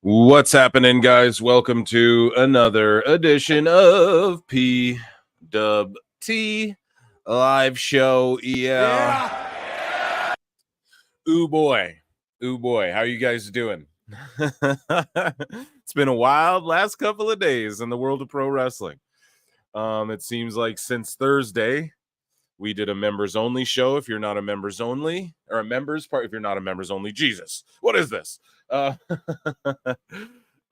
What's happening, guys? Welcome to another edition of PWT live show. Yeah. Ooh boy. How are you guys doing? It's been a wild last couple of days in the world of pro wrestling. It seems like since Thursday we did a members only show. If you're not a members only, or a members part, if you're not a members only, Jesus, what is this?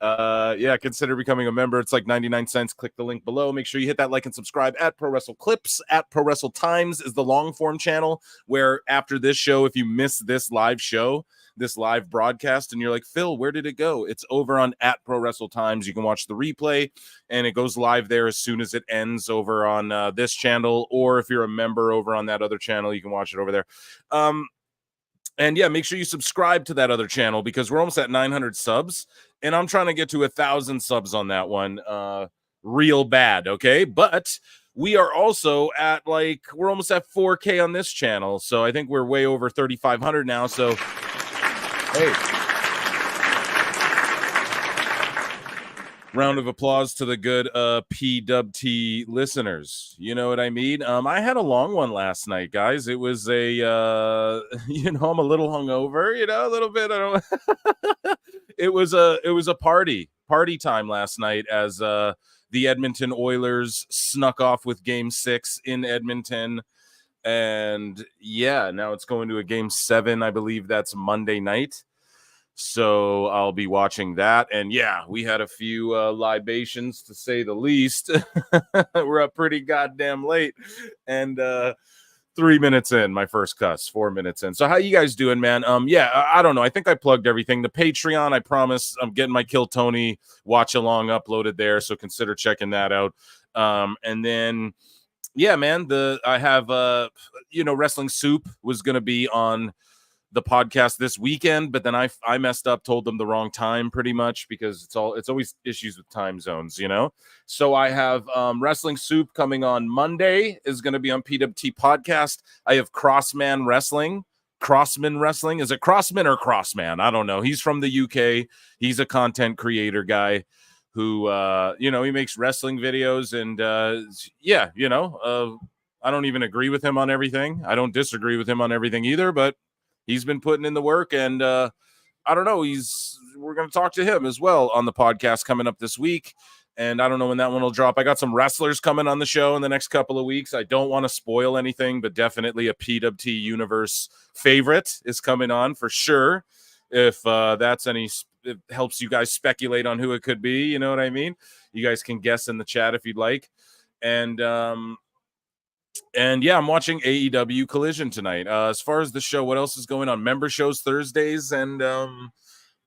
Yeah, consider becoming a member. It's like 99 cents. Click the link below. Make sure you hit that like and subscribe at Pro Wrestle Clips. At Pro Wrestle Times is the long form channel where after this show, if you miss this live show, this live broadcast, and you're like, Phil, where did it go? It's over on at Pro Wrestle Times. You can watch the replay, and it goes live there as soon as it ends over on this channel, or if you're a member over on that other channel, you can watch it over there. And yeah, make sure you subscribe to that other channel because we're almost at 900 subs, and I'm trying to get to 1,000 subs on that one real bad, okay? But we are also at, like, we're almost at 4K on this channel, so I think we're way over 3,500 now, so hey. Round of applause to the good PWT listeners. You know what I mean? I had a long one last night, guys. It was a, I'm a little hungover, a little bit. I don't. It was a party time last night as the Edmonton Oilers snuck off with Game 6 in Edmonton, and yeah, now it's going to a Game 7. I believe that's Monday night. So I'll be watching that. And yeah, we had a few libations, to say the least. We're up pretty goddamn late. And 3 minutes in, my first cuss, 4 minutes in. So how you guys doing, man? Yeah, I don't know. I think I plugged everything. The Patreon, I promise, I'm getting my Kill Tony watch along uploaded there. So consider checking that out. And then, yeah, man, I have, Wrestling Soup was going to be on the podcast this weekend, but then I messed up, told them the wrong time pretty much because it's always issues with time zones, So I have Wrestling Soup coming on Monday is going to be on PWT podcast. I have Crossman Wrestling. Is it Crossman or Crossman? I don't know. He's from the UK. He's a content creator guy who, he makes wrestling videos and I don't even agree with him on everything. I don't disagree with him on everything either, but he's been putting in the work, and I don't know. We're going to talk to him as well on the podcast coming up this week, and I don't know when that one will drop. I got some wrestlers coming on the show in the next couple of weeks. I don't want to spoil anything, but definitely a PWT Universe favorite is coming on for sure. if that's any, it helps you guys speculate on who it could be. You know what I mean? You guys can guess in the chat if you'd like. And yeah, I'm watching AEW Collision tonight. As far as the show, what else is going on? Member shows Thursdays, and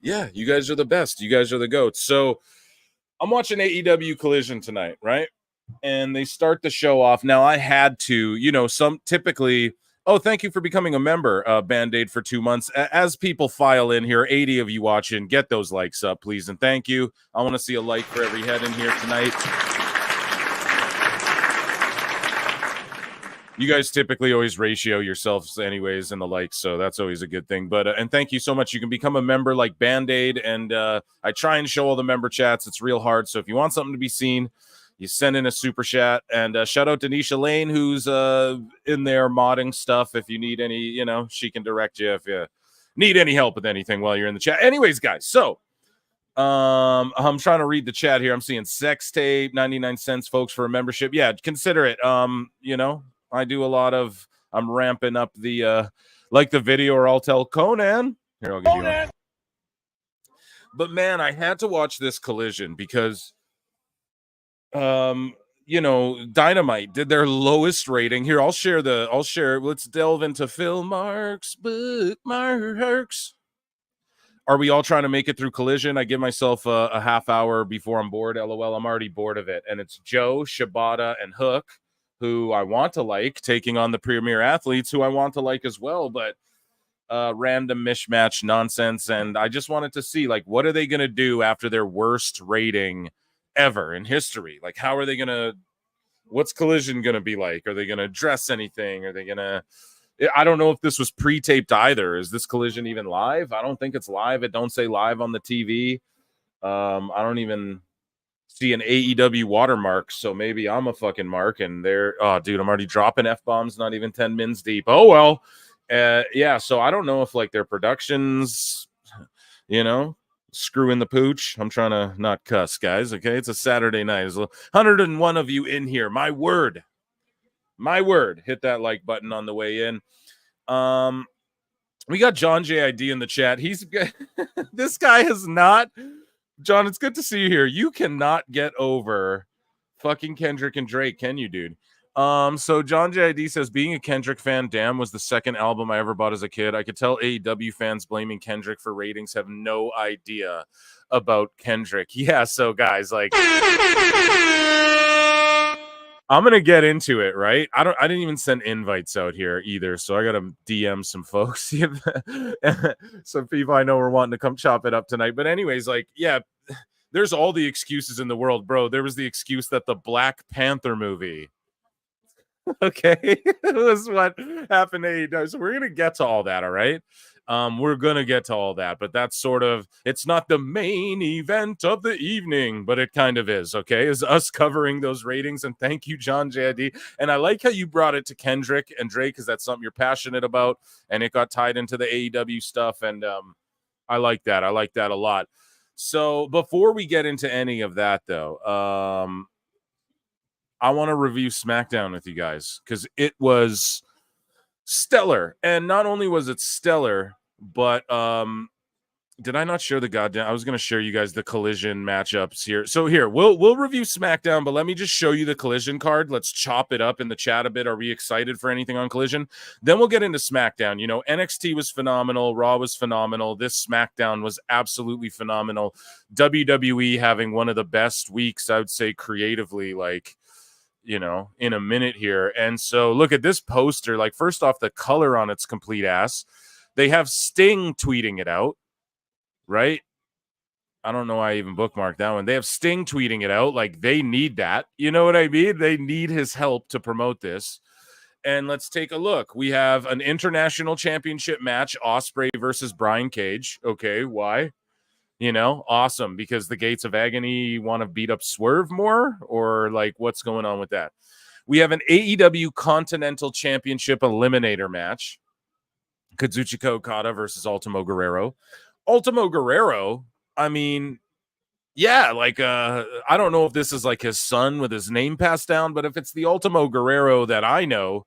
yeah, you guys are the best. You guys are the goats. So I'm watching AEW Collision tonight, right? And they start the show off. Now I had to, some typically, oh, thank you for becoming a member, Band-Aid for 2 months. As people file in here, 80 of you watching, get those likes up, please, and thank you. I want to see a like for every head in here tonight. You guys typically always ratio yourselves anyways in the likes, so that's always a good thing. But and thank you so much. You can become a member like Band-Aid, and I try and show all the member chats. It's real hard, so if you want something to be seen, you send in a super chat. And shout out to Nisha Lane, who's in there modding stuff. If you need any, she can direct you if you need any help with anything while you're in the chat. Anyways, guys, so I'm trying to read the chat here. I'm seeing sex tape, 99 cents, folks, for a membership. Yeah, consider it. I do a lot of, I'm ramping up the, like the video, or I'll tell Conan. Here, I'll give you one. But man, I had to watch this Collision because, Dynamite did their lowest rating. Here, I'll share. Let's delve into Phil Marks, bookmarks. Are we all trying to make it through Collision? I give myself a half hour before I'm bored. LOL, I'm already bored of it. And it's Joe, Shibata, and Hook, who I want to like, taking on the Premier Athletes, who I want to like as well, but random mishmatch nonsense. And I just wanted to see, like, what are they going to do after their worst rating ever in history? Like, how are they going to, what's Collision going to be like? Are they going to address anything? Are they going to, I don't know if this was pre-taped either. Is this Collision even live? I don't think it's live. It don't say live on the TV. I don't even see an AEW watermark, so maybe I'm a fucking mark, and they're, oh, dude, I'm already dropping F-bombs, not even 10 mins deep. Oh, well. Yeah, so I don't know if, like, their productions, screw in the pooch. I'm trying to not cuss, guys, okay? It's a Saturday night. There's 101 of you in here. My word. Hit that like button on the way in. We got John JID in the chat. He's this guy has not, John, it's good to see you here. You cannot get over fucking Kendrick and Drake, can you, dude? So John JID says, being a Kendrick fan, Damn was the second album I ever bought as a kid. I could tell AEW fans blaming Kendrick for ratings have no idea about Kendrick. Yeah, so guys, like, I'm gonna get into it, right? I didn't even send invites out here either, so I gotta DM some folks. Some people I know are wanting to come chop it up tonight. But anyways, like, yeah, there's all the excuses in the world, bro. There was the excuse that the Black Panther movie, okay, was what happened to AEW. So we're gonna get to all that, all right? We're gonna get to all that, but that's sort of, it's not the main event of the evening, but it kind of is, okay? Is us covering those ratings. And thank you, John JID. And I like how you brought it to Kendrick and Drake, because that's something you're passionate about, and it got tied into the AEW stuff. And I like that. I like that a lot. So before we get into any of that, though, I want to review SmackDown with you guys, because it was stellar. And not only was it stellar, but did I not share the goddamn, I was going to share you guys the Collision matchups here. So here, we'll review SmackDown, but let me just show you the Collision card. Let's chop it up in the chat a bit. Are we excited for anything on Collision? Then we'll get into SmackDown. NXT was phenomenal, Raw was phenomenal, this SmackDown was absolutely phenomenal. WWE having one of the best weeks, I would say, creatively, like, in a minute here. And so look at this poster. Like, first off, the color on its complete ass. They have Sting tweeting it out, right? I don't know why I even bookmarked that one. They have Sting tweeting it out. Like, they need that. You know what I mean? They need his help to promote this. And let's take a look. We have an international championship match, Ospreay versus Brian Cage. Okay, why? Awesome, because the Gates of Agony want to beat up Swerve more, or like, what's going on with that? We have an AEW Continental Championship Eliminator match, Kazuchika Okada versus Ultimo Guerrero. Ultimo Guerrero, I mean, yeah, like, I don't know if this is like his son with his name passed down, but if it's the Ultimo Guerrero that I know,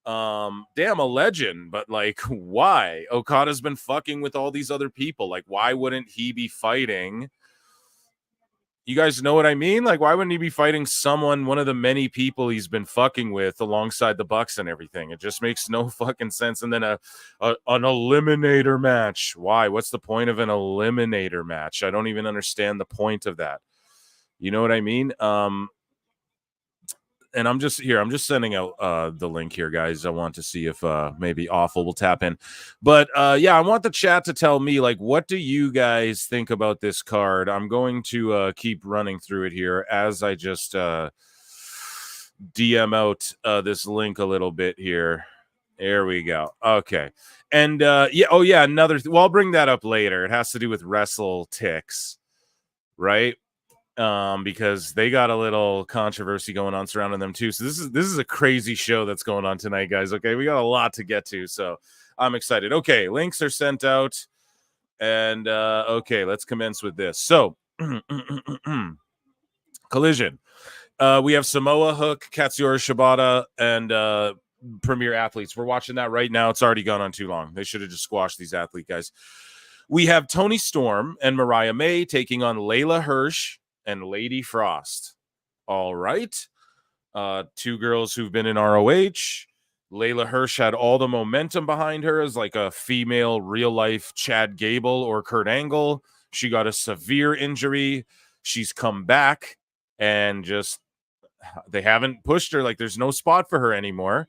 Damn, a legend, but like, why? Okada's been fucking with all these other people. Like, why wouldn't he be fighting? You guys know what I mean? Like, why wouldn't he be fighting someone, one of the many people he's been fucking with alongside the Bucks and everything? It just makes no fucking sense. And then an eliminator match. Why? What's the point of an eliminator match? I don't even understand the point of that. You know what I mean? And I'm just sending out the link here, guys. I want to see if maybe Awful will tap in. But yeah, I want the chat to tell me, like, what do you guys think about this card? I'm going to keep running through it here as I just DM out this link a little bit here. There we go. Okay. And yeah, oh yeah, another well, I'll bring that up later. It has to do with Wrestle Ticks, right? Because they got a little controversy going on surrounding them too. So this is a crazy show that's going on tonight, guys. Okay, we got a lot to get to, so I'm excited. Okay, links are sent out, and okay, let's commence with this. So, Collision. We have Samoa, Hook, Katsuyori Shibata, and Premier Athletes. We're watching that right now. It's already gone on too long. They should have just squashed these athlete guys. We have Toni Storm and Mariah May taking on Layla Hirsch and Lady Frost. All right. Two girls who've been in ROH. Layla Hirsch had all the momentum behind her as like a female real-life Chad Gable or Kurt Angle. She got a severe injury. She's come back and just they haven't pushed her. Like, there's no spot for her anymore.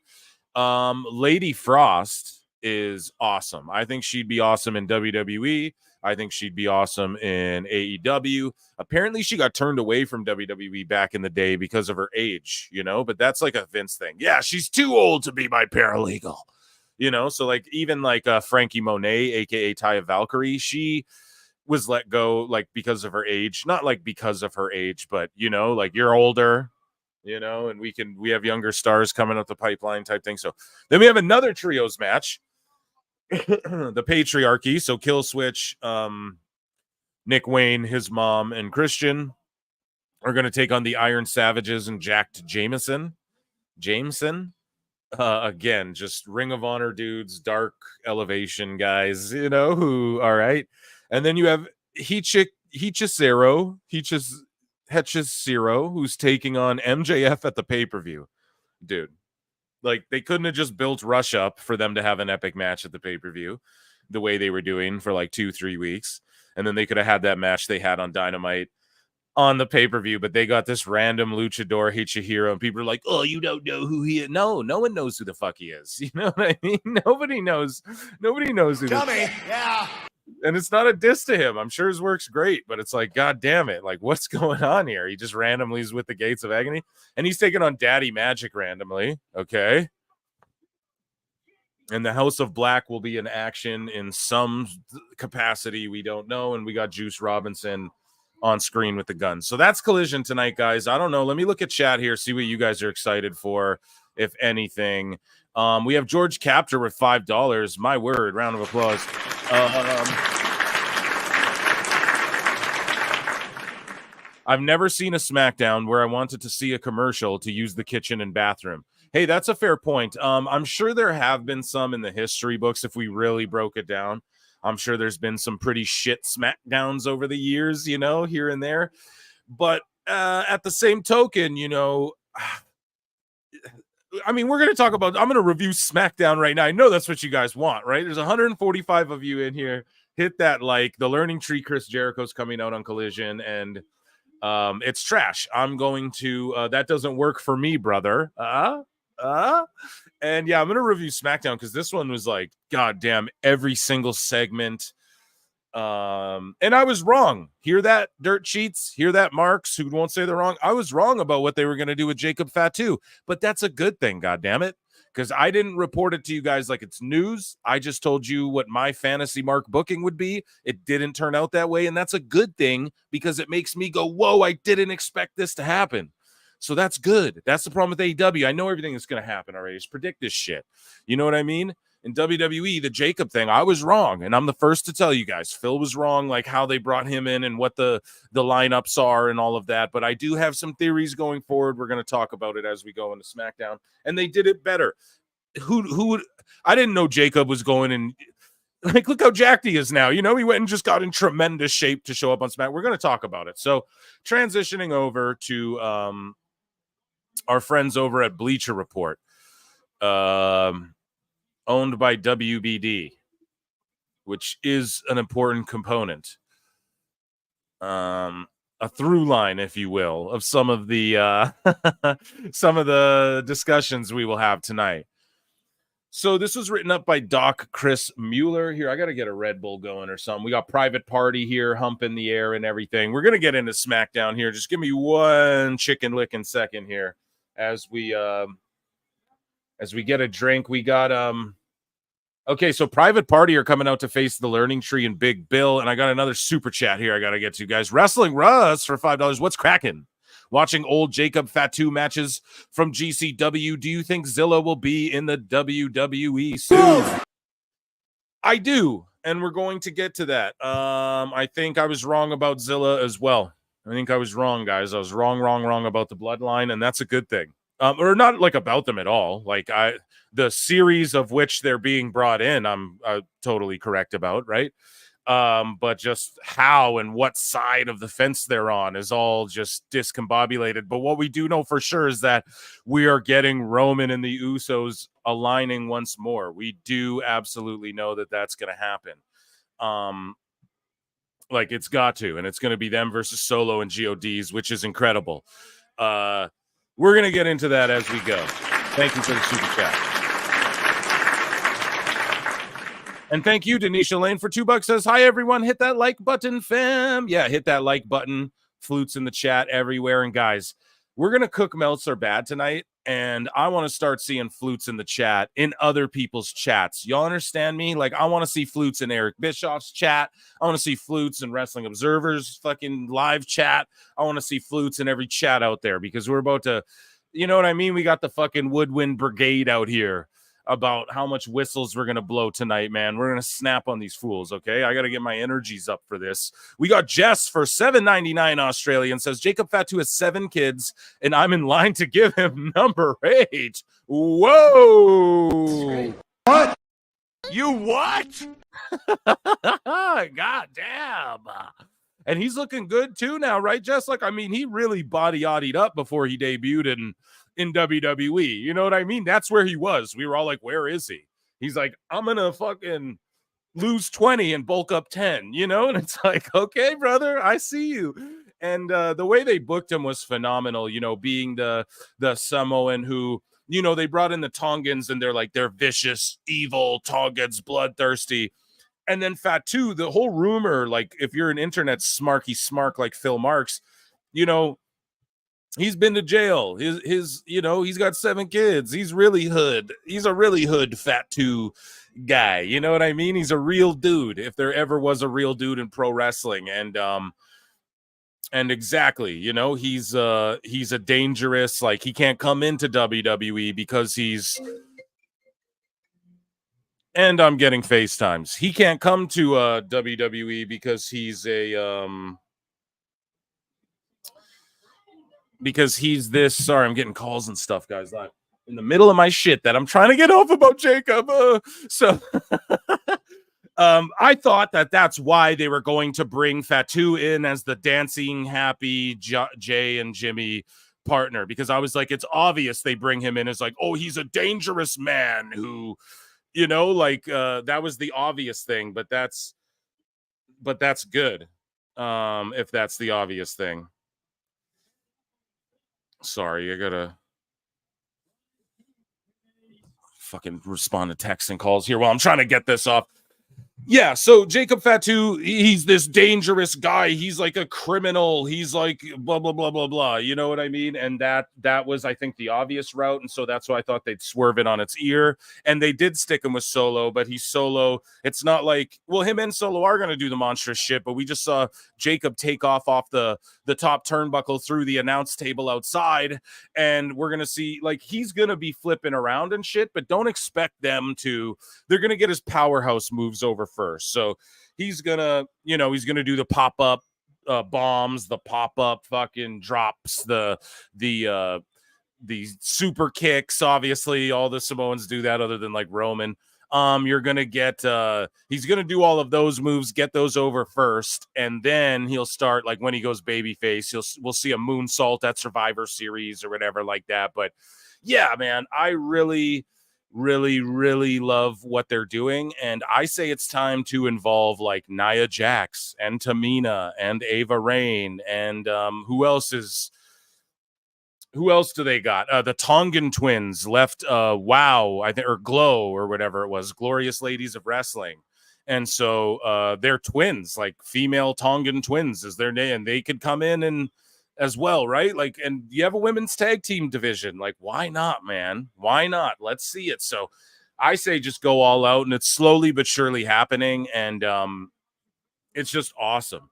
Lady Frost is awesome. I think she'd be awesome in WWE. I think she'd be awesome in AEW. Apparently, she got turned away from WWE back in the day because of her age, you know, but that's like a Vince thing. Yeah, she's too old to be my paralegal, you know? So, like, even like Frankie Monet, a.k.a. Taya Valkyrie, she was let go, like, because of her age. Not like because of her age, but, you know, like, you're older, you know, and we have younger stars coming up the pipeline type thing. So then we have another trios match. The patriarchy, so Kill Switch, Nick Wayne, his mom, and Christian are going to take on the Iron Savages and Jacked Jameson. Again, just Ring of Honor dudes, Dark Elevation guys, you know, who, all right. And then you have Hechicero, who's taking on MJF at the pay-per-view. Dude. Like, they couldn't have just built Rush up for them to have an epic match at the pay-per-view the way they were doing for like 2-3 weeks. And then they could have had that match they had on Dynamite on the pay-per-view, but they got this random luchador Hechihiro, and people are like, oh, you don't know who he is. No one knows who the fuck he is. You know what I mean? Nobody knows who Tell me. Yeah. And it's not a diss to him. I'm sure his work's great, but it's like, God damn it. Like, what's going on here? He just randomly is with the Gates of Agony, and he's taking on Daddy Magic randomly. Okay. And the House of Black will be in action in some capacity. We don't know. And we got Juice Robinson on screen with the gun. So that's Collision tonight, guys. I don't know. Let me look at chat here, see what you guys are excited for, if anything. We have George Captor with $5. My word. Round of applause. I've never seen a SmackDown where I wanted to see a commercial to use the kitchen and bathroom. Hey, that's a fair point. I'm sure there have been some in the history books if we really broke it down. I'm sure there's been some pretty shit SmackDowns over the years, you know, here and there. But at the same token, you know, I mean, we're going to talk about, I'm going to review SmackDown right now. I know that's what you guys want, right? There's 145 of you in here. Hit that like. The Learning Tree Chris Jericho's coming out on Collision, and it's trash. I'm going to, that doesn't work for me, brother. And yeah, I'm going to review SmackDown because this one was like, goddamn, every single segment. And I was wrong. Hear that, Dirt Sheets? Hear that, Marks, who won't say they're wrong? I was wrong about what they were going to do with Jacob Fatu, but that's a good thing, goddammit, because I didn't report it to you guys like it's news. I just told you what my fantasy mark booking would be. It didn't turn out that way, and that's a good thing because it makes me go, whoa, I didn't expect this to happen. So that's good. That's the problem with AEW. I know everything that's going to happen already. Just predict this shit. You know what I mean? In WWE, the Jacob thing, I was wrong, and I'm the first to tell you guys. Phil was wrong, like how they brought him in and what the lineups are and all of that, but I do have some theories going forward. We're going to talk about it as we go into SmackDown, and they did it better. who would, I didn't know Jacob was going and like, look how jacked he is now. You know, he went and just got in tremendous shape to show up on SmackDown. We're going to talk about it. So transitioning over to our friends over at Bleacher Report, owned by WBD, which is an important component. A through line, if you will, of some of the some of the discussions we will have tonight. So this was written up by Doc Chris Mueller. Here, I got to get a Red Bull going or something. We got Private Party here, hump in the air and everything. We're going to get into SmackDown here. Just give me one chicken licking second here as we get a drink. We got okay, so Private Party are coming out to face the Learning Tree and Big Bill, and I got another super chat here I got to get to, guys. Wrestling Russ for $5. What's cracking? Watching old Jacob Fatu matches from GCW, do you think Zilla will be in the WWE soon? I do, and we're going to get to that. I think I was wrong about Zilla as well. I think I was wrong, guys. I was wrong about the Bloodline, and that's a good thing. Or not like about them at all. Like the series of which they're being brought in, I'm totally correct about, right? But just how and what side of the fence they're on is all just discombobulated. But what we do know for sure is that we are getting Roman and the Usos aligning once more. We do absolutely know that that's going to happen. Like it's got to, and it's going to be them versus Solo and GODs, which is incredible. We're going to get into that as we go. Thank you for the super chat. And thank you, Denisha Lane, for $2. Says, hi, everyone. Hit that like button, fam. Yeah, hit that like button. Flutes in the chat everywhere. And guys, we're going to cook Meltzer bad tonight. And I want to start seeing flutes in the chat in other people's chats. Y'all understand me? Like, I want to see flutes in Eric Bischoff's chat. I want to see flutes in Wrestling Observer's fucking live chat. I want to see flutes in every chat out there because we're about to, you know what I mean? We got the fucking Woodwind Brigade out here about how much whistles we're going to blow tonight, man. We're going to snap on these fools, okay? I got to get my energies up for this. We got Jess for $7.99 Australian. Says, Jacob Fatu has 7 kids, and I'm in line to give him number 8. Whoa! What? You what? God damn. And he's looking good, too, now, right, Jess? Like, I mean, he really body-oddied up before he debuted in WWE. You know what I mean? That's where he was. We were all like, where is he? He's like, I'm gonna fucking lose 20 and bulk up 10, you know? And it's like, okay, brother, I see you. And the way they booked him was phenomenal, you know, being the Samoan who, you know, they brought in the Tongans and they're vicious, evil Tongans, bloodthirsty. And then Fatu, the whole rumor, like if you're an internet smarky smark like Phil Marks, you know, he's been to jail. His, you know, he's got 7 kids. He's really hood. He's a really hood Fatu guy. You know what I mean? He's a real dude. If there ever was a real dude in pro wrestling, and exactly, you know, he's a dangerous. Like he can't come into WWE because he's. And I'm getting FaceTimes. He can't come to WWE because he's a because he's this. Sorry, I'm getting calls and stuff, guys. I'm in the middle of my shit that I'm trying to get off about Jacob. So I thought that that's why they were going to bring Fatu in as the dancing happy Jay and Jimmy partner, because I was like, it's obvious they bring him in as like, oh, he's a dangerous man who, you know, like that was the obvious thing, but that's good. If that's the obvious thing. Sorry, I gotta fucking respond to texts and calls here while I'm trying to get this off. Yeah, so Jacob Fatu, he's this dangerous guy. He's like a criminal. He's like blah, blah, blah, blah, blah. You know what I mean? And that was, I think, the obvious route. And so that's why I thought they'd swerve it on its ear. And they did stick him with Solo, but he's Solo. It's not like, well, him and Solo are going to do the monstrous shit, but we just saw Jacob take off the top turnbuckle through the announce table outside. And we're going to see, like, he's going to be flipping around and shit, but don't expect them to. They're going to get his powerhouse moves over first. So he's gonna do the pop-up bombs, the pop-up fucking drops, the super kicks. Obviously, all the Samoans do that, other than like Roman. You're gonna get he's gonna do all of those moves, get those over first, and then he'll start like when he goes babyface. We'll see a moonsault at Survivor Series or whatever like that. But yeah, man, I really, really love what they're doing, and I say it's time to involve like Nia Jax and Tamina and Ava Raine and who else do they got? The Tongan twins left WoW, I think, or Glow or whatever it was, Glorious Ladies of Wrestling. And so they're twins, like female Tongan twins is their name. And they could come in and as well, right? Like, and you have a women's tag team division. Like, why not, man? Why not? Let's see it. So I say just go all out, and it's slowly but surely happening. And it's just awesome.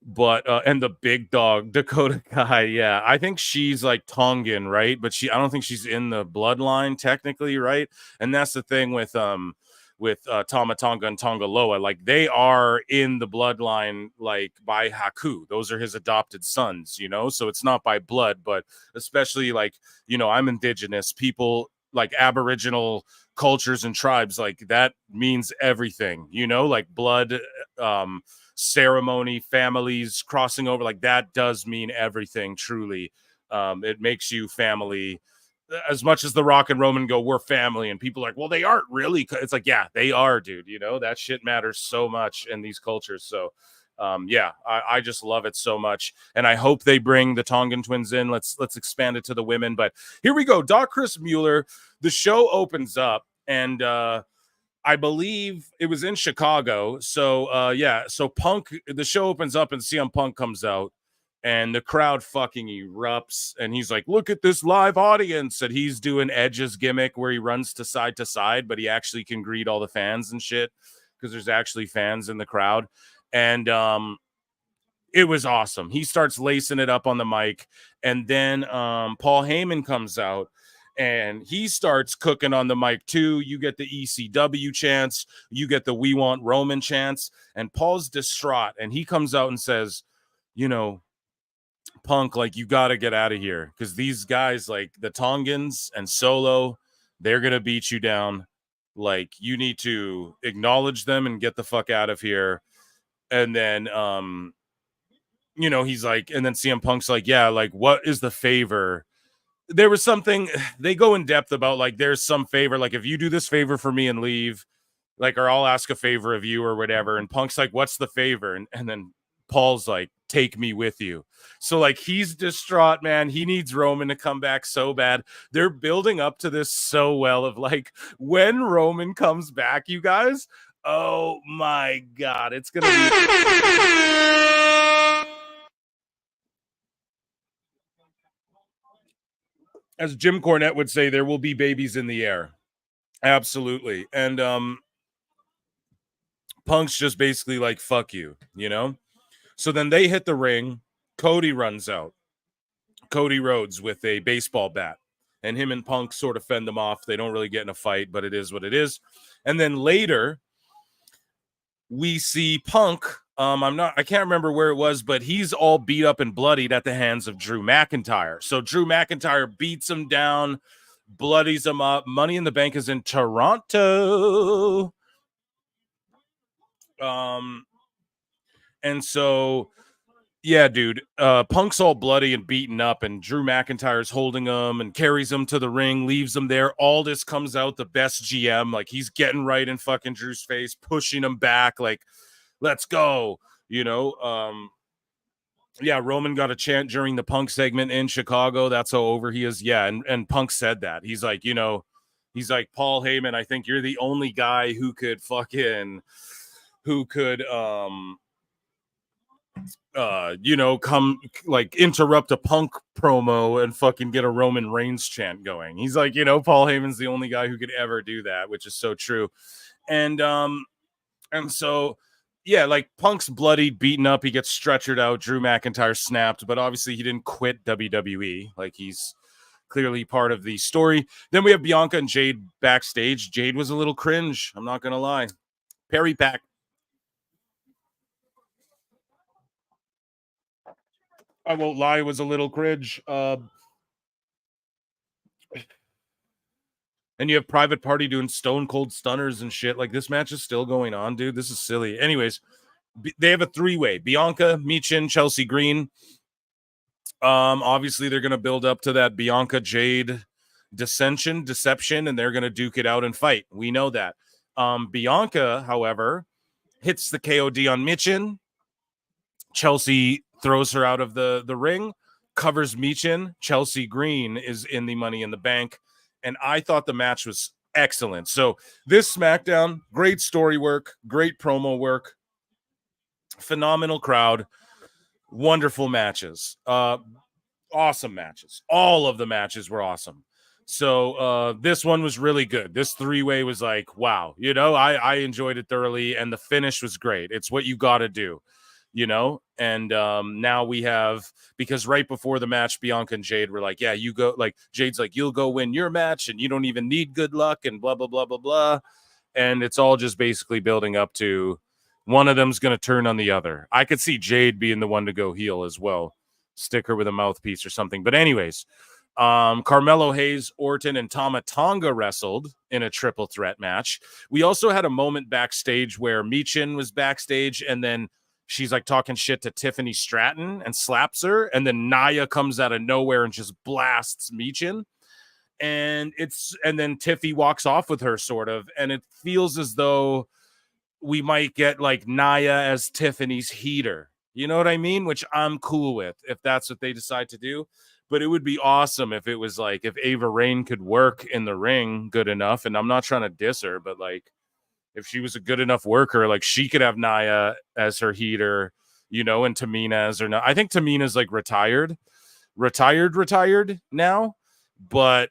But and the big dog Dakota Kai, yeah, I think she's like Tongan, right? But I don't think she's in the bloodline technically, right? And that's the thing with Tama Tonga and Tongaloa, like they are in the bloodline, like by Haku. Those are his adopted sons, you know. So it's not by blood, but especially like, you know, I'm indigenous people, like Aboriginal cultures and tribes, like that means everything, you know, like blood, ceremony, families crossing over, like that does mean everything. Truly, it makes you family. As much as The Rock and Roman go, we're family, and people are like, well, they aren't really. It's like, yeah, they are, dude. You know, that shit matters so much in these cultures. So yeah, I just love it so much, and I hope they bring the Tongan twins in. Let's expand it to the women. But here we go. Doc Chris Mueller. The show opens up, and I believe it was in Chicago. So yeah, so Punk, the show opens up and CM Punk comes out, and the crowd fucking erupts, and he's like, look at this live audience. And he's doing Edge's gimmick where he runs to side, but he actually can greet all the fans and shit because there's actually fans in the crowd. And it was awesome. He starts lacing it up on the mic, and then Paul Heyman comes out and he starts cooking on the mic too. You get the ECW chants, you get the We Want Roman chants, and Paul's distraught, and he comes out and says, you know, Punk, like, you got to get out of here because these guys, like the Tongans and Solo, they're going to beat you down. Like, you need to acknowledge them and get the fuck out of here. And then, you know, he's like, and then CM Punk's like, yeah, like, what is the favor? There was something, they go in depth about, like, there's some favor, like, if you do this favor for me and leave, like, or I'll ask a favor of you or whatever. And Punk's like, what's the favor? And then Paul's like, take me with you. So, like, he's distraught, man. He needs Roman to come back so bad. They're building up to this so well of, like, when Roman comes back, you guys, oh my God, it's going to be... As Jim Cornette would say, there will be babies in the air. Absolutely. And Punk's just basically like, fuck you, you know? So then they hit the ring. Cody runs out. Cody Rhodes with a baseball bat. And him and Punk sort of fend them off. They don't really get in a fight, but it is what it is. And then later, we see Punk. I can't remember where it was, but he's all beat up and bloodied at the hands of Drew McIntyre. So Drew McIntyre beats him down, bloodies him up. Money in the Bank is in Toronto. And so, yeah, dude, Punk's all bloody and beaten up, and Drew McIntyre's holding him and carries him to the ring, leaves him there. Aldis comes out, the best GM, like he's getting right in fucking Drew's face, pushing him back, like, let's go, you know. Yeah, Roman got a chant during the Punk segment in Chicago. That's how over he is. Yeah, and Punk said that. He's like, you know, he's like, Paul Heyman, I think you're the only guy who could you know, come like interrupt a Punk promo and fucking get a Roman Reigns chant going. He's like, you know, Paul Heyman's the only guy who could ever do that, which is so true. And so yeah, like Punk's bloodied, beaten up, he gets stretchered out, Drew McIntyre snapped, but obviously he didn't quit WWE. Like, he's clearly part of the story. Then we have Bianca and Jade backstage. Jade was a little cringe, I'm not gonna lie. Perry Pack. I won't lie, it was a little cringe. And you have Private Party doing Stone Cold Stunners and shit. Like, this match is still going on, dude. This is silly. Anyways, they have a 3-way. Bianca, Michin, Chelsea Green. Obviously, they're going to build up to that Bianca Jade deception, and they're going to duke it out and fight. We know that. Bianca, however, hits the KOD on Michin. Chelsea throws her out of the ring, covers Michin. Chelsea Green is in the Money in the Bank. And I thought the match was excellent. So this SmackDown, great story work, great promo work, phenomenal crowd, wonderful matches, awesome matches. All of the matches were awesome. So this one was really good. This 3-way was like, wow, you know, I enjoyed it thoroughly, and the finish was great. It's what you got to do, you know. And now we have, because right before the match, Bianca and Jade were like, yeah, you go, like, Jade's like, you'll go win your match and you don't even need good luck and blah, blah, blah, blah, blah. And it's all just basically building up to one of them's going to turn on the other. I could see Jade being the one to go heel as well. Stick her with a mouthpiece or something. But anyways, Carmelo Hayes, Orton, and Tama Tonga wrestled in a triple threat match. We also had a moment backstage where Michin was backstage, and then she's like talking shit to Tiffany Stratton and slaps her. And then Nia comes out of nowhere and just blasts Michin. And then Tiffy walks off with her, sort of. And it feels as though we might get like Nia as Tiffany's heater. You know what I mean? Which I'm cool with if that's what they decide to do. But it would be awesome if it was like, if Ava Raine could work in the ring good enough. And I'm not trying to diss her, but like, if she was a good enough worker, like, she could have Nia as her heater, you know, and Tamina as her. I think Tamina's like retired now, but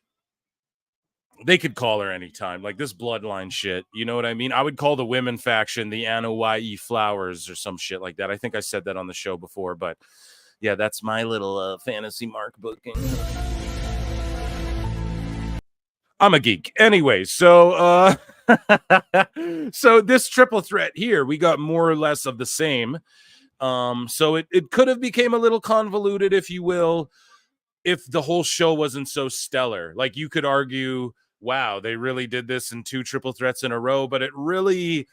they could call her anytime. Like, this bloodline shit, you know what I mean? I would call the women faction the Anna Y.E. Flowers or some shit like that. I think I said that on the show before, but yeah, that's my little fantasy mark booking. I'm a geek. Anyway, so so this triple threat here, we got more or less of the same. So it could have became a little convoluted, if you will, if the whole show wasn't so stellar. Like, you could argue, wow, they really did this in 2 triple threats in a row, but it really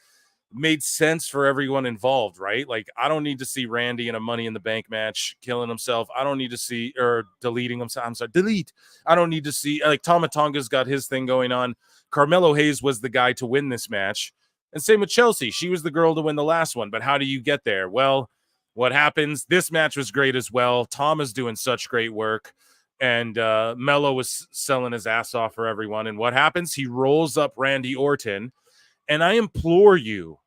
made sense for everyone involved, right? Like, I don't need to see Randy in a Money in the Bank match killing himself. I don't need to see, or deleting himself. I'm sorry, delete. I don't need to see, like, Tama Tonga's got his thing going on. Carmelo Hayes was the guy to win this match. And same with Chelsea. She was the girl to win the last one. But how do you get there? Well, what happens? This match was great as well. Tama's doing such great work. And Mello was selling his ass off for everyone. And what happens? He rolls up Randy Orton. And I implore you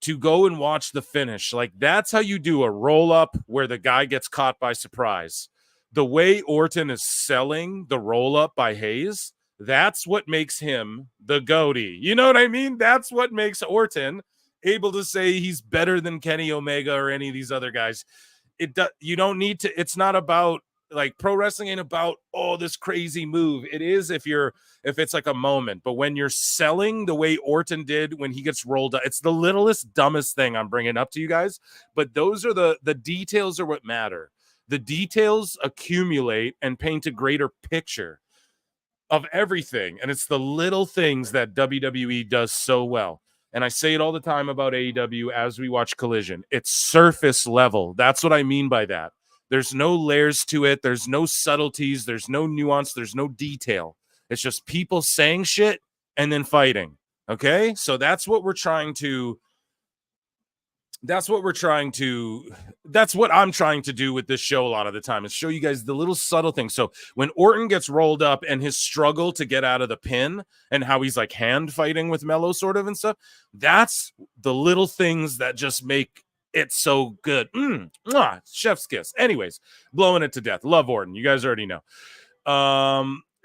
to go and watch the finish. Like, that's how you do a roll-up where the guy gets caught by surprise. The way Orton is selling the roll-up by Hayes, that's what makes him the goatee. You know what I mean? That's what makes Orton able to say he's better than Kenny Omega or any of these other guys. You don't need to. It's not about, like, pro wrestling ain't about, oh, this crazy move. It is if it's like a moment. But when you're selling the way Orton did when he gets rolled up, it's the littlest, dumbest thing I'm bringing up to you guys. But those are the details are what matter. The details accumulate and paint a greater picture of everything. And it's the little things that WWE does so well. And I say it all the time about AEW as we watch Collision. It's surface level. That's what I mean by that. There's no layers to it. There's no subtleties. There's no nuance. There's no detail. It's just people saying shit and then fighting. Okay? So that's what I'm trying to do with this show a lot of the time, is show you guys the little subtle things. So when Orton gets rolled up and his struggle to get out of the pin and how he's like hand fighting with Mello sort of and stuff, that's the little things that just make it so good. Chef's kiss. Anyways, blowing it to death. Love Orton. You guys already know.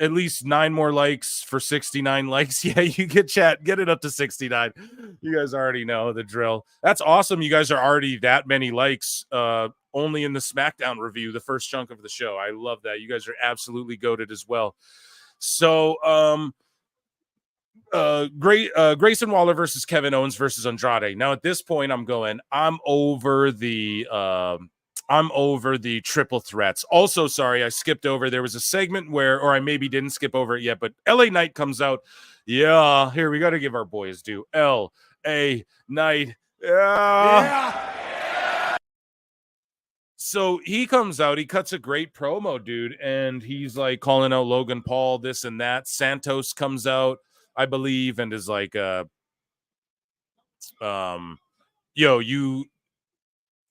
At least 9 more likes for 69 likes. Yeah, you get chat. Get it up to 69. You guys already know the drill. That's awesome. You guys are already that many likes only in the SmackDown review, the first chunk of the show. I love that. You guys are absolutely goated as well. So, Grayson Waller versus Kevin Owens versus Andrade. Now, at this point, I'm over the I'm over the triple threats. Also, sorry, I skipped over. There was a segment where, or I maybe didn't skip over it yet, but LA Knight comes out. Yeah, here we got to give our boys due. LA Knight. Yeah. So he comes out, he cuts a great promo, dude, and he's like calling out Logan Paul, this and that. Santos comes out, I believe, and is like, yo, you,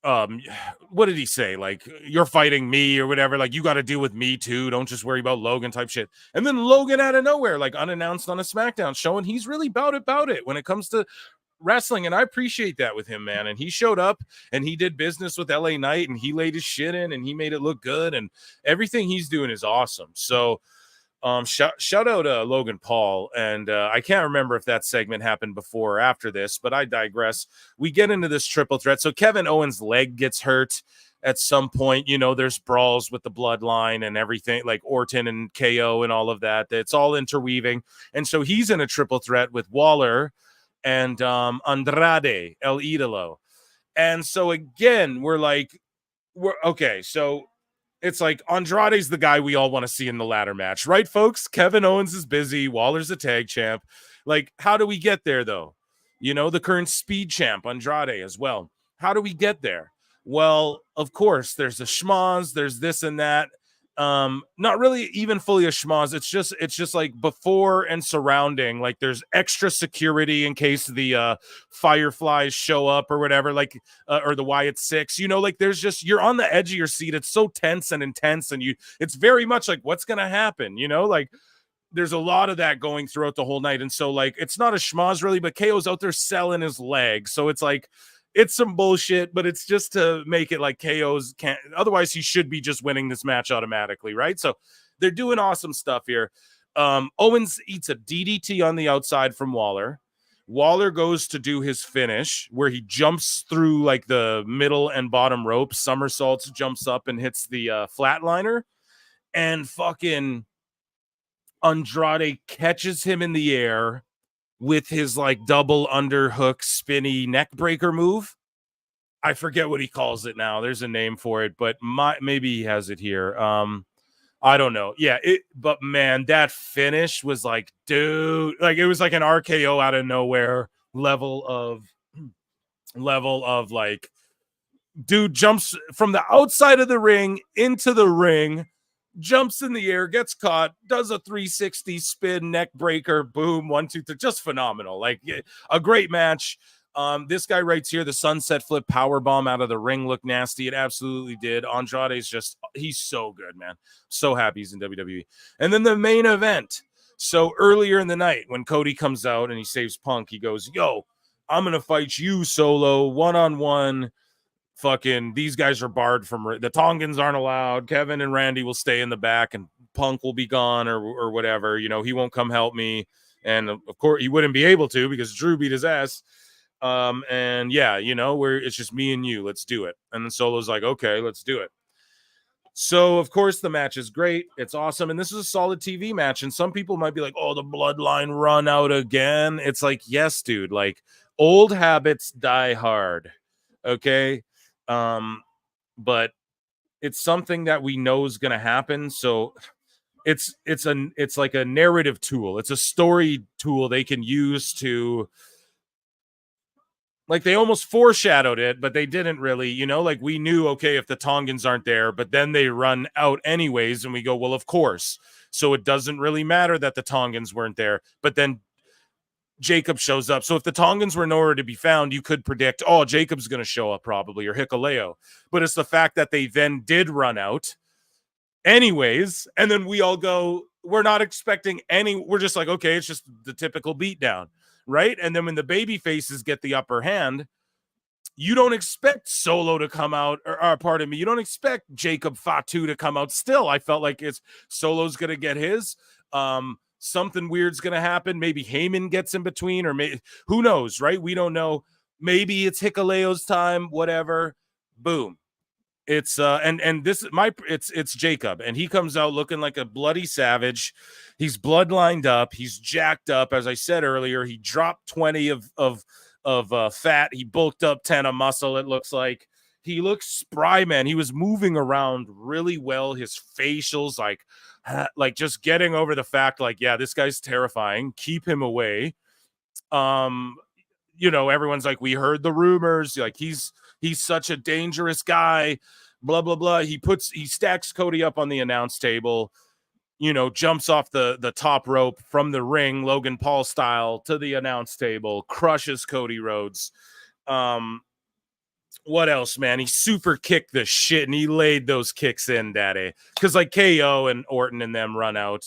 what did he say? Like, you're fighting me or whatever. Like, you got to deal with me too. Don't just worry about Logan type shit. And then Logan out of nowhere, like unannounced on a SmackDown, showing he's really about it when it comes to wrestling, and I appreciate that with him, man. And he showed up and he did business with LA Knight and he laid his shit in and he made it look good, and everything he's doing is awesome. So shout out Logan Paul, and I can't remember if that segment happened before or after this, but I digress. We get into this triple threat. So Kevin Owens' leg gets hurt at some point. You know, there's brawls with the Bloodline and everything, like Orton and KO and all of that. It's all interweaving, and so he's in a triple threat with Waller and Andrade El Idolo. And so again, we're okay, so it's like Andrade's the guy we all want to see in the ladder match, right, folks? Kevin Owens is busy. Waller's a tag champ. Like, how do we get there, though? You know, the current speed champ, Andrade, as well. How do we get there? Well, of course, there's a schmoz, there's this and that. Not really even fully a schmoz. It's just like before and surrounding, like there's extra security in case the Fireflies show up or whatever, like or the Wyatt Six, you know, like there's just, you're on the edge of your seat. It's so tense and intense, and it's very much like what's gonna happen, you know, like there's a lot of that going throughout the whole night. And so like it's not a schmoz really, but KO's out there selling his leg, so it's like it's some bullshit, but it's just to make it like KO's can't. Otherwise, he should be just winning this match automatically, right? So they're doing awesome stuff here. Owens eats a DDT on the outside from Waller. Waller goes to do his finish where he jumps through like the middle and bottom rope, somersaults, jumps up and hits the flatliner, and fucking Andrade catches him in the air with his like double underhook spinny neck breaker move. I forget what he calls it now. There's a name for it, but maybe he has it here. I don't know. Yeah, but man, that finish was like, dude, like it was like an RKO out of nowhere level of like, dude jumps from the outside of the ring into the ring, jumps in the air, gets caught, does a 360 spin neck breaker, boom, 1 2 3, just phenomenal. Like a great match. This guy writes here, the sunset flip power bomb out of the ring looked nasty. It absolutely did. Andrade's just, he's so good, man. So happy he's in WWE. And then the main event. So earlier in the night when Cody comes out and he saves Punk, he goes, yo, I'm gonna fight you solo, one-on-one. Fucking these guys are barred from the Tongans aren't allowed. Kevin and Randy will stay in the back and Punk will be gone or whatever. You know, he won't come help me. And of course he wouldn't be able to because Drew beat his ass. And yeah, you know, it's just me and you. Let's do it. And then Solo's like, okay, let's do it. So of course the match is great. It's awesome. And this is a solid TV match. And some people might be like, oh, the Bloodline run out again. It's like, yes, dude, like old habits die hard. Okay. But it's something that we know is going to happen. So it's like a narrative tool. It's a story tool they can use to, like, they almost foreshadowed it, but they didn't really, you know, like we knew, okay, if the Tongans aren't there, but then they run out anyways. And we go, well, of course. So it doesn't really matter that the Tongans weren't there, but then Jacob shows up. So if the Tongans were nowhere to be found, you could predict, oh, Jacob's going to show up probably, or Hikuleo. But it's the fact that they then did run out anyways. And then we all go, we're not expecting we're just like, okay, it's just the typical beatdown, right? And then when the baby faces get the upper hand, you don't expect Solo to come out, or pardon me, you don't expect Jacob Fatu to come out still. I felt like Solo's going to get his. Something weird's going to happen. Maybe Heyman gets in between, or who knows, right? We don't know. Maybe it's Hikuleo's time, whatever. Boom. It's it's Jacob, and he comes out looking like a bloody savage. He's bloodlined up. He's jacked up. As I said earlier, he dropped 20 of fat. He bulked up 10 of muscle, it looks like. he looks spry, man. He was moving around really well. His facials, like just getting over the fact, like, yeah, this guy's terrifying. Keep him away. Everyone's like, we heard the rumors. Like, he's such a dangerous guy. Blah blah blah. He stacks Cody up on the announce table. Jumps off the top rope from the ring, Logan Paul style, to the announce table, crushes Cody Rhodes. What else, man? He super kicked the shit, and he laid those kicks in, daddy. Because, like, KO and Orton and them run out,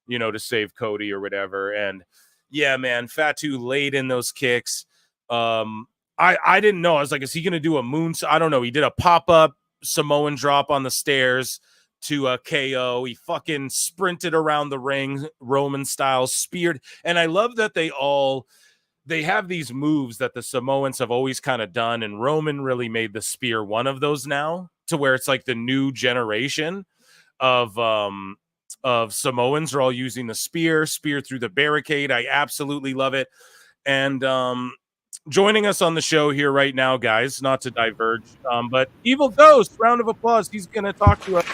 to save Cody or whatever. And, yeah, man, Fatu laid in those kicks. I didn't know. I was like, is he going to do a I don't know. He did a pop-up Samoan drop on the stairs to KO. He fucking sprinted around the ring, Roman style, speared. And I love that they have these moves that the Samoans have always kind of done, and Roman really made the spear one of those now, to where it's like the new generation of Samoans are all using the spear through the barricade. I absolutely love it. And joining us on the show here right now, guys, not to diverge, but Evil Ghost, round of applause. He's going to talk to us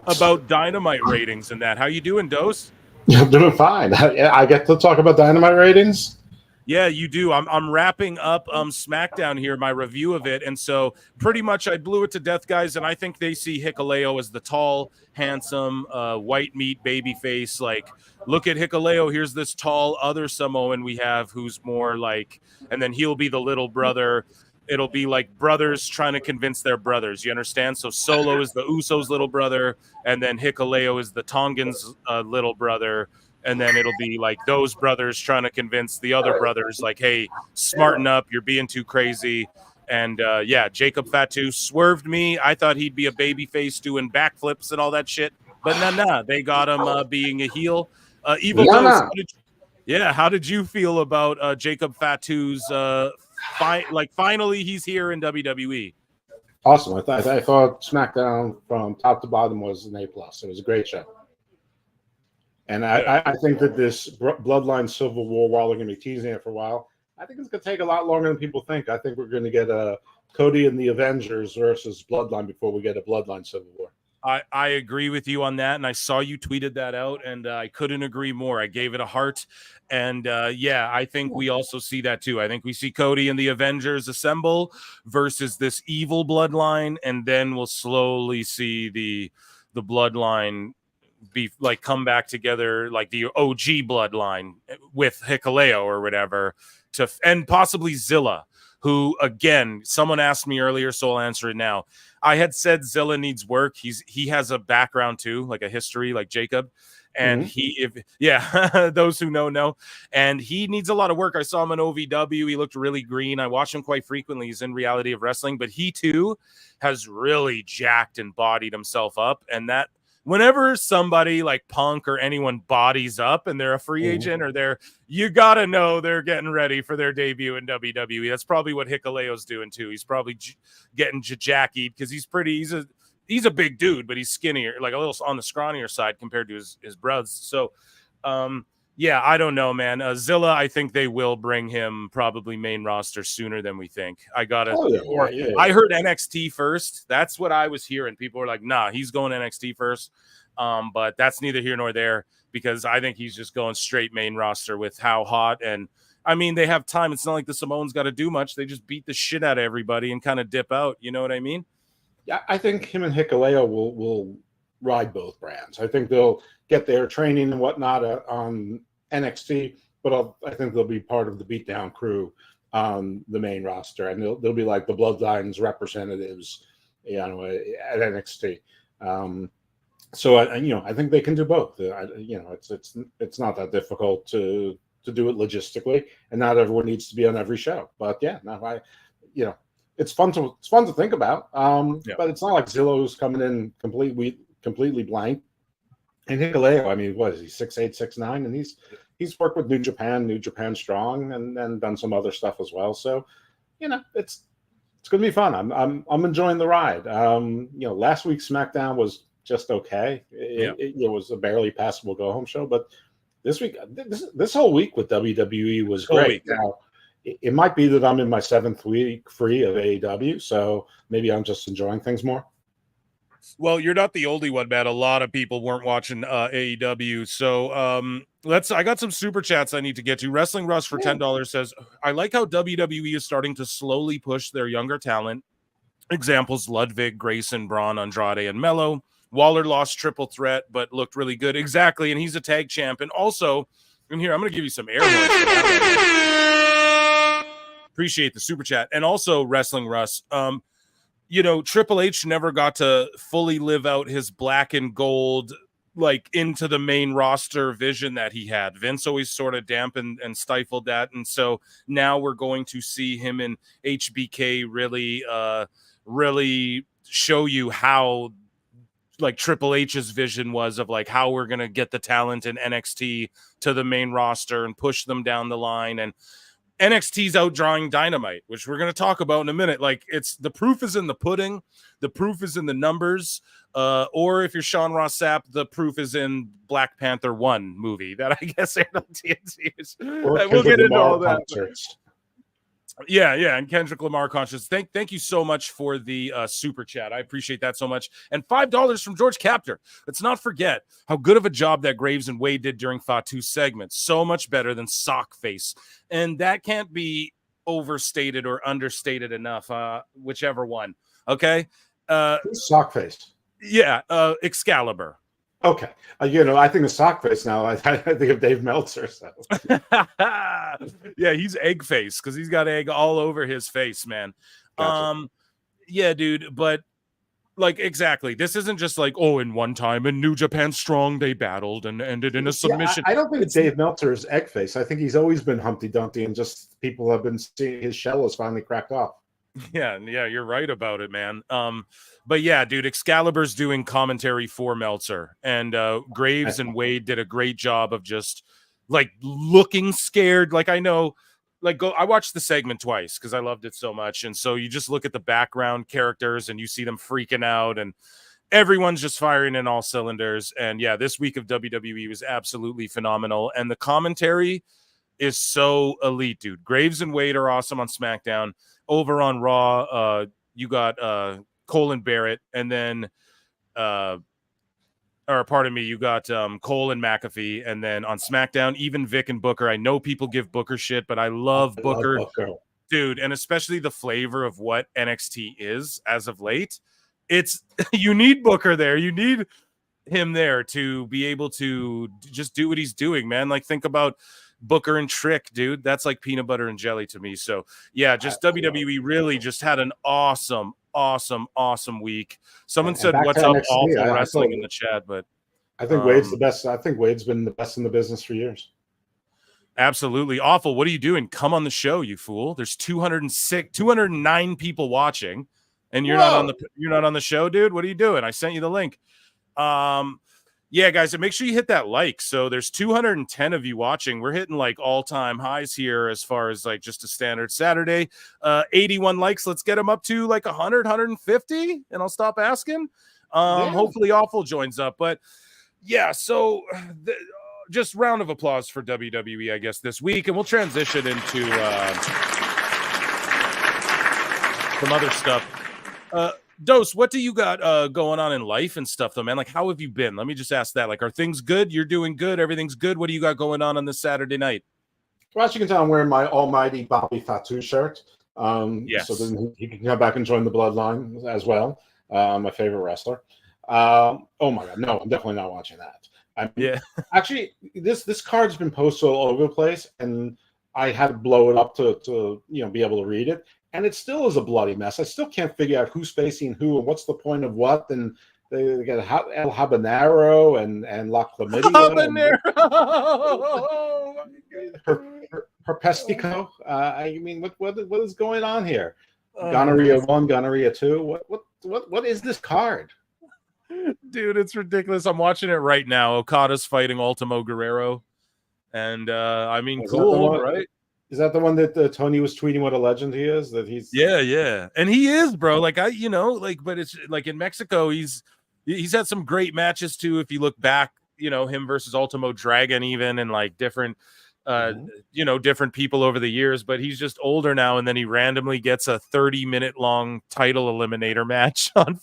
about Dynamite ratings and that. How you doing, Dose? I'm doing fine. I get to talk about Dynamite ratings? Yeah, you do. I'm wrapping up SmackDown here, my review of it, and so pretty much I blew it to death, guys, and I think they see Hikuleo as the tall, handsome, white meat baby face. Like, look at Hikuleo. Here's this tall other Samoan we have who's more like, and then he'll be the little brother. It'll be like brothers trying to convince their brothers. You understand? So Solo is the Usos' little brother, and then Hikuleo is the Tongans' little brother. And then it'll be like those brothers trying to convince the other brothers, like, hey, smarten up. You're being too crazy. And, Jacob Fatu swerved me. I thought he'd be a baby face doing backflips and all that shit. But nah, they got him being a heel. Evil Ghost, how did you feel about Jacob Fatu's finally he's here in WWE? Awesome. I thought SmackDown from top to bottom was an A+. It was a great show. And I think that this Bloodline Civil War, while we're going to be teasing it for a while, I think it's going to take a lot longer than people think. I think we're going to get a Cody and the Avengers versus Bloodline before we get a Bloodline Civil War. I agree with you on that, and I saw you tweeted that out, and I couldn't agree more. I gave it a heart, and I think we also see that too. I think we see Cody and the Avengers assemble versus this evil Bloodline, and then we'll slowly see the Bloodline be like come back together, like the OG Bloodline with Hikuleo or whatever, and possibly Zilla, who, again, someone asked me earlier, so I'll answer it now. I had said Zilla needs work. He has a background too, like a history, like Jacob. And those who know. And he needs a lot of work. I saw him in OVW. He looked really green. I watch him quite frequently. He's in Reality of Wrestling, but he too has really jacked and bodied himself up. And that whenever somebody like Punk or anyone bodies up and they're a free agent or you got to know they're getting ready for their debut in WWE. That's probably what Hikuleo's doing too. He's probably getting jackied because he's a big dude, but he's skinnier, like a little on the scrawnier side compared to his brothers. So, I don't know, man. Zilla, I think they will bring him probably main roster sooner than we think. I heard NXT first. That's what I was hearing. People were like, nah, he's going NXT first. But that's neither here nor there because I think he's just going straight main roster with how hot. And I mean, they have time. It's not like the Samoans got to do much. They just beat the shit out of everybody and kind of dip out. You know what I mean? Yeah, I think him and Hikuleo will ride both brands. I think they'll get their training and whatnot on NXT, but I think they'll be part of the beatdown crew on the main roster, and they'll be like the Bloodline's representatives, at NXT. So I think they can do both. It's not that difficult to do it logistically, and not everyone needs to be on every show. But it's fun to think about. But it's not like Zillow's coming in completely blank. And Hikuleo, I mean, what is he, 6'8", 6'9", and he's worked with New Japan Strong, and done some other stuff as well. So, it's gonna be fun. I'm enjoying the ride. Last week's SmackDown was just okay. It was a barely passable go home show, but This week, this whole week with WWE was great. Now, it might be that I'm in my 7th week free of AEW, so maybe I'm just enjoying things more. Well, you're not the only one, man. A lot of people weren't watching AEW. So I got some super chats I need to get to. Wrestling Russ for $10 says, I like how WWE is starting to slowly push their younger talent. Examples: Ludwig, Grayson, Braun, Andrade, and Mello. Waller lost triple threat, but looked really good. Exactly. And he's a tag champ. And also, in here, I'm going to give you some air noise for that. Appreciate the super chat. And also, Wrestling Russ, Triple H never got to fully live out his black and gold, like, into the main roster vision that he had. Vince always sort of dampened and stifled that. And so now we're going to see him in HBK really show you how, like, Triple H's vision was of, like, how we're going to get the talent in NXT to the main roster and push them down the line. And NXT's outdrawing Dynamite, which we're going to talk about in a minute. Like, it's the proof is in the pudding. The proof is in the numbers. Or if you're Sean Ross Sapp, the proof is in Black Panther 1 movie that I guess aired on TNT. We'll get into all that. Yeah, and Kendrick Lamar conscious. Thank you so much for the super chat. I appreciate that so much. And $5 from George Captor. Let's not forget how good of a job that Graves and Wade did during Fatu segments. So much better than Sock Face. And that can't be overstated or understated enough, whichever one. Okay? Sock Face. Yeah, Excalibur. Okay. I think of Sock Face now. I think of Dave Meltzer. So. Yeah, he's egg face because he's got egg all over his face, man. Gotcha. Yeah, dude. But, like, exactly. This isn't just like, in one time in New Japan Strong, they battled and ended in a submission. I don't think Dave Meltzer is egg face. I think he's always been Humpty Dumpty and just people have been seeing his shell has finally cracked off. Yeah, you're right about it, man. But yeah, dude, Excalibur's doing commentary for Meltzer, and Graves and Wade did a great job of just, like, looking scared. Like, I know, like, I watched the segment twice because I loved it so much, and so you just look at the background characters and you see them freaking out, and everyone's just firing in all cylinders. And yeah, this week of WWE was absolutely phenomenal, and the commentary is so elite, dude. Graves and Wade are awesome on SmackDown. Over on Raw, you got Cole and Barrett, and then, you got Cole and McAfee, and then on SmackDown, even Vic and Booker. I know people give Booker shit, but I love Booker, dude, and especially the flavor of what NXT is as of late. It's you need Booker there. You need him there to be able to just do what he's doing, man. Like, think about Booker and Trick, dude. That's like peanut butter and jelly to me. So yeah, just WWE really just had an awesome week. Someone said, "What's up, awful wrestling?" in the chat, but I think Wade's the best. I think Wade's been the best in the business for years. Absolutely awful. What are you doing? Come on the show, you fool. There's 209 people watching, and you're not on the show, dude. What are you doing? I sent you the link. Yeah, guys, and make sure you hit that like. So there's 210 of you watching. We're hitting, like, all-time highs here as far as, like, just a standard Saturday. 81 likes. Let's get them up to, like, 100, 150, and I'll stop asking. Hopefully Awful joins up. But, yeah, so just round of applause for WWE, I guess, this week. And we'll transition into some other stuff. Dose, what do you got going on in life and stuff, though, man? Like, how have you been? Let me just ask that. Like, are things good? You're doing good? Everything's good? What do you got going on this Saturday night? Well, as you can tell, I'm wearing my almighty Bobby Fatu shirt. Yes. So then he can come back and join the Bloodline as well. My favorite wrestler. Oh, my God. No, I'm definitely not watching that. Actually, this card's been posted all over the place, and I had to blow it up to be able to read it. And it still is a bloody mess. I still can't figure out who's facing who and what's the point of what. And they got El Habanero and La Chlamydia. Herpestico. I mean, what is going on here? Gonorrhea 1, gonorrhea 2. What is this card? Dude, it's ridiculous. I'm watching it right now. Okada's fighting Ultimo Guerrero. And, I mean, cool, right? Is that the one that Tony was tweeting what a legend he is? That he's yeah, and he is, bro. Like, but it's like in Mexico, he's had some great matches too. If you look back, him versus Ultimo Dragon even, and like different different people over the years, but he's just older now, and then he randomly gets a 30-minute long title eliminator match on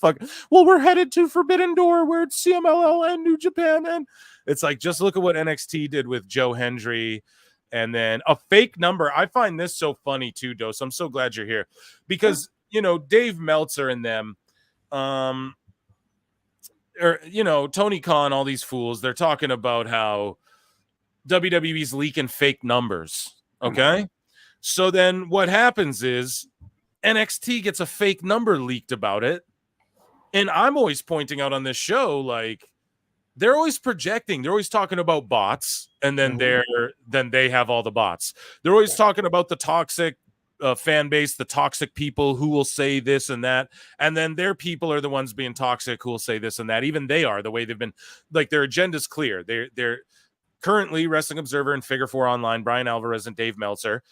we're headed to Forbidden Door where it's CMLL and New Japan, and it's like, just look at what NXT did with Joe Hendry, and then a fake number. I find this so funny too, Dose. I'm so glad you're here, because Dave Meltzer and them, Tony Khan, all these fools, they're talking about how WWE's leaking fake numbers. Okay. So then what happens is NXT gets a fake number leaked about it. And I'm always pointing out on this show, like, they're always projecting. They're always talking about bots. And then then they have all the bots. They're always talking about the toxic fan base, the toxic people who will say this and that. And then their people are the ones being toxic who will say this and that. Even they are, the way they've been, like, their agenda's clear. They're currently Wrestling Observer and Figure 4 Online, Brian Alvarez and Dave Meltzer.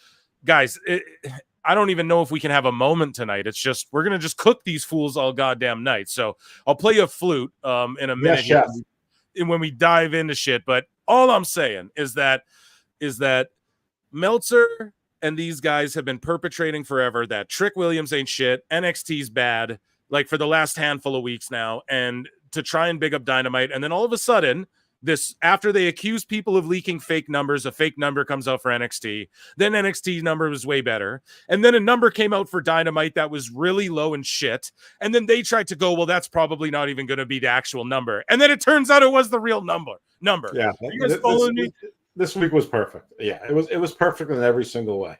Guys, I don't even know if we can have a moment tonight. It's just, we're going to just cook these fools all goddamn night. So I'll play a flute in a minute when we dive into shit. But all I'm saying is that Meltzer and these guys have been perpetrating forever that Trick Williams ain't shit, NXT's bad, like for the last handful of weeks now, and to try and big up Dynamite. And then all of a sudden, after they accuse people of leaking fake numbers, a fake number comes out for NXT. Then NXT's number was way better. And then a number came out for Dynamite that was really low and shit. And then they tried to go, well, that's probably not even going to be the actual number. And then it turns out it was the real number. Yeah. You guys following me? This week was perfect. Yeah, it was perfect in every single way.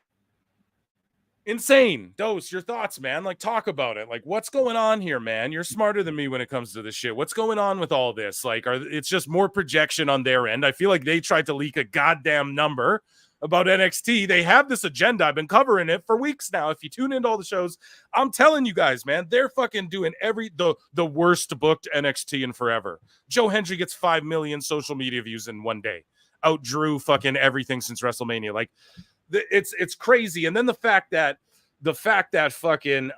Insane. Dose, your thoughts, man. Like, talk about it. Like, what's going on here, man? You're smarter than me when it comes to this shit. What's going on with all this? Like, it's just more projection on their end. I feel like they tried to leak a goddamn number about NXT. They have this agenda. I've been covering it for weeks now. If you tune into all the shows, I'm telling you guys, man, they're fucking doing the worst booked NXT in forever. Joe Hendry gets 5 million social media views in one day. Outdrew fucking everything since WrestleMania. Like, it's crazy. And then the fact that fucking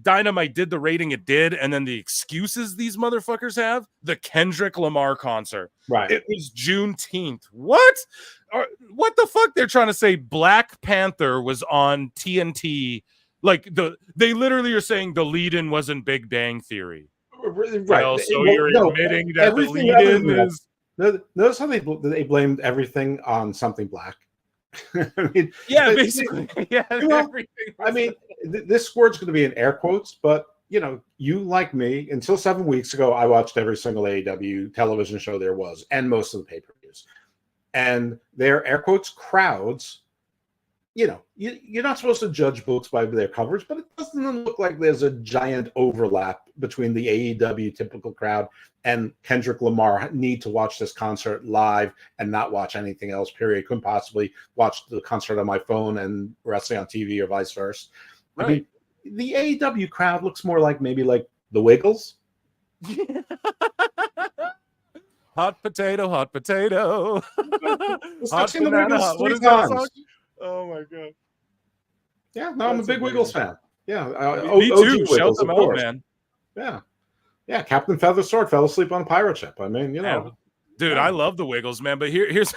Dynamite did the rating it did, and then the excuses these motherfuckers have, the Kendrick Lamar concert, right? It was Juneteenth. What the fuck? They're trying to say Black Panther was on TNT. Like, they literally are saying the lead-in wasn't Big Bang Theory. Right. Well, so you're admitting that the lead-in is... Notice how they blamed everything on something black. I mean, yeah, basically, yeah. I mean, this word's going to be in air quotes, but you, like me, until 7 weeks ago, I watched every single AEW television show there was, and most of the pay-per-views. And their air quotes crowds, you're not supposed to judge books by their covers, but it doesn't look like there's a giant overlap between the AEW typical crowd and Kendrick Lamar. Need to watch this concert live and not watch anything else, period. Couldn't possibly watch the concert on my phone and wrestling on TV or vice versa. Right. I mean, the AEW crowd looks more like maybe like the Wiggles. Hot potato, hot potato. I've seen the Wiggles 3 times. Oh my god! Yeah, no, I'm a big Wiggles fan. Yeah, me too. Shout them out, man. Yeah. Captain Feathersword fell asleep on a pirate ship. I mean, dude, I love the Wiggles, man. But here's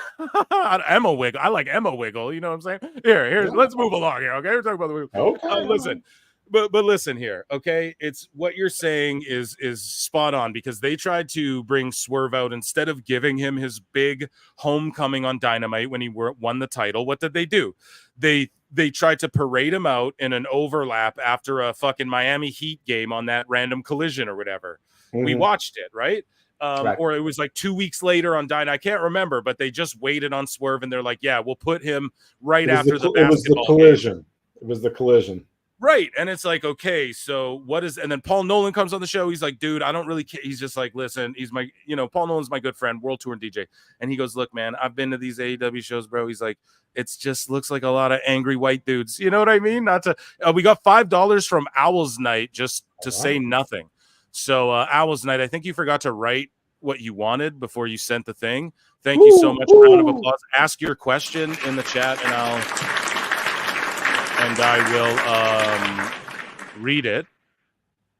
Emma Wiggle. I like Emma Wiggle. You know what I'm saying? Here's let's move along here. Okay, we're talking about the Wiggles. Okay, listen. But listen here, okay? It's what you're saying is spot on, because they tried to bring Swerve out instead of giving him his big homecoming on Dynamite when he won the title. What did they do? They tried to parade him out in an overlap after a fucking Miami Heat game on that random Collision or whatever. Mm-hmm. We watched it, right? Right? Or it was like 2 weeks later on Dynamite. I can't remember, but they just waited on Swerve and they're like, yeah, we'll put him right after the basketball It was the Collision. Game. It was the Collision. Right. And it's like, okay, so what is, and then Paul Nolan comes on the show. He's like, dude, I don't really care. He's just like, listen, he's my, Paul Nolan's my good friend, world tour and DJ. And he goes, look, man, I've been to these AEW shows, bro. He's like, it's just looks like a lot of angry white dudes. You know what I mean? Not to, we got $5 from Owl's Night just to say nothing. So Owl's Night, I think you forgot to write what you wanted before you sent the thing. Thank you so much. Round of applause. Ask your question in the chat and I will read it.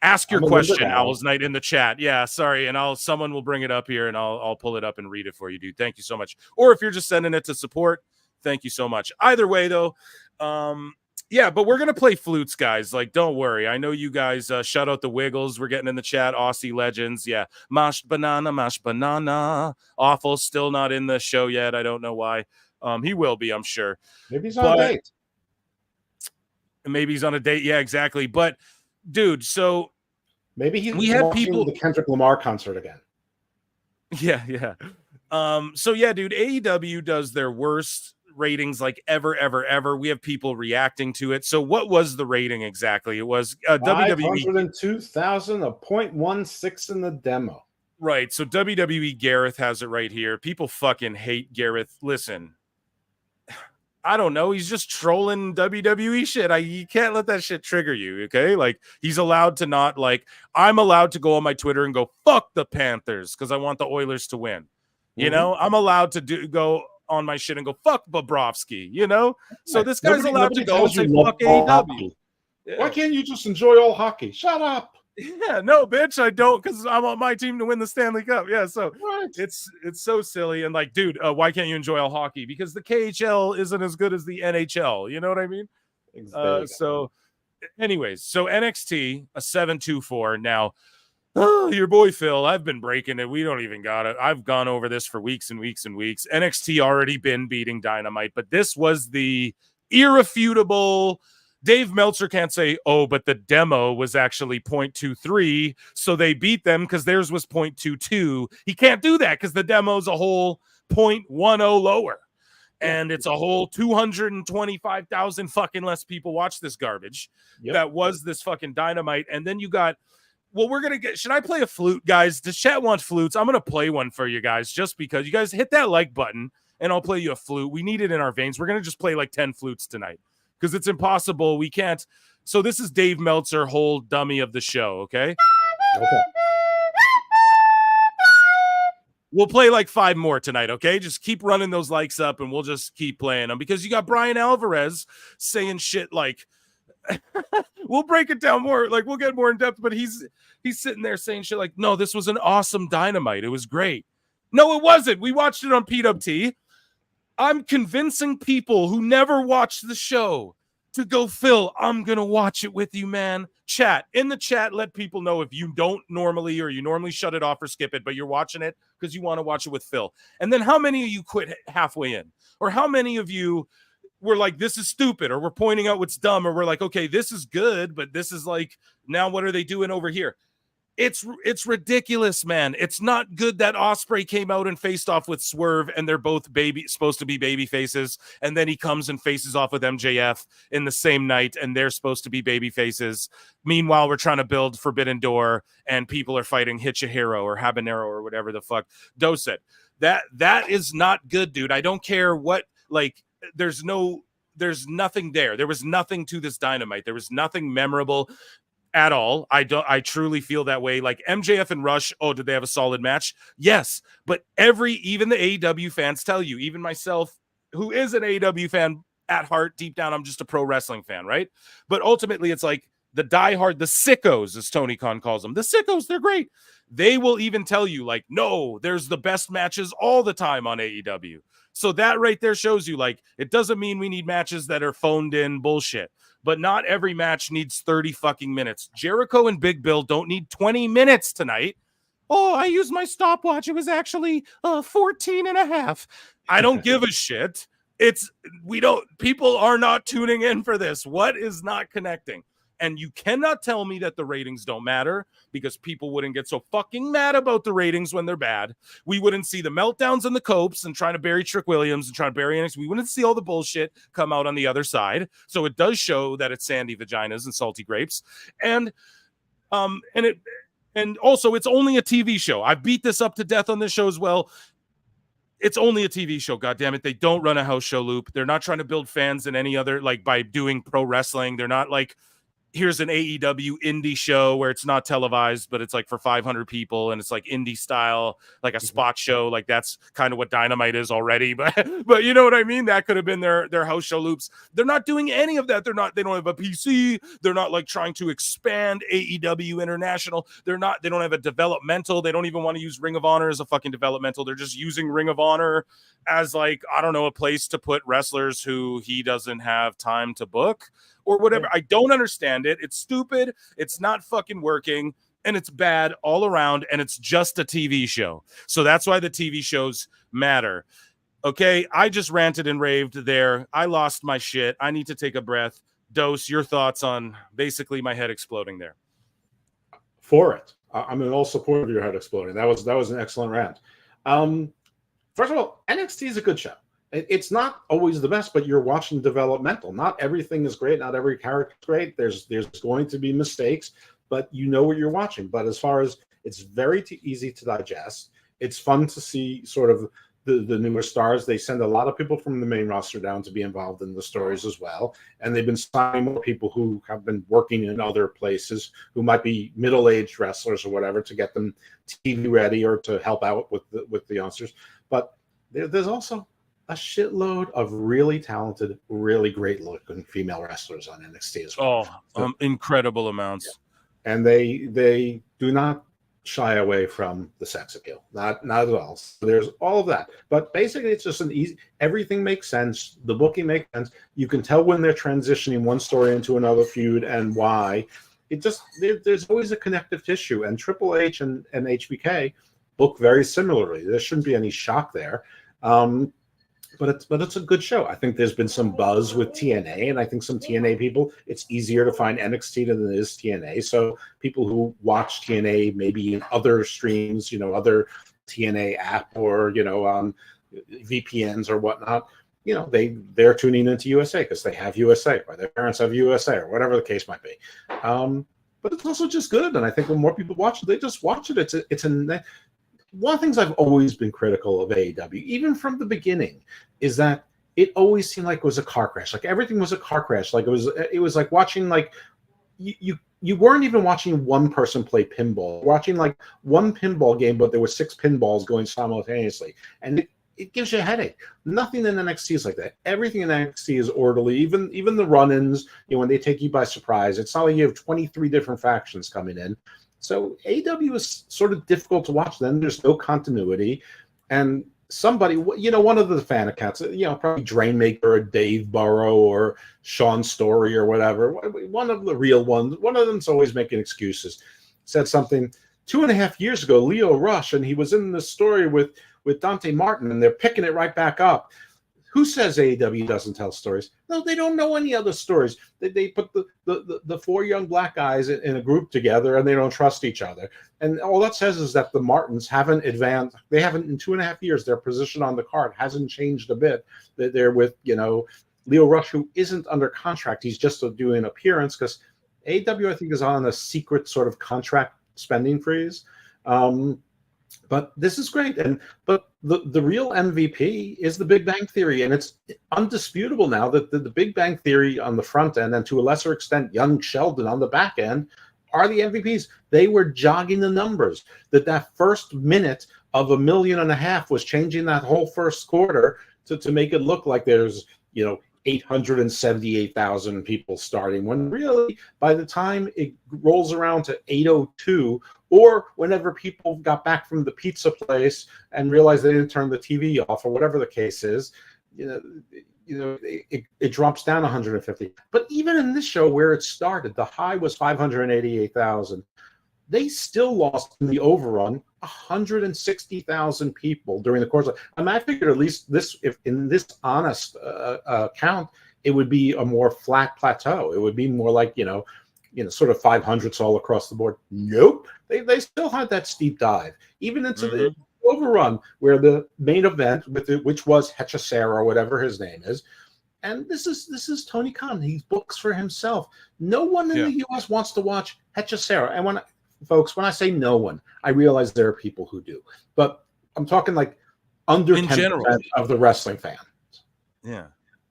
Ask your I'm a question, Limber guy. Owls Night, in the chat. Yeah, sorry, and someone will bring it up here, and I'll pull it up and read it for you, dude. Thank you so much. Or if you're just sending it to support, thank you so much. Either way, though, yeah, but we're gonna play flutes, guys. Like, don't worry. I know you guys. Shout out the Wiggles. We're getting in the chat. Aussie legends. Yeah, mashed banana. Awful. Still not in the show yet. I don't know why. He will be, I'm sure. Maybe he's on a date. Maybe he's on a date. Yeah, exactly. But dude, so maybe we had watching people the Kendrick Lamar concert again. Yeah. So yeah, dude, AEW does their worst ratings like ever. We have people reacting to it. So what was the rating exactly? It was WWE 502,000, a 0.16 in the demo. Right. So WWE Gareth has it right here. People fucking hate Gareth. Listen, I don't know. He's just trolling WWE shit. You can't let that shit trigger you, okay? Like, he's allowed to not, like, I'm allowed to go on my Twitter and go, fuck the Panthers, because I want the Oilers to win. You know? I'm allowed to go on my shit and go, fuck Bobrovsky, you know? So this guy's allowed to go and say, fuck AEW. Yeah. Why can't you just enjoy all hockey? Shut up. Yeah, no, bitch, I don't, because I want my team to win the Stanley Cup. Yeah, so it's so silly. And like, dude, why can't you enjoy all hockey? Because the KHL isn't as good as the NHL. You know what I mean? So anyways, so NXT, a 724. Now, your boy Phil, I've been breaking it. We don't even got it. I've gone over this for weeks and weeks and weeks. NXT already been beating Dynamite, but this was the irrefutable. Dave Meltzer can't say, oh, but the demo was actually 0.23, so they beat them because theirs was 0.22. He can't do that because the demo's a whole 0.10 lower. And it's a whole 225,000 fucking less people watch this garbage. That was this fucking Dynamite. And then you got, well, we're going to get, should I play a flute, guys? Does chat want flutes? I'm going to play one for you guys just because. You guys hit that like button and I'll play you a flute. We need it in our veins. We're going to just play like 10 flutes tonight. Because it's impossible. We can't. So this is Dave Meltzer, whole dummy of the show, okay? We'll play like 5 more tonight, okay? Just keep running those likes up and we'll just keep playing them. Because you got Brian Alvarez saying shit like, we'll break it down more. Like, we'll get more in depth. But he's sitting there saying shit like, no, this was an awesome Dynamite. It was great. No, it wasn't. We watched it on PWT. I'm convincing people who never watched the show to go, Phil, I'm going to watch it with you, man. Chat. In the chat, let people know if you don't normally or you normally shut it off or skip it, but you're watching it because you want to watch it with Phil. And then how many of you quit halfway in? Or how many of you were like, this is stupid, or we're pointing out what's dumb, or we're like, okay, this is good, but this is like, now what are they doing over here? It's ridiculous, man. It's not good that Ospreay came out and faced off with Swerve, and they're both supposed to be baby faces, and then he comes and faces off with MJF in the same night, and they're supposed to be baby faces. Meanwhile, we're trying to build Forbidden Door, and people are fighting Hitchahiro or Habanero or whatever the fuck Doe said. That is not good, dude. I don't care what, like, there's nothing there. There was nothing to this Dynamite. There was nothing memorable at all. I truly feel that way. Like MJF and Rush, oh, did they have a solid match? Yes, but even the AEW fans tell you, even myself, who is an AEW fan at heart, deep down, I'm just a pro wrestling fan, right? But ultimately, it's like the diehard, the sickos, as Tony Khan calls them, the sickos, they're great. They will even tell you, like, no, there's the best matches all the time on AEW. So that right there shows you, like, it doesn't mean we need matches that are phoned in bullshit. But not every match needs 30 fucking minutes. Jericho and Big Bill don't need 20 minutes tonight. Oh, I used my stopwatch. It was actually 14 and a half. I don't give a shit. People are not tuning in for this. What is not connecting? And you cannot tell me that the ratings don't matter, because people wouldn't get so fucking mad about the ratings when they're bad. We wouldn't see the meltdowns and the copes and trying to bury Trick Williams and trying to bury NXT. We wouldn't see all the bullshit come out on the other side. So it does show that it's sandy vaginas and salty grapes. And also it's only a TV show. I beat this up to death on this show as well. It's only a TV show, goddammit. They don't run a house show loop. They're not trying to build fans in any other, like, by doing pro wrestling. They're not like, here's an AEW indie show where it's not televised, but it's like for 500 people and it's like indie style, like a spot show. Like that's kind of what Dynamite is already. But you know what I mean? That could have been their house show loops. They're not doing any of that. They don't have a PC. They're not like trying to expand AEW International. They don't have a developmental. They don't even want to use Ring of Honor as a fucking developmental. They're just using Ring of Honor as like, I don't know, a place to put wrestlers who he doesn't have time to book or whatever. I don't understand it. It's stupid. It's not fucking working. And it's bad all around. And it's just a TV show. So that's why the TV shows matter. Okay, I just ranted and raved there. I lost my shit. I need to take a breath. Dose, your thoughts on basically my head exploding there. For it. I'm in all support of your head exploding. That was an excellent rant. First of all, NXT is a good show. It's not always the best, but you're watching developmental. Not everything is great. Not every character is great. There's going to be mistakes, but you know what you're watching. But as far as it's very easy to digest, it's fun to see sort of the newer stars. They send a lot of people from the main roster down to be involved in the stories as well. And they've been signing more people who have been working in other places, who might be middle-aged wrestlers or whatever, to get them TV ready or to help out with the youngsters. But there's also a shitload of really talented, really great-looking female wrestlers on NXT as well. Incredible amounts. Yeah. And they do not shy away from the sex appeal. Not at all. So there's all of that. But basically, it's just everything makes sense. The booking makes sense. You can tell when they're transitioning one story into another feud and why. There's always a connective tissue. And Triple H and HBK book very similarly. There shouldn't be any shock there. But it's a good show. I think there's been some buzz with TNA, and I think some TNA people, it's easier to find NXT than it is TNA. So people who watch TNA maybe in other streams, other TNA app or, on VPNs or whatnot, they're tuning into USA because they have USA or their parents have USA or whatever the case might be. But it's also just good. And I think when more people watch it, they just watch it. One of the things I've always been critical of AEW, even from the beginning, is that it always seemed like it was a car crash. Like everything was a car crash. Like it was like watching like you weren't even watching one person play pinball. Watching like one pinball game, but there were 6 pinballs going simultaneously, and it gives you a headache. Nothing in NXT is like that. Everything in NXT is orderly. Even the run-ins, when they take you by surprise, it's not like you have 23 different factions coming in. So AEW is sort of difficult to watch. Then there's no continuity, and somebody, one of the fan accounts, probably Drainmaker or Dave Burrow or Sean Story or whatever, one of the real ones, one of them's always making excuses, said something 2.5 years ago, Leo Rush, and he was in the story with Dante Martin, and they're picking it right back up. Who says AEW doesn't tell stories? No, they don't know any other stories. They put the 4 young black guys in a group together, and they don't trust each other. And all that says is that the Martins haven't advanced. They haven't in 2.5 years. Their position on the card hasn't changed a bit. They're with Leo Rush, who isn't under contract. He's just doing an appearance because AEW, I think, is on a secret sort of contract spending freeze. But this is great. But the real MVP is the Big Bang Theory. And it's undisputable now that the Big Bang Theory on the front end, and to a lesser extent, Young Sheldon on the back end, are the MVPs. They were jogging the numbers. That first minute of 1.5 million was changing that whole first quarter to make it look like there's, 878,000 people starting, when really by the time it rolls around to 802, or whenever people got back from the pizza place and realized they didn't turn the TV off or whatever the case is, it drops down 150. But even in this show where it started, the high was 588,000. They still lost in the overrun 160,000 people during the course of. I figured at least if in this honest count, it would be a more flat plateau. It would be more like sort of 500s all across the board. Nope, they still had that steep dive, even into the overrun where the main event which was Hechicera or whatever his name is. And this is Tony Khan. He books for himself. No one in the U.S. wants to watch Hechicera. And when I say no one, I realize there are people who do. But I'm talking like under 10% of the wrestling fans. Yeah.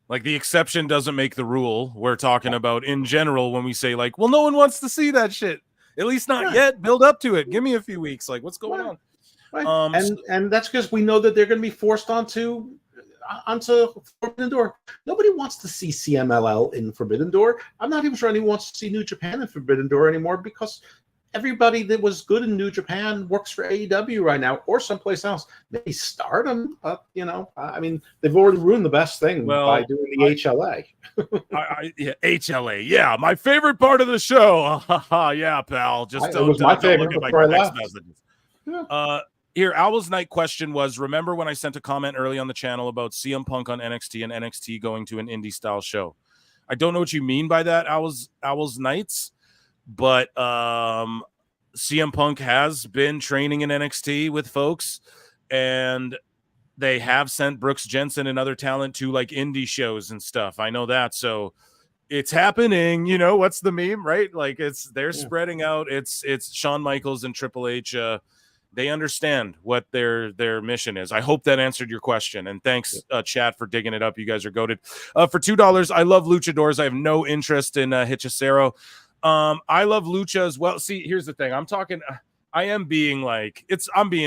Like the exception doesn't make the rule. We're talking about in general when we say like, well, no one wants to see that shit. At least not yet. Build up to it. Give me a few weeks. Like, what's going on? Right. And that's because we know that they're going to be forced onto Forbidden Door. Nobody wants to see CMLL in Forbidden Door. I'm not even sure anyone wants to see New Japan in Forbidden Door anymore because everybody that was good in New Japan works for AEW right now or someplace else. Maybe Stardom, I mean, they've already ruined the best thing by doing the HLA. HLA. Yeah, my favorite part of the show. Yeah, pal. Just it was my favorite look at before my I text left. messages. Yeah. Here, Owl's Night question was, remember when I sent a comment early on the channel about CM Punk on NXT and NXT going to an indie-style show? I don't know what you mean by that, Owl's Nights, but CM Punk has been training in NXT with folks, and they have sent Brooks Jensen and other talent to, like, indie shows and stuff. I know that, so it's happening. You know, what's the meme, right? Like, they're spreading out. It's Shawn Michaels and Triple H. They understand what their mission is. I hope that answered your question. And thanks, chat, for digging it up. You guys are goated. For $2, I love luchadors. I have no interest in Hechicero. I love lucha as well. See, here's the thing. I'm being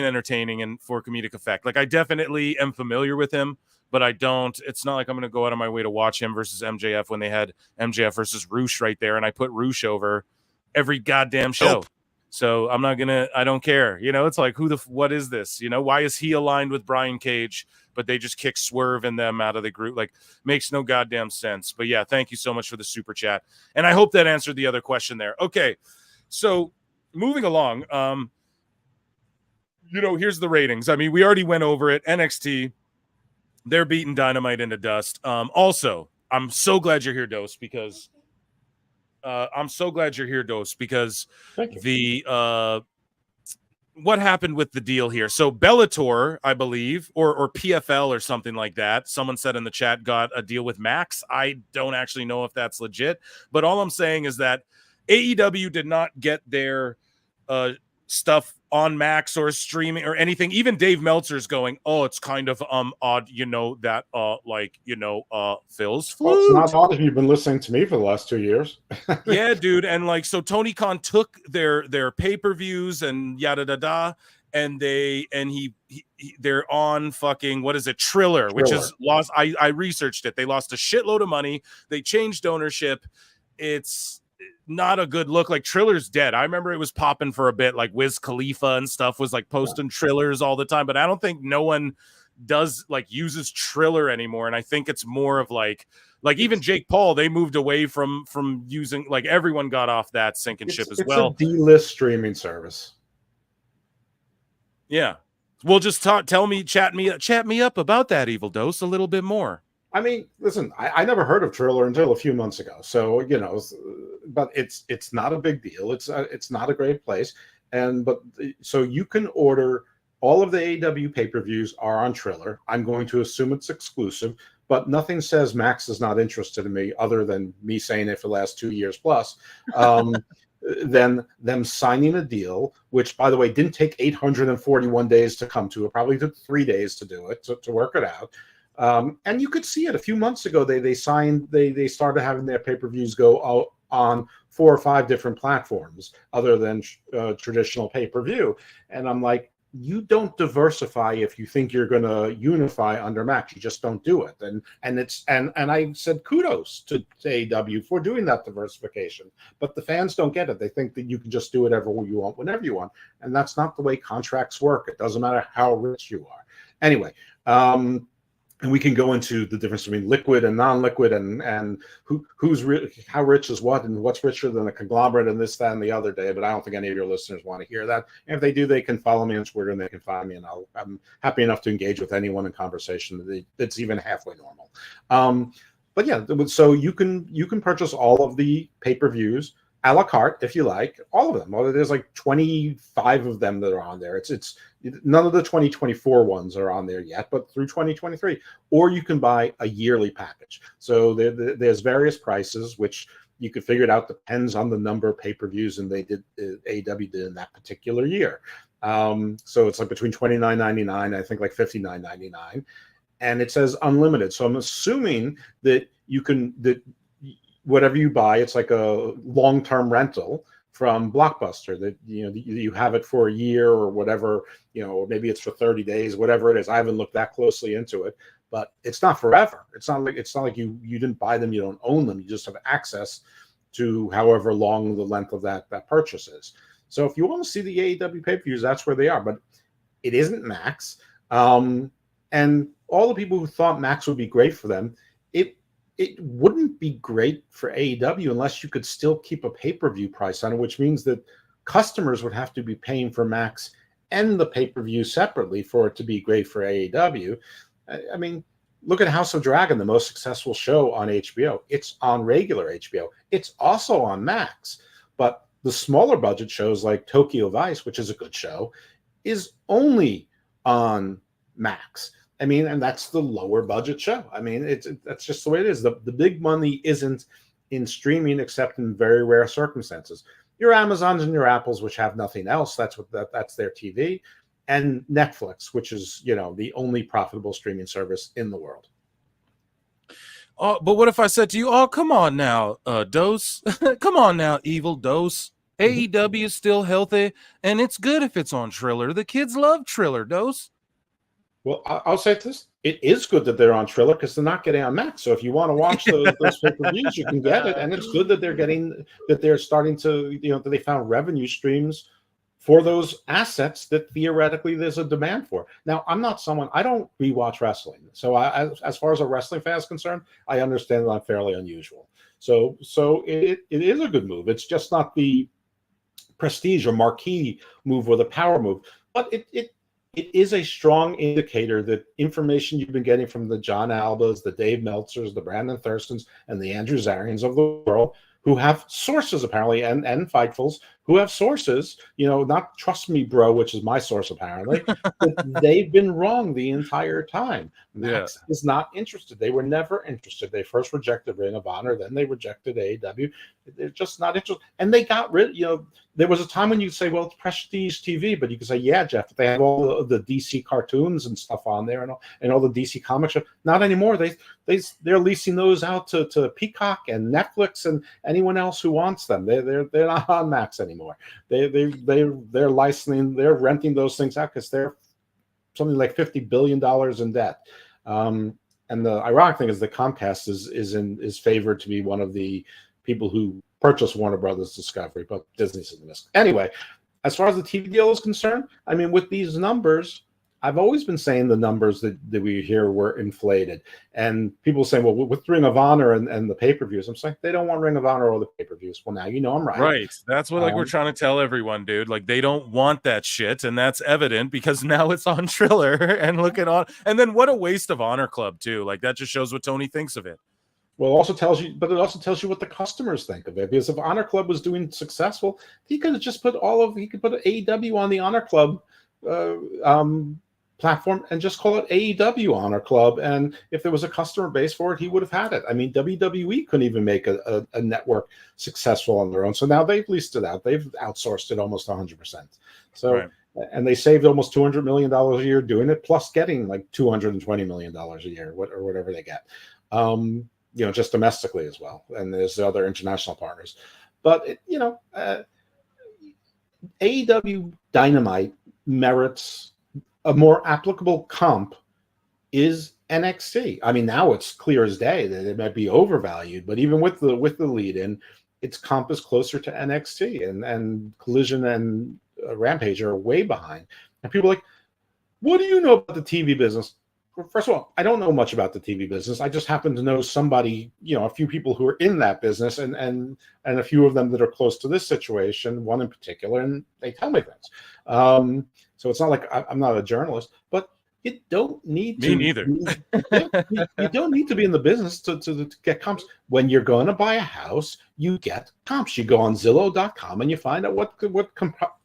entertaining and for comedic effect. Like, I definitely am familiar with him, but it's not like I'm going to go out of my way to watch him versus MJF when they had MJF versus Roosh right there. And I put Roosh over every goddamn show. Nope. So I don't care. You know, it's like, what is this? You know, why is he aligned with Brian Cage, but they just kick Swerve and them out of the group? Like, makes no goddamn sense. But yeah, thank you so much for the super chat. And I hope that answered the other question there. Okay. So moving along, here's the ratings. I mean, we already went over it. NXT, they're beating Dynamite into dust. Also, I'm so glad you're here, Dose, because what happened with the deal here? So Bellator, I believe, or PFL or something like that, someone said in the chat, got a deal with Max. I don't actually know if that's legit, but all I'm saying is that AEW did not get their stuff on Max or streaming or anything. Even Dave Meltzer's going, oh, it's kind of odd, that Phil's flute. Well, it's not odd if you've been listening to me for the last 2 years. Yeah, dude. And so Tony Khan took their pay-per-views and yada da da, and they're on fucking, what is it, Triller, which is lost. I researched it. They lost a shitload of money. They changed ownership. It's not a good look. Like, Triller's dead. I remember it was popping for a bit, like Wiz Khalifa and stuff was like posting Trillers all the time, but I don't think no one uses Triller anymore. And I think it's more of like even Jake Paul, they moved away from using, like, everyone got off that sinking ship as well. It's a D-list streaming service. Yeah. Well, just chat me up about that, Evil Dose, a little bit more. I mean, listen, I never heard of Triller until a few months ago. So, but it's not a big deal. It's not a great place. So you can order all of the AEW pay-per-views are on Triller. I'm going to assume it's exclusive, but nothing says Max is not interested in me other than me saying it for the last 2 years plus. Then them signing a deal, which, by the way, didn't take 841 days to come to. It probably took 3 days to do it, to work it out. And you could see it a few months ago. They started having their pay-per-views go out on 4 or 5 different platforms other than traditional pay-per-view. And I'm like, you don't diversify if you think you're going to unify under Max. You just don't do it. And I said kudos to AEW for doing that diversification. But the fans don't get it. They think that you can just do whatever you want whenever you want. And that's not the way contracts work. It doesn't matter how rich you are. Anyway, and we can go into the difference between liquid and non-liquid and how rich is what and what's richer than a conglomerate and this, that, and the other day. But I don't think any of your listeners want to hear that. And if they do, they can follow me on Twitter and they can find me. And I'm happy enough to engage with anyone in conversation that's even halfway normal. But yeah, so you can purchase all of the pay-per-views a la carte if you like, all of them. Well, there's like 25 of them that are on there. It's none of the 2024 ones are on there yet, but through 2023. Or you can buy a yearly package. So there's various prices, which you could figure it out, depends on the number of pay-per-views and AEW did in that particular year. So it's like between $29.99, I think like $59.99. and it says unlimited. So I'm assuming that that whatever you buy, it's like a long-term rental from Blockbuster, that you have it for a year or whatever, or maybe it's for 30 days, whatever it is. I haven't looked that closely into it, but it's not forever. It's not like you didn't buy them, you don't own them. You just have access to however long the length of that purchase is. So if you want to see the AEW pay-per-views, that's where they are. But it isn't Max. And all the people who thought Max would be great for them, it wouldn't be great for AEW unless you could still keep a pay-per-view price on it, which means that customers would have to be paying for Max and the pay-per-view separately for it to be great for AEW. I mean, look at House of Dragon, the most successful show on HBO. It's on regular HBO. It's also on Max. But the smaller budget shows like Tokyo Vice, which is a good show, is only on Max. I mean, and that's the lower budget show. I mean, that's just the way it is. The big money isn't in streaming except in very rare circumstances. Your Amazons and your Apples, which have nothing else, that's their TV, and Netflix, which is the only profitable streaming service in the world. Oh, but what if I said to you, "Oh, come on now, Dose, come on now, Evil Dose. AEW is still healthy, and it's good if it's on Triller. The kids love Triller, Dose." Well, I'll say this. It is good that they're on Triller because they're not getting on Max. So if you want to watch those pay-per-views, you can get it. And it's good that they're starting to, that they found revenue streams for those assets that theoretically there's a demand for. Now, I don't rewatch wrestling. So as far as a wrestling fan is concerned, I understand that I'm fairly unusual. So it is a good move. It's just not the prestige or marquee move or the power move, but it is a strong indicator that information you've been getting from the John Albas, the Dave Meltzers, the Brandon Thurstons, and the Andrew Zarians of the world, who have sources apparently, and Fightfuls, who have sources, not Trust Me Bro, which is my source apparently, but they've been wrong the entire time. Max is not interested. They were never interested. They first rejected Ring of Honor, then they rejected AEW. They're just not interested. And they got rid, there was a time when you'd say, well, it's prestige TV, but you could say, yeah, Jeff, they have all the DC cartoons and stuff on there and all the DC comics. Not anymore. They're leasing those out to Peacock and Netflix and anyone else who wants them. They're not on Max anymore. They're licensing, they're renting those things out because they're something like $50 billion in debt. And the ironic thing is that Comcast is favored to be one of the people who purchased Warner Brothers Discovery, but Disney's in this. Anyway, as far as the TV deal is concerned, I mean, with these numbers, I've always been saying the numbers that we hear were inflated. And people say, well, with Ring of Honor and the pay-per-views, I'm saying they don't want Ring of Honor or the pay-per-views. Well, now I'm right. Right. That's what we're trying to tell everyone, dude. Like, they don't want that shit, and that's evident because now it's on Triller. And look at on. And then what a waste of Honor Club, too. Like, that just shows what Tony thinks of it. Well, it also tells you what the customers think of it. Because if Honor Club was doing successful, he could have just put AEW on the Honor Club platform and just call it AEW Honor Club. And if there was a customer base for it, he would have had it. I mean, WWE couldn't even make a network successful on their own. So now they've leased it out. They've outsourced it almost 100%. So, right. And they saved almost $200 million a year doing it, plus getting like $220 million a year or whatever they get. Just domestically as well. And there's other international partners. But, AEW Dynamite merits a more applicable comp is NXT. I mean, now it's clear as day that it might be overvalued, but even with the lead in, its comp is closer to NXT, and Collision and Rampage are way behind. And people are like, what do you know about the TV business? First of all, I don't know much about the TV business. I just happen to know somebody, a few people who are in that business and a few of them that are close to this situation, one in particular, and they tell me things. So it's not like I'm not a journalist, but you don't need to. Me neither. You don't need to be in the business to get comps. When you're going to buy a house, you get comps. You go on Zillow.com and you find out what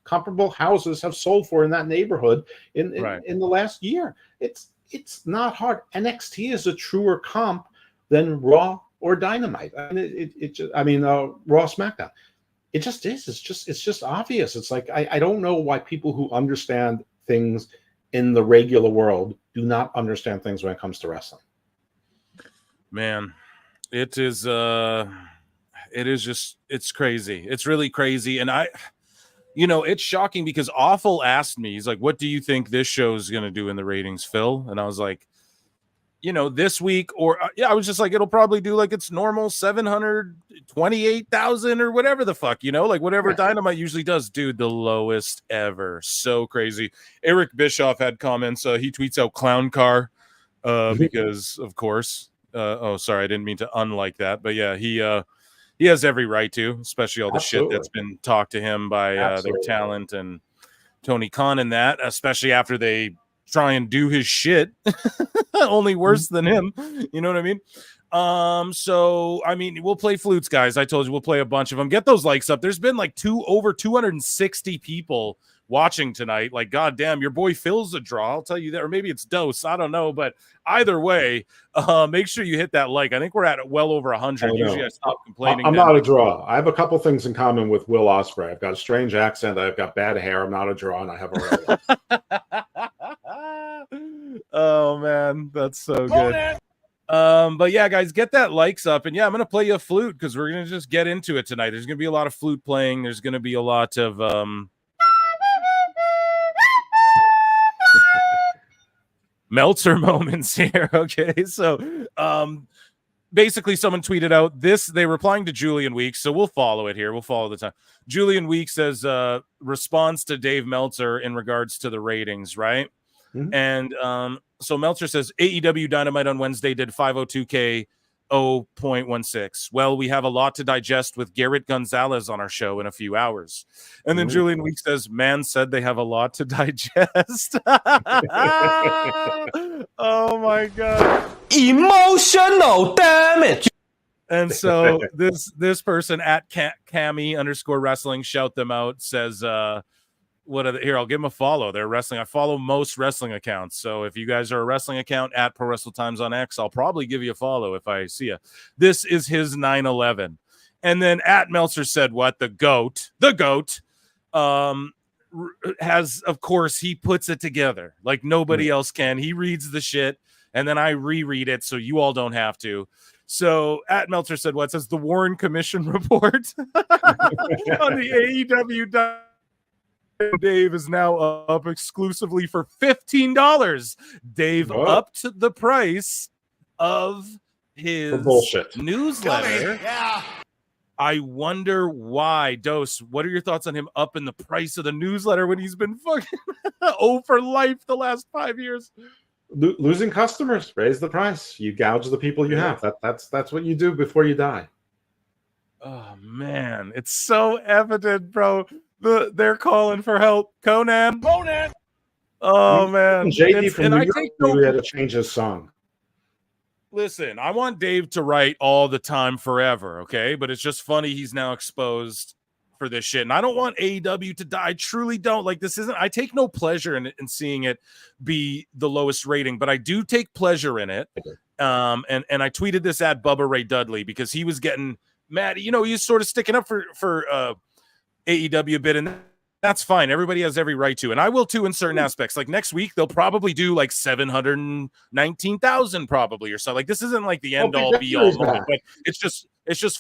comparable houses have sold for in that neighborhood in the last year. It's not hard. NXT is a truer comp than Raw or Dynamite. I mean, Raw, SmackDown. It just is. It's just obvious. It's like I don't know why people who understand things in the regular world do not understand things when it comes to wrestling. Man, it is just, it's crazy. It's really crazy. And it's shocking because Awful asked me, he's like, what do you think this show is going to do in the ratings, Phil? And I was like, this week, or I was just like, it'll probably do like its normal 728,000 or whatever the fuck, like whatever Dynamite usually does. Dude, the lowest ever. So crazy. Eric Bischoff had comments. He tweets out clown car because, of course. Sorry, I didn't mean to unlike that, but yeah, he has every right to, especially all the shit that's been talked to him by their talent and Tony Khan and that, especially after they try and do his shit only worse than him. You know what I mean? So I mean, we'll play flutes, guys. I told you we'll play a bunch of them. Get those likes up. There's been like over 260 people watching tonight. Like, goddamn, your boy Phil's a draw. I'll tell you that, or maybe it's Dose. I don't know, but either way, make sure you hit that like. I think we're at well over 100. Usually I stop complaining. I'm not a draw. I have a couple things in common with Will Ospreay. I've got a strange accent. I've got bad hair. I'm not a draw, and I have a red. Oh man, that's so good. But yeah, guys, get that likes up, and yeah, I'm gonna play you a flute because we're gonna just get into it tonight. There's gonna be a lot of flute playing. There's gonna be a lot of Meltzer moments here. Okay, so basically someone tweeted out this. They were replying to Julian Weeks, so we'll follow it here. We'll follow the time. Julian Weeks says response to Dave Meltzer in regards to the ratings, right? Mm-hmm. And so Meltzer says AEW Dynamite on Wednesday did 502K 0.16. Well, we have a lot to digest with Garrett Gonzalez on our show in a few hours. And then Julian Weeks says, man said they have a lot to digest. Oh my God. Emotional damage. And so this person at Cami_wrestling, shout them out, says, here, I'll give them a follow. They're wrestling. I follow most wrestling accounts. So if you guys are a wrestling account at prowrestletimes on X, I'll probably give you a follow if I see you. This is his 9/11. And then at Meltzer said, what? The GOAT has, of course, he puts it together like nobody else can. He reads the shit and then I reread it so you all don't have to. So at Meltzer said, what? Says the Warren Commission report on the AEW Dave is now up exclusively for $15. Dave upped the price of his newsletter. Yeah. I wonder why. Dose, what are your thoughts on him upping the price of the newsletter when he's been fucking for life the last 5 years? Losing customers, raise the price. You gouge the people you have. That's what you do before you die. Oh man, it's so evident, bro. They're calling for help. Conan. Oh man. JD from New York knew he had to change his song. Listen, I want Dave to write all the time forever, okay? But it's just funny he's now exposed for this shit. And I don't want AEW to die. I truly don't. Like, this isn't, I take no pleasure in seeing it be the lowest rating, but I do take pleasure in it. And I tweeted this at Bubba Ray Dudley because he was getting mad. You know, he's sort of sticking up for AEW a bit, and that's fine. Everybody has every right to, and I will too in certain aspects. Like next week, they'll probably do like 719,000 probably or so. Like this isn't like the end all be all moment, but it's just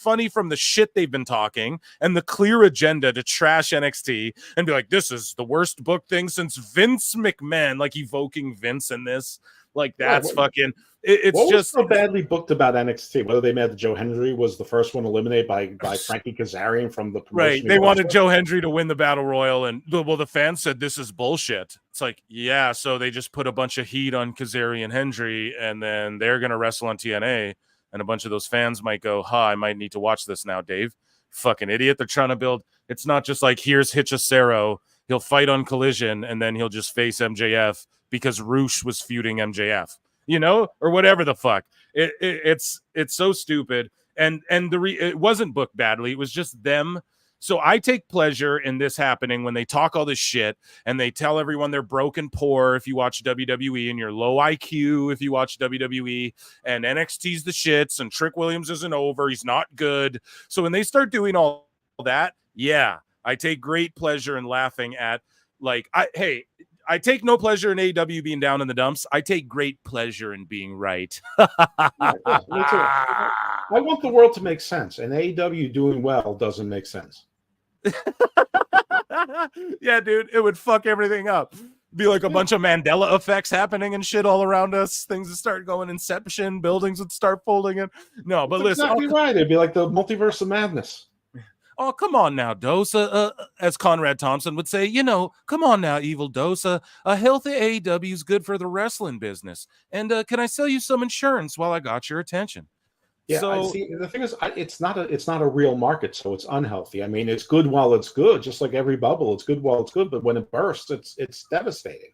funny from the shit they've been talking and the clear agenda to trash NXT and be like, this is the worst book thing since Vince McMahon, like evoking Vince in this. Like that's fucking. It's what just was so badly booked about NXT. Whether they made that Joe Hendry was the first one eliminated by Frankie Kazarian from the promotion. Right. They wanted Joe Hendry to win the Battle Royal, and well, the fans said this is bullshit. It's like, yeah, so they just put a bunch of heat on Kazarian Hendry, and then they're gonna wrestle on TNA, and a bunch of those fans might go, I might need to watch this now, Dave. Fucking idiot. They're trying to build. It's not just like here's Hitchicero. He'll fight on Collision, and then he'll just face MJF because Roosh was feuding MJF. You know, or whatever the fuck. It's so stupid. And it wasn't booked badly. It was just them. So I take pleasure in this happening when they talk all this shit and they tell everyone they're broke and poor if you watch WWE and you're low IQ if you watch WWE and NXT's the shits and Trick Williams isn't over. He's not good. So when they start doing all that, yeah, I take great pleasure in laughing at like, I take no pleasure in AEW being down in the dumps. I take great pleasure in being right. Yeah, me too. I want the world to make sense, and AEW doing well doesn't make sense. Yeah, dude, it would fuck everything up. Be like a bunch of Mandela effects happening and shit all around us. Things would start going Inception. Buildings would start folding in. No, but That's listen. exactly right. It'd be like the multiverse of madness. Oh, come on now, Dose. As Conrad Thompson would say, come on now, Evil Dose. A healthy AEW is good for the wrestling business. And can I sell you some insurance while I got your attention? Yeah, so, I see. The thing is, it's not a real market, so it's unhealthy. I mean, it's good while it's good, just like every bubble. It's good while it's good, but when it bursts, it's devastating.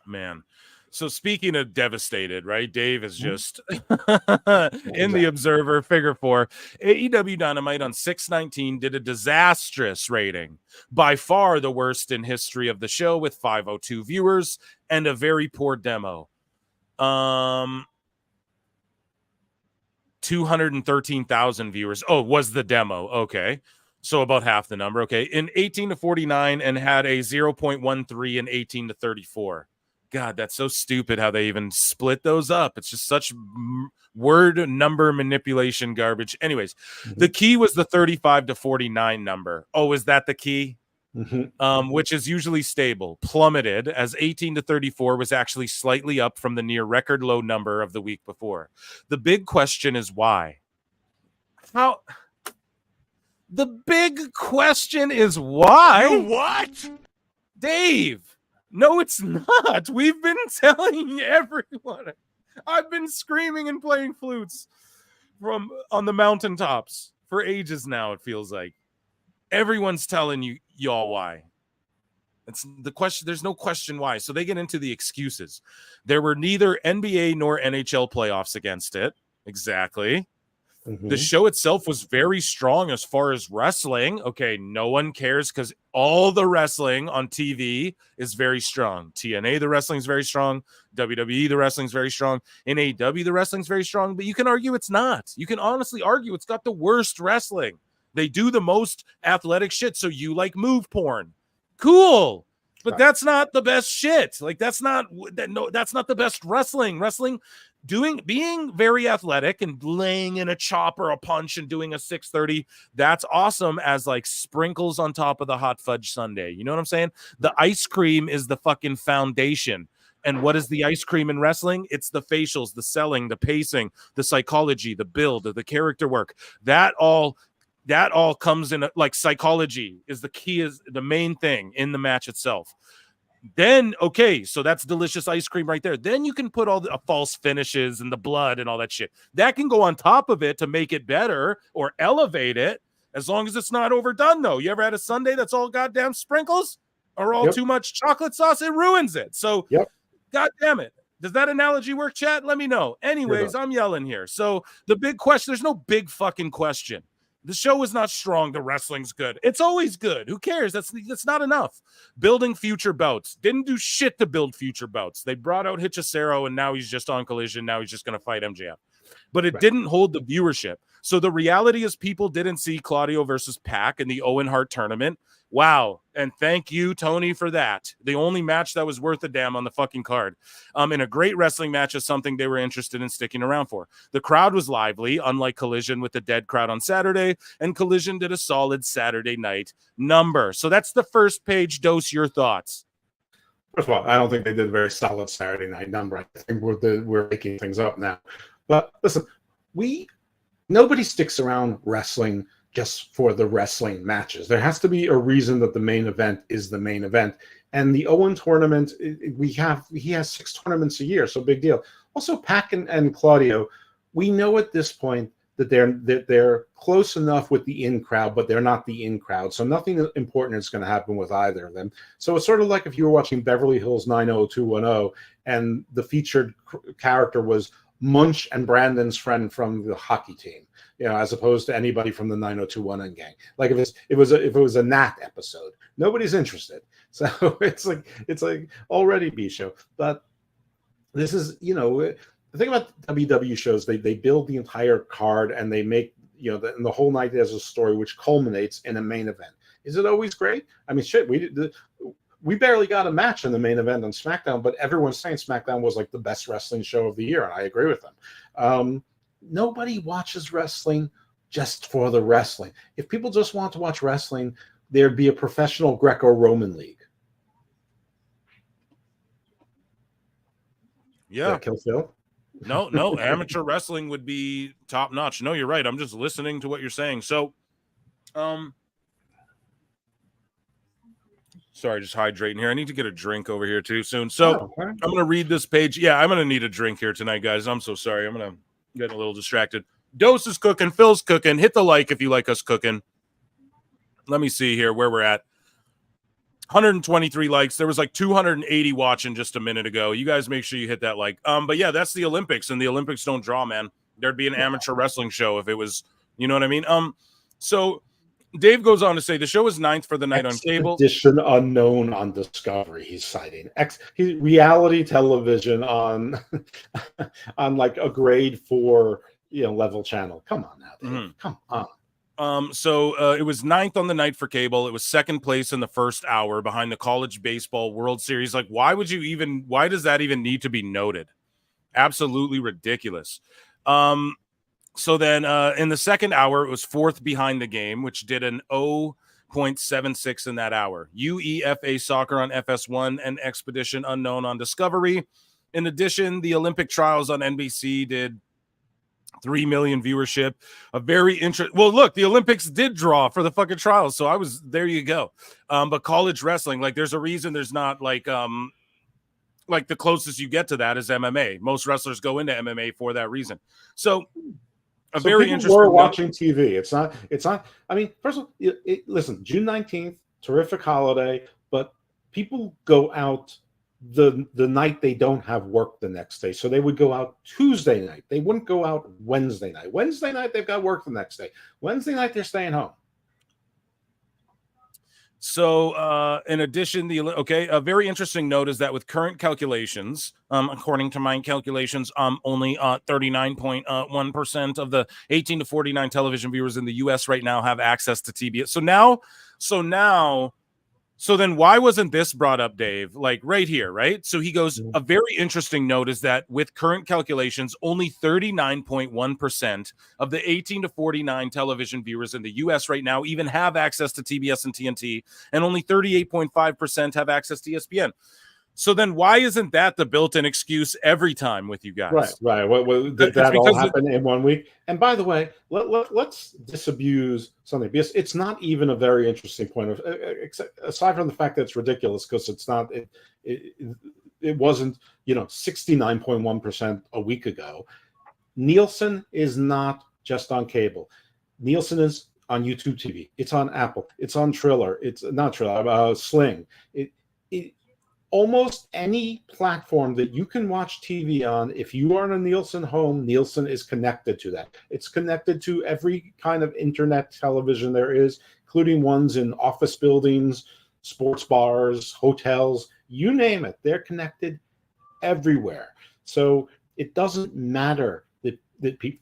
Man. So speaking of devastated, right? Dave is just in the Observer Figure 4. AEW Dynamite on 6/19 did a disastrous rating, by far the worst in history of the show, with 502 viewers and a very poor demo. 213,000 viewers. Oh, was the demo. Okay. So about half the number. Okay. In 18 to 49 and had a 0.13 in 18 to 34. God, that's so stupid how they even split those up. It's just such word number manipulation garbage. Anyways, the key was the 35 to 49 number. Oh, is that the key? Which is usually stable, plummeted as 18 to 34 was actually slightly up from the near record low number of the week before. The big question is why? How? The big question is why? You what? Dave, no, it's not. We've been telling everyone. I've been screaming and playing flutes from on the mountaintops for ages now, it feels like. Everyone's telling y'all why. It's the question. There's no question why. So they get into the excuses. There were neither NBA nor NHL playoffs against it. Exactly. The show itself was very strong as far as wrestling. Okay, no one cares because all the wrestling on TV is very strong. TNA, the wrestling is very strong. WWE, the wrestling is very strong. In AEW, the wrestling is very strong. But you can argue it's not. You can honestly argue it's got the worst wrestling. They do the most athletic shit. So you like move porn. Cool. But that's not the best shit. Like that's not the best wrestling. Wrestling being very athletic and laying in a chop or a punch and doing a 630, that's awesome as like sprinkles on top of the hot fudge sundae. You know what I'm saying? The ice cream is the fucking foundation. And what is the ice cream in wrestling? It's the facials, the selling, the pacing, the psychology, the build, the character work. That all comes in like psychology is the key, is the main thing in the match itself. Then, okay, so that's delicious ice cream right there. Then you can put all the false finishes and the blood and all that shit. That can go on top of it to make it better or elevate it, as long as it's not overdone, though. You ever had a sundae that's all goddamn sprinkles or all too much chocolate sauce? It ruins it. So, God damn it. Does that analogy work, chat? Let me know. Anyways, I'm yelling here. So the big question, there's no big fucking question. The show is not strong. The wrestling's good. It's always good. Who cares? That's not enough. Building future bouts. Didn't do shit to build future bouts. They brought out Hechicero, and now he's just on Collision. Now he's just going to fight MJF. But it didn't hold the viewership. So the reality is people didn't see Claudio versus Pac in the Owen Hart tournament. Wow. And thank you, Tony, for that. The only match that was worth a damn on the fucking card. In a great wrestling match is something they were interested in sticking around for. The crowd was lively, unlike Collision with the dead crowd on Saturday, and Collision did a solid Saturday night number. So that's the first page. Dose, your thoughts. First of all, I don't think they did a very solid Saturday night number. I think we're making things up now. But listen, nobody sticks around wrestling just for the wrestling matches. There has to be a reason that the main event is the main event. And the Owen tournament, he has 6 tournaments a year, so big deal. Also, Pac and Claudio, we know at this point that they're close enough with the in crowd, but they're not the in crowd. So nothing important is going to happen with either of them. So it's sort of like if you were watching Beverly Hills 90210 and the featured character was Munch and Brandon's friend from the hockey team, as opposed to anybody from the 90210 gang. Like if it was a Nat episode, nobody's interested. So it's like already B-show. But this is, the thing about WWE shows, they build the entire card and they make, and the whole night there's a story which culminates in a main event. Is it always great? I mean, shit, we barely got a match in the main event on SmackDown, but everyone's saying SmackDown was like the best wrestling show of the year, and I agree with them. Nobody watches wrestling just for the wrestling. If people just want to watch wrestling, there'd be a professional Greco-Roman league. Yeah. Kill Phil? No, amateur wrestling would be top notch. No, you're right. I'm just listening to what you're saying. So, sorry, just hydrating here. I need to get a drink over here too soon. So I'm going to read this page. Yeah, I'm going to need a drink here tonight, guys. I'm so sorry. I'm going to get a little distracted. Dose is cooking. Phil's cooking. Hit the like if you like us cooking. Let me see here where we're at. 123 likes. There was like 280 watching just a minute ago. You guys make sure you hit that like. But yeah, that's the Olympics, and the Olympics don't draw, man. There'd be an amateur wrestling show if it was, you know what I mean? So Dave goes on to say the show is 9th for the night on cable. Expedition unknown on Discovery. He's citing reality television on on like a grade 4 level channel. Come on now, Dave. Mm-hmm. Come on. So it was 9th on the night for cable. It was 2nd place in the first hour behind the College Baseball World Series. Like, why does that even need to be noted? Absolutely ridiculous. So then in the second hour, it was 4th behind the game, which did an 0.76 in that hour. UEFA Soccer on FS1 and Expedition Unknown on Discovery. In addition, the Olympic trials on NBC did 3 million viewership. Well, look, the Olympics did draw for the fucking trials, so there you go. But college wrestling, like, there's a reason there's not like the closest you get to that is MMA. Most wrestlers go into MMA for that reason. So very interesting. We're watching TV. It's not. I mean, first of all, listen. June 19th, terrific holiday, but people go out the night they don't have work the next day. So they would go out Tuesday night. They wouldn't go out Wednesday night. Wednesday night, they've got work the next day. Wednesday night, they're staying home. So in addition, a very interesting note is that with current calculations, according to my calculations, only 39.1% of the 18 to 49 television viewers in the U.S. right now have access to TBS. So then why wasn't this brought up, Dave? Like right here, right? So he goes, a very interesting note is that with current calculations, only 39.1% of the 18 to 49 television viewers in the U.S. right now even have access to TBS and TNT, and only 38.5% have access to ESPN. So then why isn't that the built-in excuse every time with you guys? Right. Did that all happen in 1 week? And by the way, let's disabuse something, because it's not even a very interesting point, aside from the fact that it's ridiculous, because it's not. It wasn't 69.1% a week ago. Nielsen is not just on cable. Nielsen is on YouTube TV. It's on Apple. It's on Triller. It's not Triller. Sling. Almost any platform that you can watch TV on, if you are in a Nielsen home, Nielsen is connected to that. It's connected to every kind of internet television there is, including ones in office buildings, sports bars, hotels, you name it. They're connected everywhere. So it doesn't matter that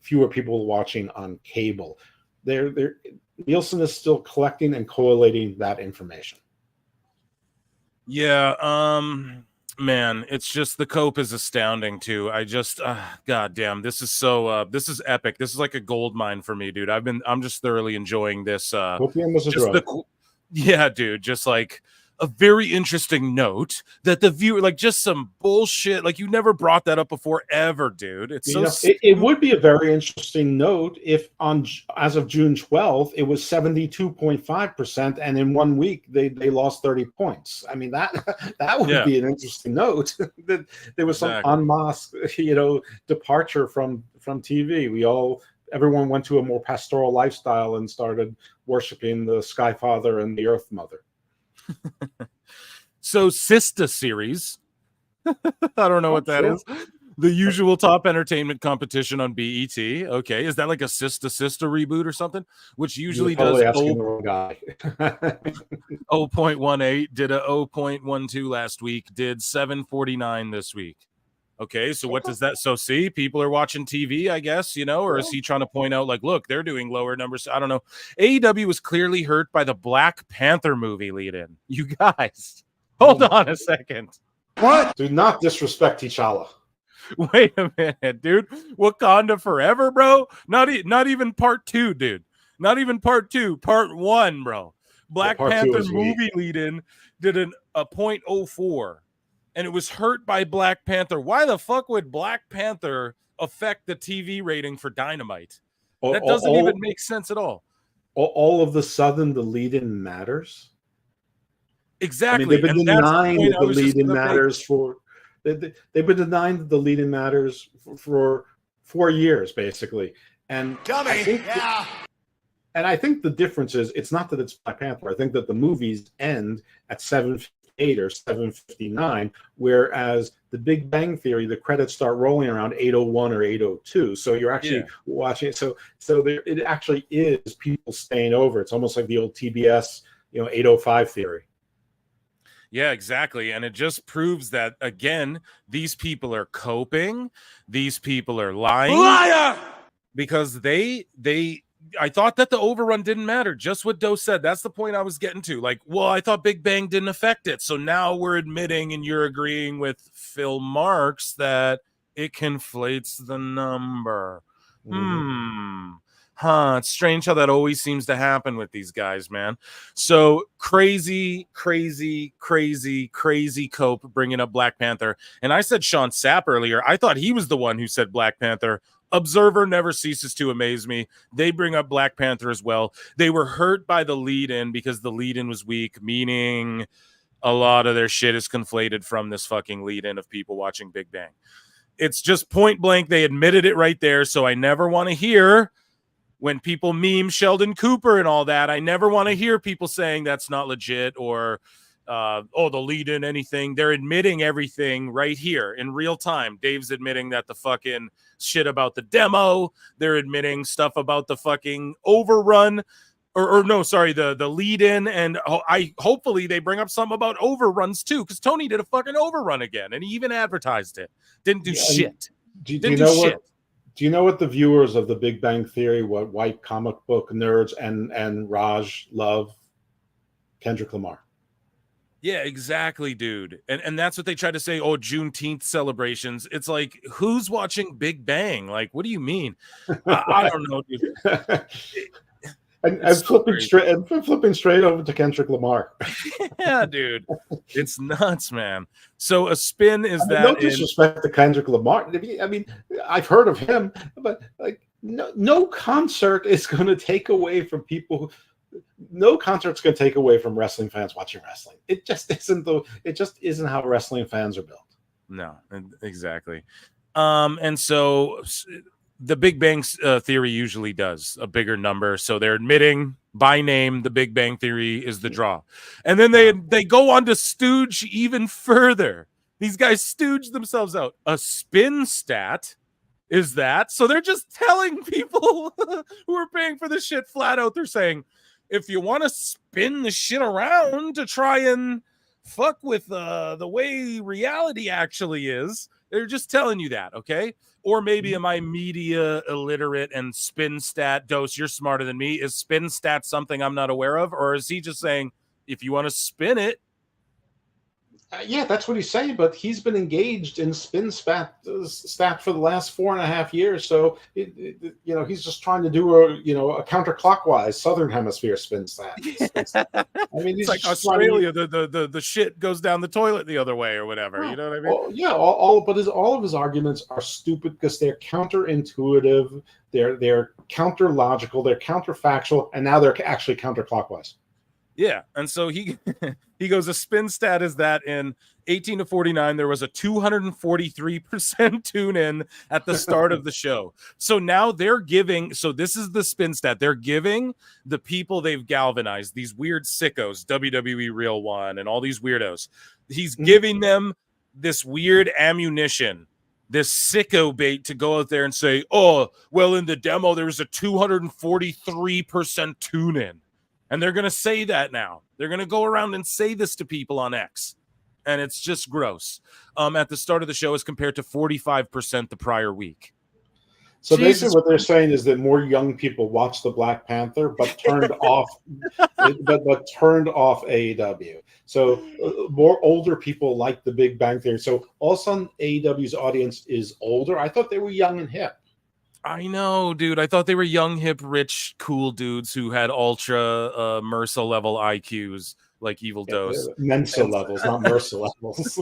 fewer people are watching on cable. Nielsen is still collecting and collating that information. Yeah, man, it's just the cope is astounding too. I just, god damn, this is this is epic. This is like a gold mine for me, dude. I'm just thoroughly enjoying this. Opium was a drug. Yeah, dude, just like a very interesting note that the viewer, like, just some bullshit. Like, you never brought that up before ever, dude. It's it would be a very interesting note if as of June 12th, it was 72.5%, and in 1 week they lost 30 points. I mean, that would be an interesting note that there was some en masse, departure from TV. Everyone went to a more pastoral lifestyle and started worshiping the Sky Father and the Earth Mother. So Sista series, I don't know what that is. The usual top entertainment competition on BET. Okay, is that like a Sista reboot or something? Which usually does 0.18, did a 0.12 last week, did 749 this week. Okay, so what does that? So see, people are watching TV, I guess, or is he trying to point out, like, look, they're doing lower numbers? I don't know. AEW was clearly hurt by the Black Panther movie lead-in. You guys, Hold on a second. What? Do not disrespect T'Challa. Wait a minute, dude. Wakanda Forever, bro? Not even part 2, dude. Not even part 2. Part 1, bro. Black Panther movie lead-in did a .04, and it was hurt by Black Panther. Why the fuck would Black Panther affect the TV rating for Dynamite? That doesn't even make sense at all. All of the sudden, the lead-in matters. Exactly. I mean, they've been denying that the lead-in matters for. They've been denying that the lead-in matters for 4 years, basically. And I think the difference is it's not that it's Black Panther. I think that the movies end at 7:58 or 7:59, whereas the Big Bang Theory, the credits start rolling around 8:01 or 8:02. So you're actually watching it. So there, it actually is people staying over. It's almost like the old TBS, 8:05 theory. Yeah, exactly. And it just proves that, again, these people are coping. These people are lying. Liar! Because I thought that the overrun didn't matter. Just what Doe said. That's the point I was getting to. Like, well, I thought Big Bang didn't affect it. So now we're admitting and you're agreeing with Phil Marks that it conflates the number. It's strange how that always seems to happen with these guys, man. So crazy cope bringing up Black Panther. And I said Sean Sapp earlier. I thought he was the one who said Black Panther. Observer never ceases to amaze me. They bring up Black Panther as well. They were hurt by the lead-in because the lead-in was weak, meaning a lot of their shit is conflated from this fucking lead-in of people watching Big Bang. It's just point blank. They admitted it right there. So I never want to hear when people meme Sheldon Cooper and all that. I never want to hear people saying that's not legit or the lead in anything. They're admitting everything right here in real time. Dave's admitting that the fucking shit about the demo. They're admitting stuff about the fucking overrun the lead in. And hopefully they bring up something about overruns too, because Tony did a fucking overrun again and he even advertised it. Didn't do shit. Do you know what the viewers of the Big Bang Theory, what white comic book nerds and Raj love? Kendrick Lamar. Yeah, exactly, dude. And that's what they try to say. Oh, Juneteenth celebrations. It's like, who's watching Big Bang? Like, what do you mean? I don't know, dude. I'm flipping straight over to Kendrick Lamar. Yeah, dude. It's nuts, man. So a spin is no disrespect to Kendrick Lamar. I mean, I've heard of him, but like no concert is going to take away from people. No concert's going to take away from wrestling fans watching wrestling. It just isn't how wrestling fans are built. No, exactly. And so the Big Bang Theory usually does a bigger number. So they're admitting by name the Big Bang Theory is the draw. And then they go on to stooge even further. These guys stooge themselves out. A spin stat is that. So they're just telling people who are paying for this shit flat out. They're saying, if you want to spin the shit around to try and fuck with the way reality actually is, they're just telling you that, okay? Or maybe am I media illiterate and spin stat? Dose, you're smarter than me. Is spin stat something I'm not aware of? Or is he just saying, if you want to spin it? Yeah, that's what he's saying, but he's been engaged in spin stat for the last 4.5 years. So, he's just trying to do a counterclockwise Southern Hemisphere spin stat. I mean, it's like Australia, the shit goes down the toilet the other way or whatever. You know what I mean? Well, yeah, all of his arguments are stupid because they're counterintuitive, they're counter-logical, they're counterfactual, and now they're actually counterclockwise. Yeah, and so he goes, a spin stat is that in 18 to 49, there was a 243% tune-in at the start of the show. So now they're giving, so this is the spin stat, they're giving the people they've galvanized, these weird sickos, WWE Real One, and all these weirdos. He's giving them this weird ammunition, this sicko bait to go out there and say, oh, well, in the demo, there was a 243% tune-in. And they're going to say that now. They're going to go around and say this to people on X. And it's just gross. At the start of the show as compared to 45% the prior week. So basically, what they're saying is that more young people watch the Black Panther, but turned off, but turned off AEW. So more older people like the Big Bang Theory. So all of a sudden, AEW's audience is older. I thought they were young and hip. I know, dude. I thought they were young, hip, rich, cool dudes who had ultra MRSA level IQs. Like Evil Dose. Mensa levels, not MRSA levels.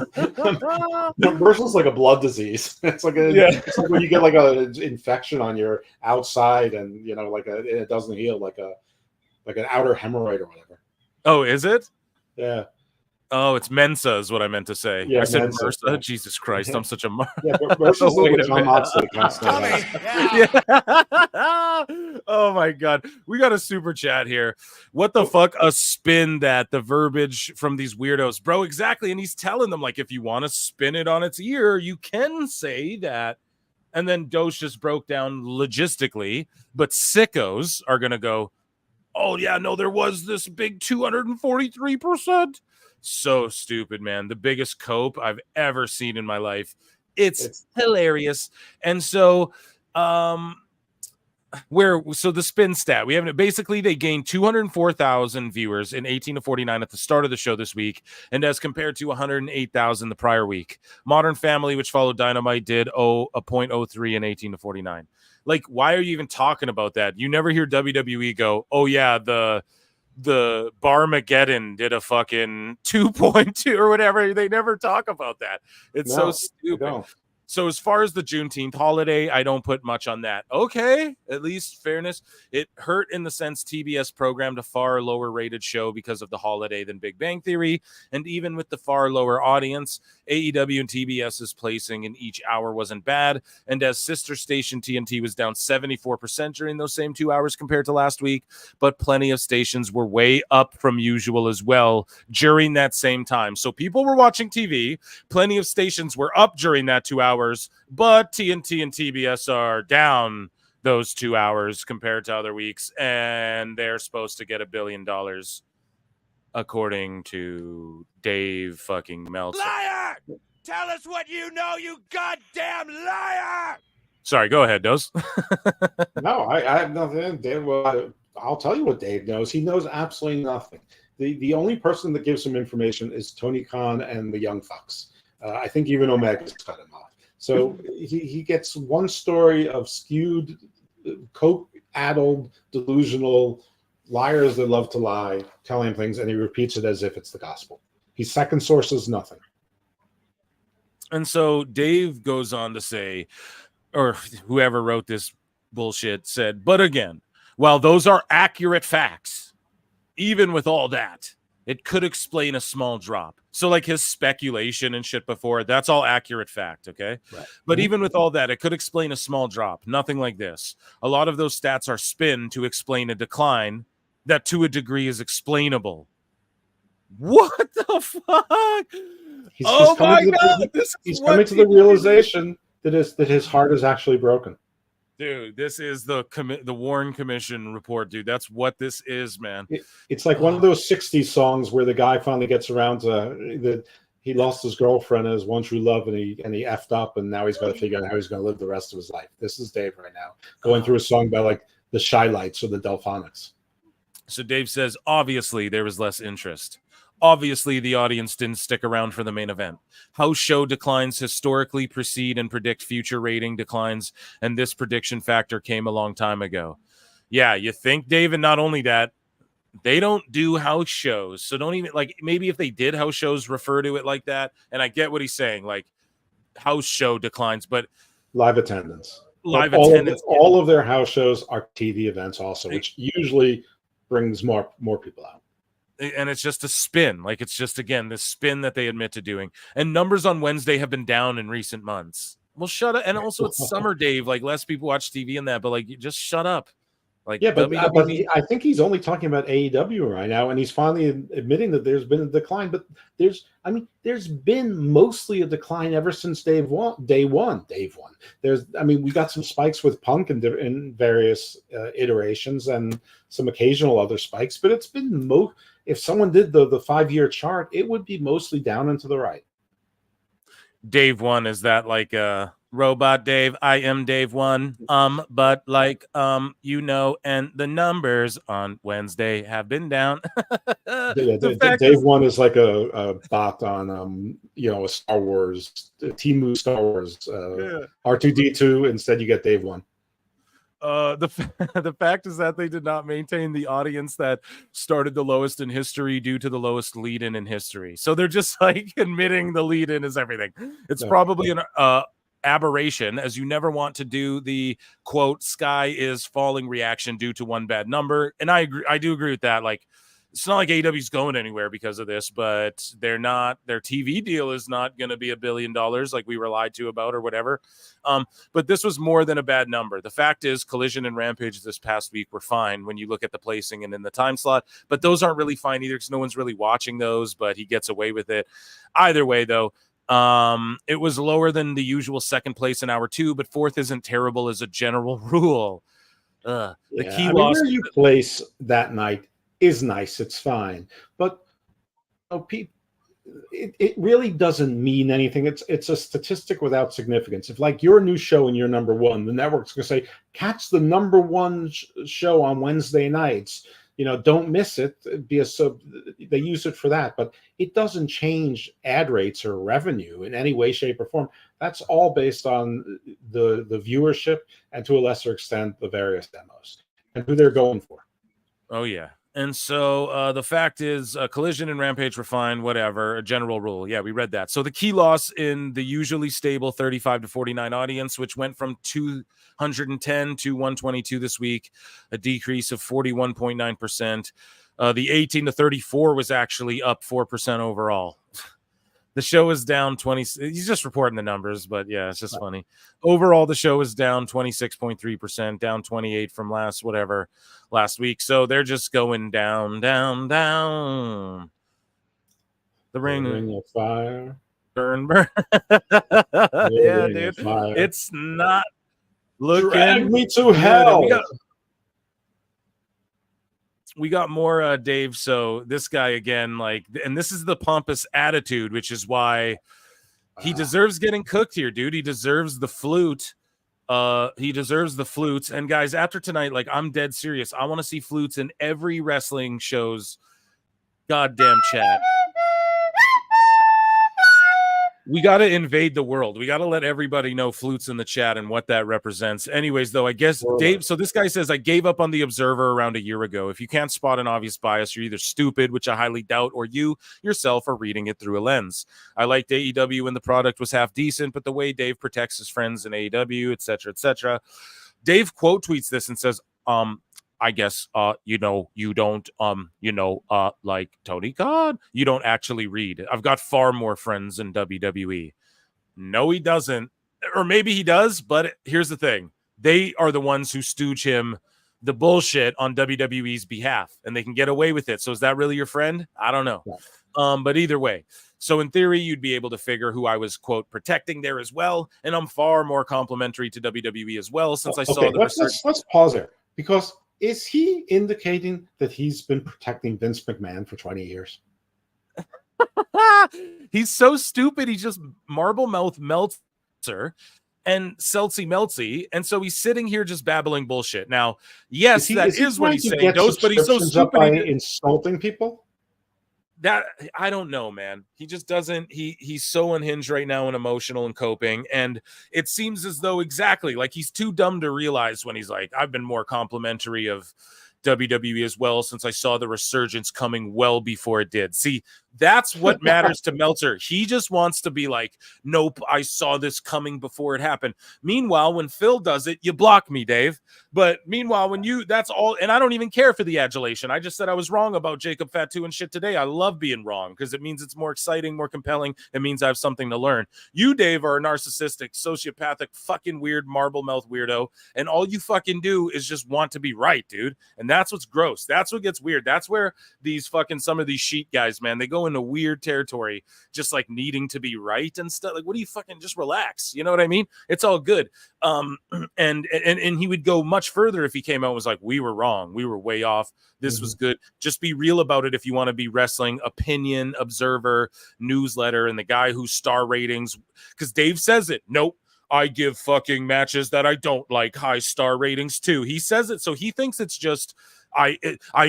MRSA's like a blood disease. It's like it's like when you get like an infection on your outside and it doesn't heal, like an outer hemorrhoid or whatever. Oh, is it? Yeah. Oh, it's Mensa is what I meant to say. Yeah, I said Mensa. MRSA. Yeah. Jesus Christ, I'm such a yeah, but MRSA's like a John Moxley constantly. Yeah. Oh my God, we got a super chat here. What the fuck? A spin that the verbiage from these weirdos, bro. Exactly, and he's telling them like, if you want to spin it on its ear, you can say that. And then Dose just broke down logistically, but sickos are gonna go, oh yeah, no, there was this big 243%. So stupid, man. The biggest cope I've ever seen in my life. It's hilarious. And so the spin stat, we have basically they gained 204,000 viewers in 18 to 49 at the start of the show this week, and as compared to 108,000 the prior week. Modern Family, which followed Dynamite, did a 0.03 in 18 to 49. Like, why are you even talking about that? You never hear WWE go, oh yeah, the Barmageddon did a fucking 2.2 or whatever. They never talk about that. It's so stupid. So as far as the Juneteenth holiday, I don't put much on that. Okay, at least fairness. It hurt in the sense TBS programmed a far lower rated show because of the holiday than Big Bang Theory. And even with the far lower audience, AEW and TBS's placing in each hour wasn't bad. And as sister station TNT was down 74% during those same 2 hours compared to last week, but plenty of stations were way up from usual as well during that same time. So people were watching TV. Plenty of stations were up during that 2 hours. But TNT and TBS are down those 2 hours compared to other weeks, and they're supposed to get $1 billion, according to Dave fucking Meltzer. Liar! Tell us what you know, you goddamn liar! Sorry, go ahead, Dose. No, I have nothing. Dave, I'll tell you what Dave knows. He knows absolutely nothing. The only person that gives him information is Tony Khan and the Young Fucks. I think even Omega's cut him off. So he gets one story of skewed, coke-addled, delusional liars that love to lie, telling him things, and he repeats it as if it's the gospel. He second sources nothing. And so Dave goes on to say, or whoever wrote this bullshit said, but again, while those are accurate facts, even with all that, it could explain a small drop. So like his speculation and shit before, that's all accurate fact, okay? Right. But even with all that, it could explain a small drop. Nothing like this. A lot of those stats are spin to explain a decline that to a degree is explainable. What the fuck? He's coming to the realization that his heart is actually broken. Dude, this is the Warren Commission report, dude. That's what this is, man. It's like one of those 60s songs where the guy finally gets around to he lost his girlfriend and his one true love, and he effed up, and now he's got to figure out how he's going to live the rest of his life. This is Dave right now, going through a song by like the Shy Lights or the Delphonics. So Dave says, obviously there was less interest. Obviously, the audience didn't stick around for the main event. House show declines historically precede and predict future rating declines, and this prediction factor came a long time ago. Yeah, you think, Dave, and not only that, they don't do house shows. So don't even, like, maybe if they did house shows, refer to it like that. And I get what he's saying, like, house show declines, but live attendance. All of their house shows are TV events also, which usually brings more people out. And it's just a spin. Like, it's just, again, this spin that they admit to doing. And numbers on Wednesday have been down in recent months. Well, shut up. And also, it's summer, Dave. Like, less people watch TV and that, but, like, just shut up. Like, yeah, but I think he's only talking about AEW right now, and he's finally admitting that there's been a decline. But there's been mostly a decline ever since day one. We got some spikes with Punk in various iterations and some occasional other spikes, but it's been if someone did the 5-year chart, it would be mostly down and to the right. Dave 1, is that like Robot Dave, I am Dave 1. But like and the numbers on Wednesday have been down. Dave 1 is like a bot on a Star Wars, Temu Star Wars, R2D2. Instead, you get Dave 1. The fact is that they did not maintain the audience that started the lowest in history due to the lowest lead-in history. So they're just like admitting the lead-in is everything. It's probably an aberration, as you never want to do the quote sky is falling reaction due to one bad number. And I do agree with that. Like, it's not like AEW's going anywhere because of this, but their TV deal is not going to be $1 billion like we were lied to about or whatever. But this was more than a bad number. The fact is, Collision and Rampage this past week were fine when you look at the placing and in the time slot, but those aren't really fine either because no one's really watching those, but he gets away with it. Either way, though, it was lower than the usual second place in hour 2, but fourth isn't terrible as a general rule. The key loss where you place that night is nice, it's fine, but it really doesn't mean anything. It's a statistic without significance. If like you're a new show and you're number 1, the network's gonna say catch the number 1 show on Wednesday nights, don't miss it. They use it for that, but it doesn't change ad rates or revenue in any way, shape, or form. That's all based on the viewership and to a lesser extent the various demos and who they're going for. Oh yeah. And so the fact is Collision and Rampage were fine, whatever, a general rule. Yeah, we read that. So the key loss in the usually stable 35 to 49 audience, which went from 210 to 122 this week, a decrease of 41.9%. The 18 to 34 was actually up 4% overall. The show is down 20. He's just reporting the numbers, but yeah, it's just funny. Overall, the show is down 26.3%, down 28 from last week. So they're just going down, down, down. The ring of fire. Burn. Yeah, dude. It's not looking. Drag me to hell. We got more Dave. So this guy again, and this is the pompous attitude, which is why he deserves getting cooked here, dude. He deserves the flute. He deserves the flutes. And guys, after tonight, I'm dead serious. I want to see flutes in every wrestling show's goddamn chat. We got to invade the world. We got to let everybody know flutes in the chat and what that represents. Anyways, though, I guess Dave. So this guy says, I gave up on the Observer around a year ago. If you can't spot an obvious bias, you're either stupid, which I highly doubt, or you yourself are reading it through a lens. I liked AEW when the product was half decent, but the way Dave protects his friends in AEW, etc., etc. Dave quote tweets this and says, I guess, you don't, like Tony Khan, you don't actually read. I've got far more friends in WWE. No, he doesn't. Or maybe he does, but here's the thing. They are the ones who stooge him the bullshit on WWE's behalf, and they can get away with it. So is that really your friend? I don't know. Yeah. But either way. So in theory, you'd be able to figure who I was, quote, protecting there as well. And I'm far more complimentary to WWE as well, since I saw the research. Let's pause there, because is he indicating that he's been protecting Vince McMahon for 20 years? He's so stupid. He's just marble mouth Meltzer and Seltzy Meltzy. And so he's sitting here just babbling bullshit. Now, yes, that is what he's saying. But he's so stupid. By insulting people? That I don't know, man. He just doesn't. He's so unhinged right now and emotional and coping. And it seems as though exactly like he's too dumb to realize when he's like, I've been more complimentary of WWE as well since I saw the resurgence coming well before it did. See, that's what matters to Meltzer. He just wants to be like, nope, I saw this coming before it happened. Meanwhile, when Phil does it, you block me, Dave. But meanwhile, when that's all, and I don't even care for the adulation. I just said I was wrong about Jacob Fatu and shit today. I love being wrong because it means it's more exciting, more compelling. It means I have something to learn. You, Dave, are a narcissistic, sociopathic, fucking weird marble mouth weirdo. And all you fucking do is just want to be right, dude. And that's what's gross. That's what gets weird. That's where some of these sheet guys, man, they go into weird territory, just like needing to be right and stuff. Like, what do you fucking just relax? You know what I mean? It's all good. And he would go much further if he came out and was like, we were wrong. We were way off. This was good. Just be real about it if you want to be wrestling opinion, observer, newsletter, and the guy whose star ratings, because Dave says it. Nope. I give fucking matches that I don't like high star ratings too. He says it so he thinks it's just I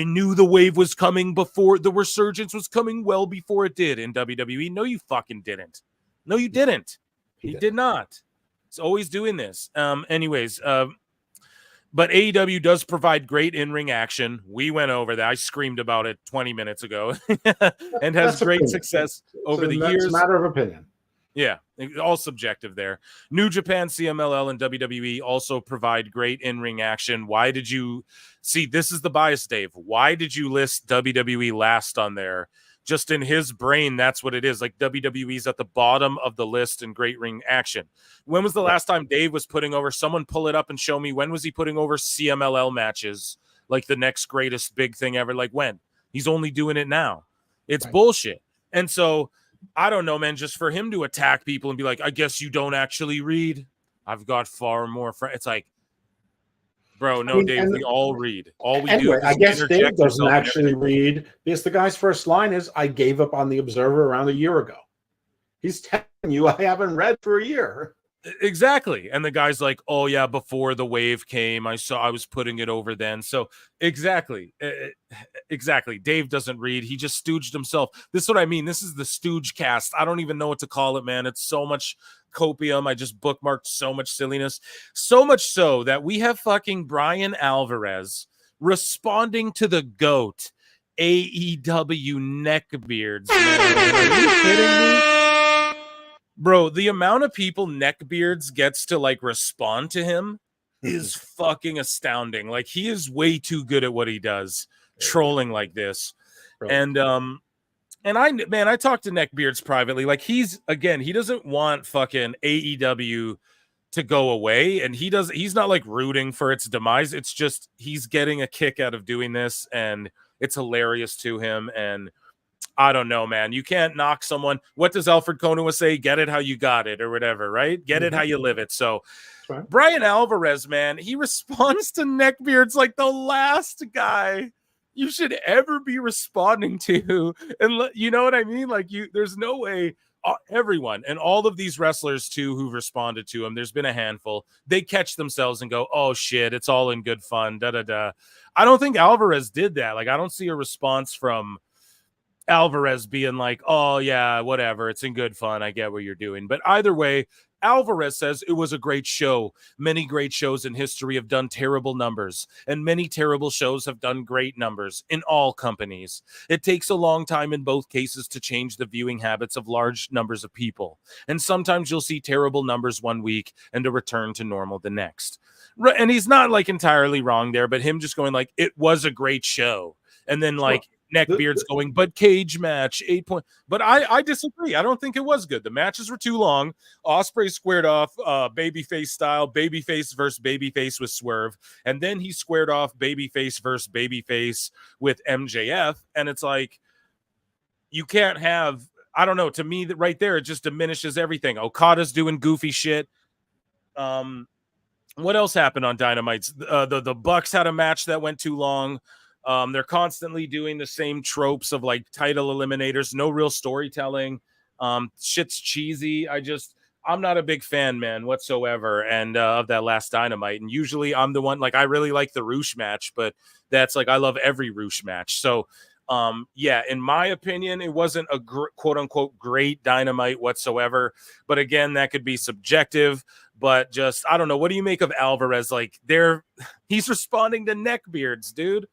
knew the wave was coming before the resurgence was coming well before it did in WWE. No, you fucking didn't. No, you didn't. He did not. He's always doing this. Anyways, but AEW does provide great in-ring action. We went over that. I screamed about it 20 minutes ago and has great success over the years. It's a matter of opinion. Yeah, all subjective there. New Japan, CMLL, and WWE also provide great in-ring action. Why did you see? This is the bias, Dave. Why did you list WWE last on there? Just in his brain, that's what it is. Like WWE's at the bottom of the list in great ring action. When was the last time Dave was putting over? Someone pull it up and show me. When was he putting over CMLL matches? Like the next greatest big thing ever. Like when? He's only doing it now. It's bullshit. And so I don't know, man, just for him to attack people and be like, I guess you don't actually read. I've got far more friends. It's like, bro, no, Dave, we all read. All we do is I guess Dave doesn't actually read because the guy's first line is, I gave up on the Observer around a year ago. He's telling you I haven't read for a year. Exactly. And the guy's like, oh yeah, before the wave came, I was putting it over then. So exactly. Dave doesn't read. He just stooged himself. This is what I mean. This is the stooge cast. I don't even know what to call it, man. It's so much copium. I just bookmarked so much silliness. So much so that we have fucking Brian Alvarez responding to the GOAT AEW neckbeards. Man. Are you kidding me? Bro, the amount of people neckbeards gets to like respond to him is fucking astounding. Like he is way too good at what he does, trolling like this. And I talked to neckbeards privately. Like he doesn't want fucking AEW to go away, and he's not like rooting for its demise. It's just he's getting a kick out of doing this, and it's hilarious to him. And I don't know, man. You can't knock someone. What does Alfred Konuwa say? Get it how you got it or whatever, right? Get it how you live it. So Brian Alvarez, man, he responds to neckbeards like the last guy you should ever be responding to. And you know what I mean? Like there's no way everyone and all of these wrestlers too who've responded to him, there's been a handful, they catch themselves and go, oh shit, it's all in good fun. I don't think Alvarez did that. Like I don't see a response from Alvarez being like, oh yeah, whatever, it's in good fun, I get what you're doing. But either way, Alvarez says it was a great show. Many great shows in history have done terrible numbers, and many terrible shows have done great numbers in all companies. It takes a long time in both cases to change the viewing habits of large numbers of people, and sometimes you'll see terrible numbers one week and a return to normal the next. And he's not like entirely wrong there, but him just going like, it was a great show, and then like neckbeards going, but cage match 8 point. But I disagree. I don't think it was good. The matches were too long. Ospreay squared off babyface style, babyface versus babyface with Swerve, and then he squared off babyface versus babyface with MJF. And it's like, you can't have, I don't know, to me that right there, it just diminishes everything. Okada's doing goofy shit. What else happened on Dynamite? The Bucks had a match that went too long. They're constantly doing the same tropes of like title eliminators, no real storytelling. Shit's cheesy. I'm not a big fan, man, whatsoever. And of that last Dynamite. And usually I'm the one, like, I really like the Roosh match, but that's like, I love every Roosh match. So yeah, in my opinion, it wasn't a quote unquote great Dynamite whatsoever. But again, that could be subjective. But just, I don't know. What do you make of Alvarez? Like he's responding to neckbeards, dude.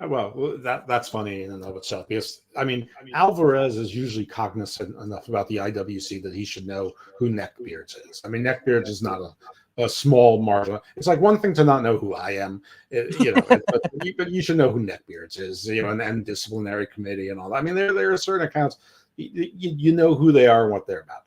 Well, that's funny in and of itself, because I mean, Alvarez is usually cognizant enough about the IWC that he should know who Neckbeards is. I mean, Neckbeards is not a small margin. It's like one thing to not know who I am, but you should know who Neckbeards is, and disciplinary committee and all that. I mean, there are certain accounts, you know who they are and what they're about.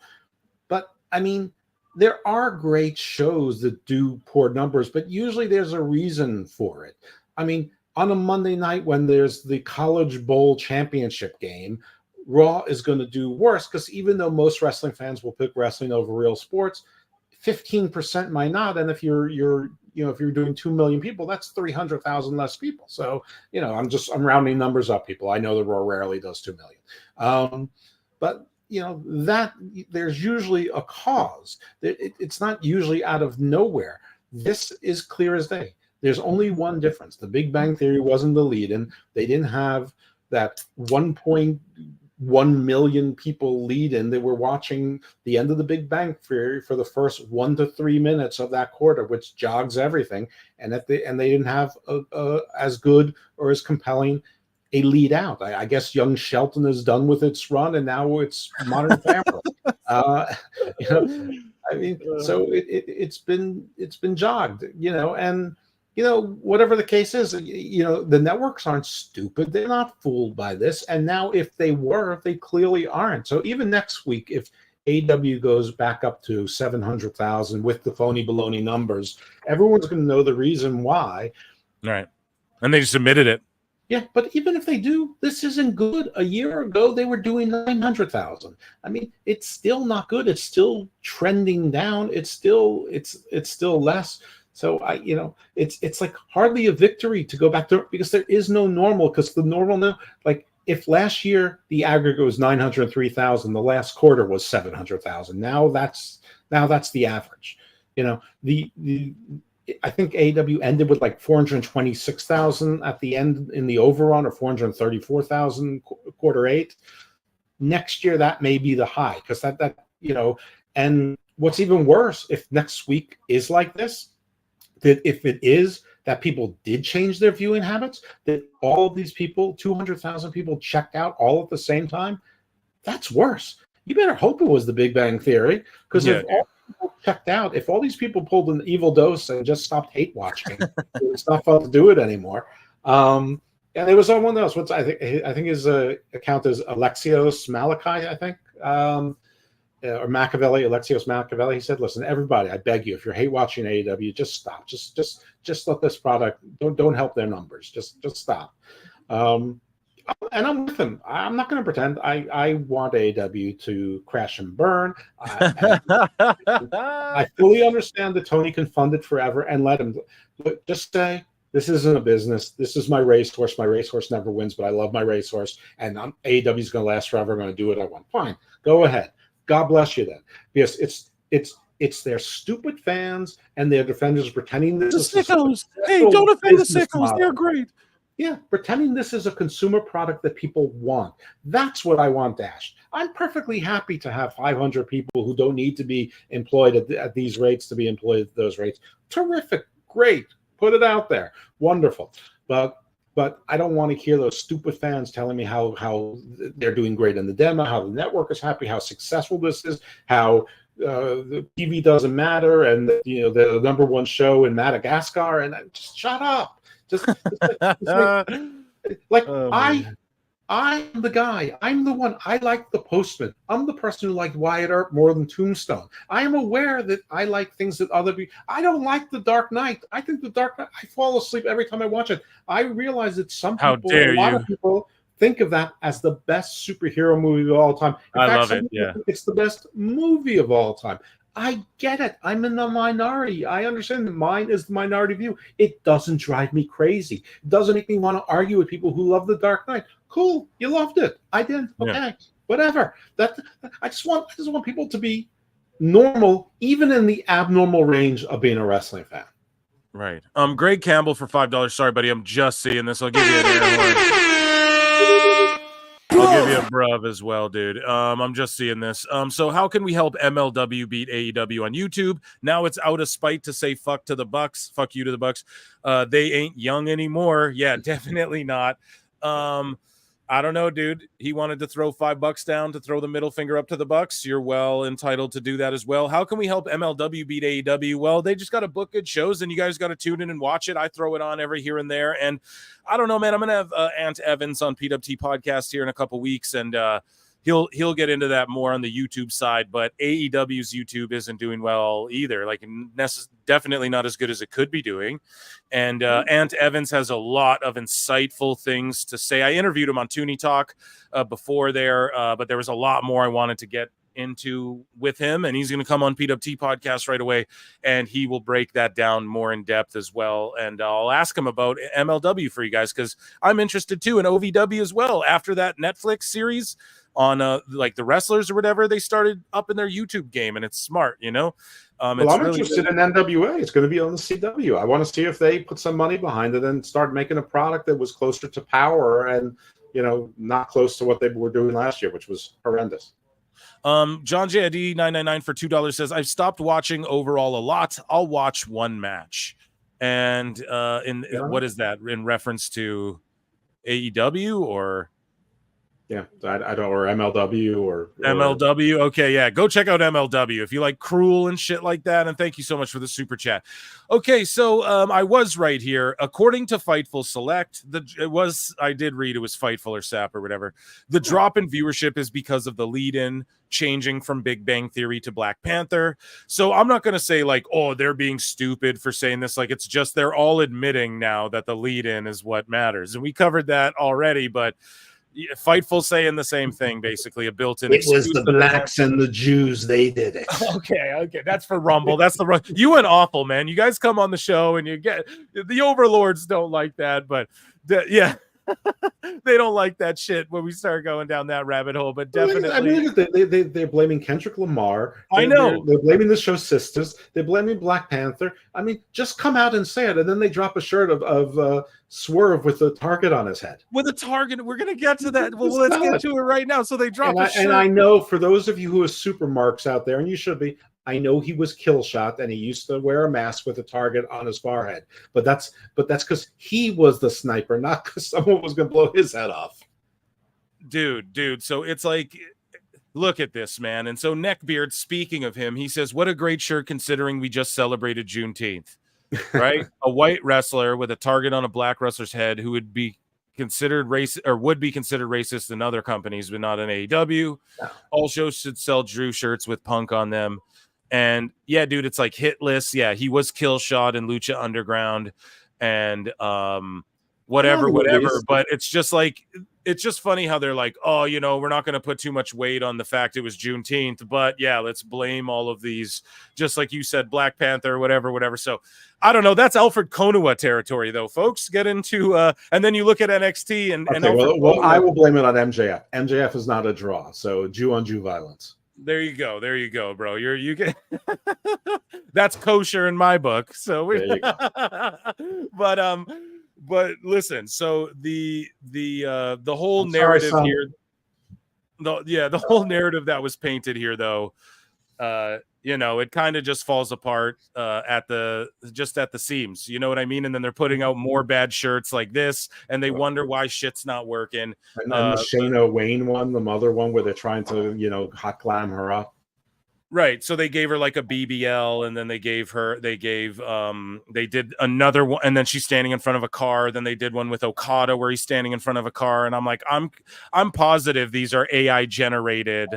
But I mean, there are great shows that do poor numbers, but usually there's a reason for it. I mean, on a Monday night when there's the College Bowl championship game, Raw is going to do worse, because even though most wrestling fans will pick wrestling over real sports, 15% might not. And if you're doing 2 million people, that's 300,000 less people. So, I'm rounding numbers up, people. I know that Raw rarely does 2 million. But that there's usually a cause. It's not usually out of nowhere. This is clear as day. There's only one difference. The Big Bang Theory wasn't the lead-in. They didn't have that 1.1 million people lead-in. They were watching the end of the Big Bang Theory for the first 1 to 3 minutes of that quarter, which jogs everything. And they didn't have as good or as compelling a lead out. I guess Young Shelton is done with its run, and now it's Modern Family. So it's been jogged, and whatever the case is, the networks aren't stupid. They're not fooled by this. And now if they were, they clearly aren't. So even next week, if AEW goes back up to 700,000 with the phony baloney numbers, everyone's going to know the reason why. Right. And they just admitted it. Yeah, but even if they do, this isn't good. A year ago, they were doing 900,000. I mean, it's still not good. It's still trending down. It's still less. So it's like hardly a victory to go back to, because there is no normal. Because the normal now, like if last year the aggregate was 903,000, the last quarter was 700,000. Now that's the average. I think AEW ended with like 426,000 at the end in the overrun, or 434,000 quarter 8. Next year, that may be the high, because and what's even worse, if next week is like this, that if it is that people did change their viewing habits, that all of these people, 200,000 people checked out all at the same time, that's worse. You better hope it was the Big Bang Theory, because if all people checked out, if all these people pulled an evil dose and just stopped hate watching, it's not fun to do it anymore. And there was someone else. I think his account is Alexios Malachi, I think, or Machiavelli, Alexios Machiavelli. He said, "Listen, everybody, I beg you, if you're hate watching AEW, just stop. Just let this product. Don't help their numbers. Just stop." And I'm with him. I'm not going to pretend. I want AEW to crash and burn. I fully understand that Tony can fund it forever and let him. Just say, this isn't a business. This is my racehorse. My racehorse never wins, but I love my racehorse. And AEW is going to last forever. I'm going to do what I want. Fine. Go ahead. God bless you then. Because it's their stupid fans and their defenders pretending this is the sickos. Hey, don't offend the sickos. They're great. Yeah, pretending this is a consumer product that people want. That's what I want dashed. I'm perfectly happy to have 500 people who don't need to be employed at these rates to be employed at those rates. Terrific. Great. Put it out there. Wonderful. But I don't want to hear those stupid fans telling me how they're doing great in the demo, how the network is happy, how successful this is, how the TV doesn't matter, and the number one show in Madagascar. And just shut up. I'm the guy. I'm the one. I like the Postman. I'm the person who liked Wyatt Earp more than Tombstone. I am aware that I like things that other people. I don't like The Dark Knight. I think The Dark Knight. I fall asleep every time I watch it. I realize that some people, a lot of people, think of that as the best superhero movie of all time. In fact, love it. Yeah, it's the best movie of all time. I get it. I'm in the minority. I understand that mine is the minority view. It doesn't drive me crazy. It doesn't make me want to argue with people who love The Dark Knight. Cool. You loved it. I didn't. Okay. Yeah. Whatever. I just want people to be normal, even in the abnormal range of being a wrestling fan. Right. Greg Campbell for $5. Sorry, buddy. I'm just seeing this. I'll give you an air horn. I'll give you a bruv as well, dude. I'm just seeing this. So how can we help MLW beat AEW on YouTube? Now it's out of spite to say fuck to the Bucks. Fuck you to the Bucks. They ain't young anymore. Yeah, definitely not. I don't know, dude. He wanted to throw $5 down to throw the middle finger up to the Bucks. You're well entitled to do that as well. How can we help MLW beat AEW? Well, they just got to book good shows, and you guys got to tune in and watch it. I throw it on every here and there, and I don't know, man. I'm gonna have Ant Evans on PWT podcast here in a couple weeks, and he'll get into that more on the YouTube side. But AEW's YouTube isn't doing well either. Like definitely not as good as it could be doing. And Ant Evans has a lot of insightful things to say. I interviewed him on Toonie Talk before there, but there was a lot more I wanted to get into with him, and he's going to come on PWT podcast right away, and he will break that down more in depth as well. And I'll ask him about MLW for you guys, because I'm interested too in OVW as well. After that Netflix series, on like the wrestlers or whatever, they started up in their YouTube game, and it's smart, you know. Well, I'm interested in NWA. It's going to be on the CW. I want to see if they put some money behind it and start making a product that was closer to Power and, you know, not close to what they were doing last year, which was horrendous. John JID 999 for $2 says, I've stopped watching overall a lot. I'll watch one match. And what is that in reference to AEW or? Yeah, I don't, or MLW or MLW. Okay, yeah, go check out MLW if you like Cruel and shit like that. And thank you so much for the super chat. Okay, so I was right here. According to Fightful Select, I did read it was Fightful or SAP or whatever. The drop in viewership is because of the lead-in changing from Big Bang Theory to Black Panther. So I'm not going to say like, oh, they're being stupid for saying this. Like, it's just they're all admitting now that the lead-in is what matters, and we covered that already, but. Fightful saying the same thing, basically a built-in. It was the blacks and the Jews. They did it. Okay. That's for Rumble. That's the you went awful, man. You guys come on the show and you get the overlords don't like that, but yeah. They don't like that shit when we start going down that rabbit hole, but definitely. I mean, they're blaming Kendrick Lamar. I know. They're blaming the show Sisters. They're blaming Black Panther. I mean, just come out and say it, and then they drop a shirt of Swerve with a target on his head. With a target. We're going to get to that. Well, let's get to it right now. So they drop a shirt. And I know for those of you who are super marks out there, and you should be, I know he was kill shot and he used to wear a mask with a target on his forehead, but that's because he was the sniper, not because someone was going to blow his head off. Dude. So it's like, look at this, man. And so Neckbeard, speaking of him, he says, what a great shirt considering we just celebrated Juneteenth, right? A white wrestler with a target on a black wrestler's head who would be considered racist or would be considered racist in other companies, but not in AEW. No. All shows should sell Drew shirts with Punk on them. And yeah, dude, it's like hit list. Yeah, he was kill shot in Lucha Underground and whatever. But it's just like, it's just funny how they're like, oh, you know, we're not going to put too much weight on the fact it was Juneteenth, but yeah, let's blame all of these, just like you said, Black Panther, whatever. So I don't know. That's Alfred Konuwa territory, though, folks. Get into and then you look at NXT and well, I will blame it on MJF. MJF is not a draw, so Jew on Jew violence. There you go, bro. You get that's kosher in my book. So there you go. But listen, so the whole narrative here, the whole narrative that was painted here, though, you know, it kind of just falls apart at the seams. You know what I mean? And then they're putting out more bad shirts like this, and they wonder why shit's not working. And then the Shayna Wayne one, the mother one, where they're trying to, you know, hot glam her up. Right. So they gave her like a BBL, and then they did another one, and then she's standing in front of a car. Then they did one with Okada where he's standing in front of a car. And I'm like, I'm positive these are AI generated,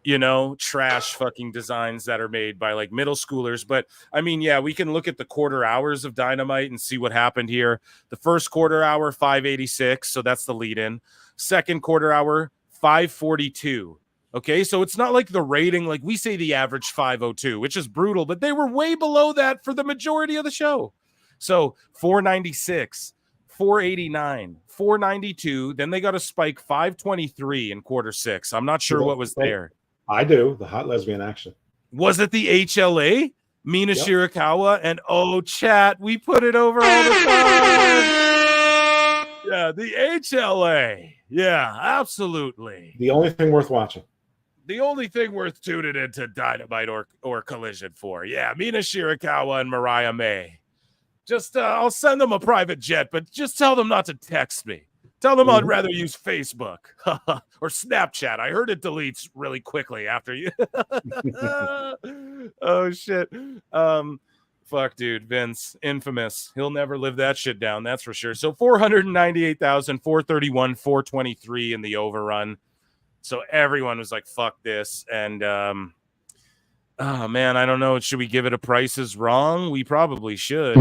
you know, trash fucking designs that are made by like middle schoolers. But I mean, yeah, we can look at the quarter hours of Dynamite and see what happened here. The first quarter hour, 586. So that's the lead in. Second quarter hour, 542. Okay, so it's not like the rating, like we say the average 502, which is brutal, but they were way below that for the majority of the show. So 496, 489, 492, then they got a spike 523 in quarter six. I'm not sure what was there. I do, the hot lesbian action. Was it the HLA? Mina Shirakawa and chat, we put it over all the time. Yeah, the HLA. Yeah, absolutely. The only thing worth watching. The only thing worth tuning into Dynamite or Collision for. Yeah, Mina Shirakawa and Mariah May. Just, I'll send them a private jet, but just tell them not to text me. Tell them I'd rather use Facebook or Snapchat. I heard it deletes really quickly after you. Oh, shit. Fuck, dude. Vince, infamous. He'll never live that shit down. That's for sure. So 498,000, 431, 423 in the overrun. So everyone was like, fuck this. And, oh, man, I don't know. Should we give it a Price is Wrong? We probably should.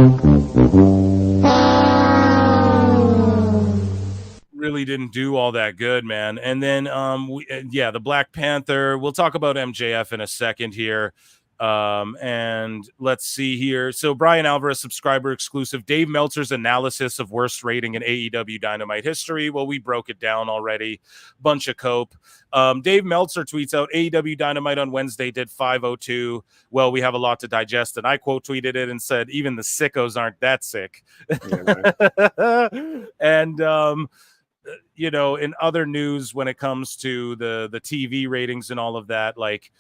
Really didn't do all that good, man. And then, the Black Panther. We'll talk about MJF in a second here. And let's see here. So Brian Alvarez, subscriber exclusive, Dave Meltzer's analysis of worst rating in AEW Dynamite history. Well, we broke it down already. Bunch of cope. Dave Meltzer tweets out, AEW Dynamite on Wednesday did 502. Well, we have a lot to digest. And I quote tweeted it and said, even the sickos aren't that sick. Yeah, right. And, you know, in other news, when it comes to the TV ratings and all of that, like,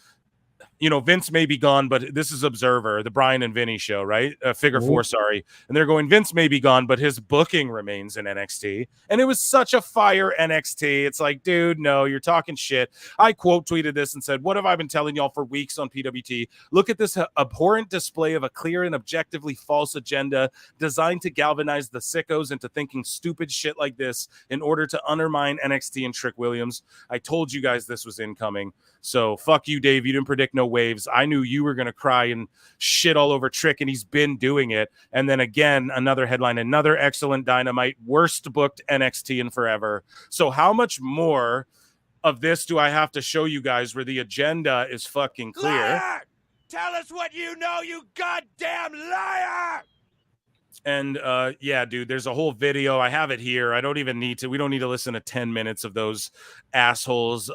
you know, Vince may be gone, but this is Observer, the Brian and Vinny show, right? Figure Four, sorry. And they're going, Vince may be gone, but his booking remains in NXT. And it was such a fire NXT. It's like, dude, no, you're talking shit. I quote tweeted this and said, what have I been telling y'all for weeks on PWT? Look at this abhorrent display of a clear and objectively false agenda designed to galvanize the sickos into thinking stupid shit like this in order to undermine NXT and Trick Williams. I told you guys this was incoming. So fuck you, Dave. You didn't predict no waves. I knew you were going to cry and shit all over Trick, and he's been doing it. And then again, another headline, another excellent Dynamite, worst booked NXT in forever. So how much more of this do I have to show you guys where the agenda is fucking clear? Liar! Tell us what you know, you goddamn liar! And yeah, dude, there's a whole video. I have it here. I don't even need to. We don't need to listen to 10 minutes of those assholes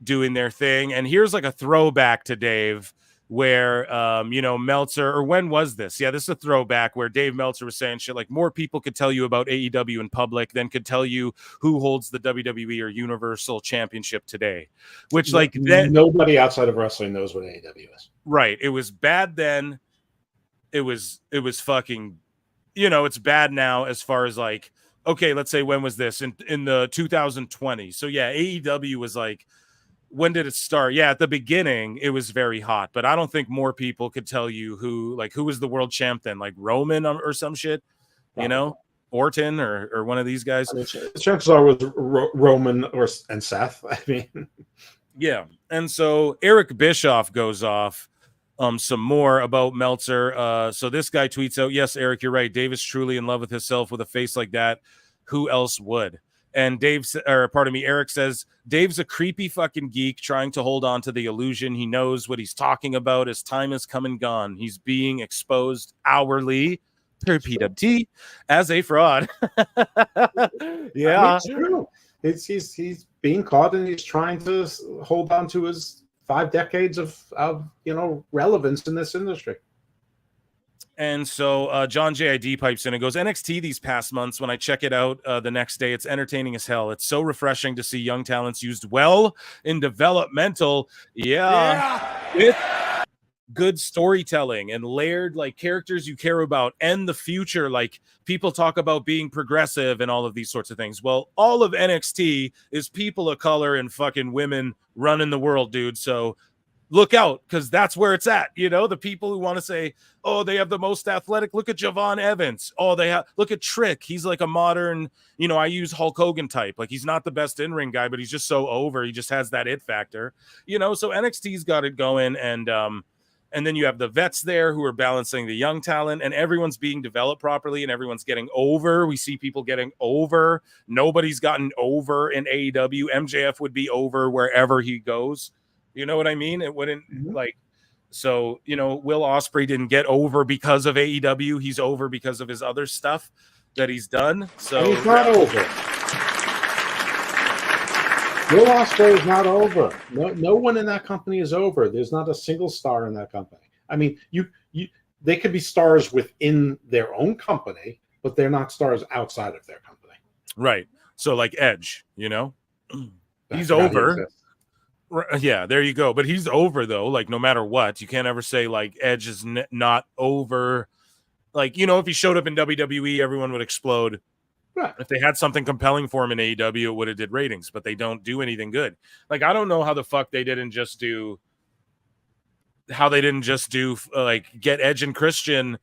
doing their thing. And here's like a throwback to Dave where you know, Meltzer, or when was this? Yeah, this is a throwback where Dave Meltzer was saying shit like more people could tell you about AEW in public than could tell you who holds the WWE or Universal Championship today. Which like then nobody outside of wrestling knows what AEW is. Right. It was bad then. It was fucking, you know, it's bad now as far as like, okay, let's say when was this? In the 2020. So yeah, AEW was like, when did it start? Yeah, at the beginning, it was very hot, but I don't think more people could tell you who was the world champ then, like Roman or some shit, you know, Orton or one of these guys. I mean, chances are was Roman and Seth. I mean, yeah. And so Eric Bischoff goes off some more about Meltzer. So this guy tweets out, yes, Eric, you're right. Dave is truly in love with himself with a face like that. Who else would? And Eric says, Dave's a creepy fucking geek trying to hold on to the illusion he knows what he's talking about. His time has come and gone. He's being exposed hourly per PWT as a fraud. Yeah. I mean, it's true. He's being caught and he's trying to hold on to his 5 decades of you know, relevance in this industry. And so John JID pipes in and goes, NXT these past months, when I check it out the next day, it's entertaining as hell. It's so refreshing to see young talents used well in developmental. Yeah. With good storytelling and layered like characters you care about and the future. Like people talk about being progressive and all of these sorts of things. Well, all of NXT is people of color and fucking women running the world, dude. So look out, because that's where it's at. You know, the people who want to say, oh, they have the most athletic. Look at Javon Evans. Oh, look at Trick. He's like a modern, you know, I use Hulk Hogan type. Like he's not the best in-ring guy, but he's just so over. He just has that it factor, you know. So NXT's got it going, and then you have the vets there who are balancing the young talent, and everyone's being developed properly, and everyone's getting over. We see people getting over. Nobody's gotten over in AEW. MJF would be over wherever he goes. You know what I mean? It wouldn't like, so, you know, Will Ospreay didn't get over because of AEW. He's over because of his other stuff that he's done. So and he's not over. Will Ospreay is not over. No one in that company is over. There's not a single star in that company. I mean, they could be stars within their own company, but they're not stars outside of their company. Right. So like Edge, you know, he's over. Yeah, there you go. But he's over though. Like no matter what, you can't ever say like Edge is not over. Like, you know, if he showed up in WWE, everyone would explode. Right. If they had something compelling for him in AEW, it would have did ratings. But they don't do anything good. Like I don't know how the fuck they didn't just do. How they didn't just do like get Edge and Christian.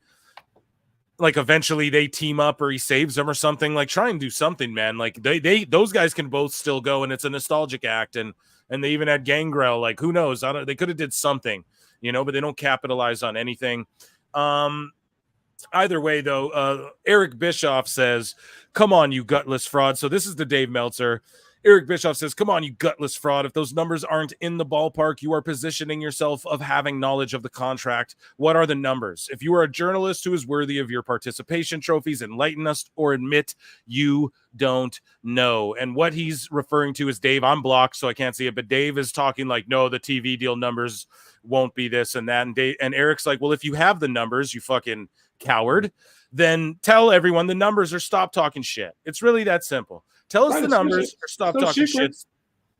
Like eventually they team up or he saves them or something. Like try and do something, man. Like they those guys can both still go, and it's a nostalgic act. And they even had Gangrel. Like, who knows? They could have did something, you know, but they don't capitalize on anything. Either way, though, Eric Bischoff says, come on, you gutless fraud. So this is the Dave Meltzer. Eric Bishoff says, come on, you gutless fraud. If those numbers aren't in the ballpark, you are positioning yourself of having knowledge of the contract. What are the numbers? If you are a journalist who is worthy of your participation trophies, enlighten us or admit you don't know. And what he's referring to is Dave. I'm blocked, so I can't see it, but Dave is talking like, no, the TV deal numbers won't be this and that. And Eric's like, well, if you have the numbers, you fucking coward, then tell everyone the numbers or stop talking shit. It's really that simple. Tell us the numbers or stop talking shit.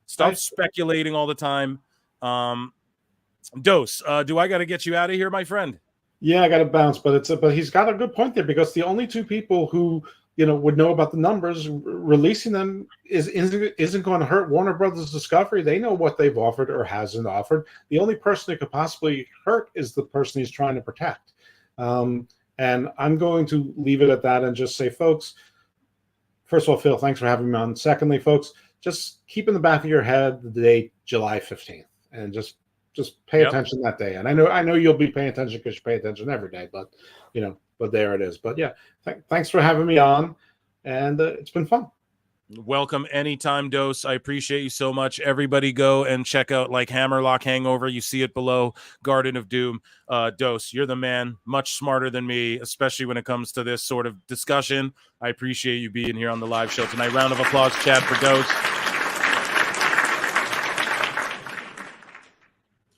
Stop speculating all the time. Dose, do I got to get you out of here, my friend? Yeah, I got to bounce, but he's got a good point there, because the only two people who would know about the numbers, releasing them isn't going to hurt Warner Brothers Discovery. They know what they've offered or hasn't offered. The only person it could possibly hurt is the person he's trying to protect. And I'm going to leave it at that and just say, folks, first of all, Phil, thanks for having me on. Secondly, folks, just keep in the back of your head the date July 15th, and just pay attention that day. And I know you'll be paying attention because you pay attention every day, but there it is. But yeah, thanks for having me on, and it's been fun. Welcome anytime, Dose. I appreciate you so much. Everybody go and check out like Hammerlock Hangover. You see it below. Garden of Doom. Dose, you're the man. Much smarter than me, especially when it comes to this sort of discussion. I appreciate you being here on the live show tonight. Round of applause, Chad, for Dose.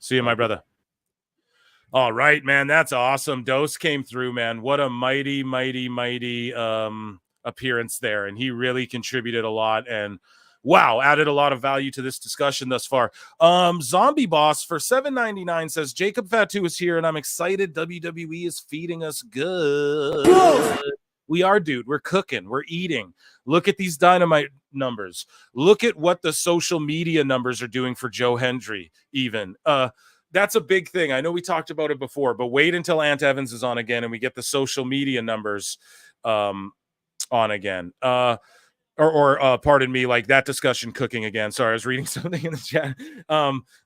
See you, my brother. All right, man. That's awesome. Dose came through, man. What a mighty, mighty, mighty appearance there, and he really contributed a lot, and wow, added a lot of value to this discussion thus far. Zombie Boss for $7.99 says, Jacob Fatu is here, and I'm excited. WWE is feeding us good. Whoa. We are, dude. We're cooking. We're eating. Look at these Dynamite numbers. Look at what the social media numbers are doing for Joe Hendry, even. That's a big thing. I know we talked about it before, but wait until Ant Evans is on again and we get the social media numbers on again. Pardon me, like that discussion cooking again. Sorry, I was reading something in the chat.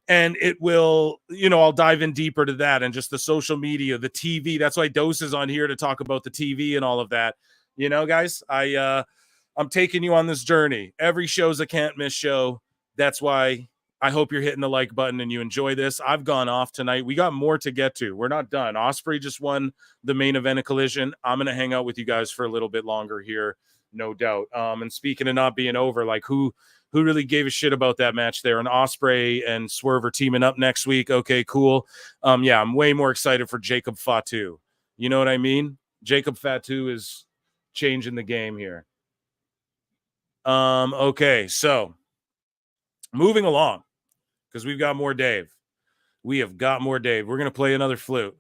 And it will, I'll dive in deeper to that and just the social media, the TV. That's why Dose is on here to talk about the TV and all of that. Guys, I'm taking you on this journey. Every show's a can't miss show. That's why I hope you're hitting the like button and you enjoy this. I've gone off tonight. We got more to get to. We're not done. Osprey just won the main event of Collision. I'm going to hang out with you guys for a little bit longer here, no doubt. And speaking of not being over, like who really gave a shit about that match there? And Osprey and Swerve are teaming up next week. Okay, cool. Yeah, I'm way more excited for Jacob Fatu. You know what I mean? Jacob Fatu is changing the game here. Okay, so moving along, because we've got more Dave. We have got more Dave. We're going to play another flute.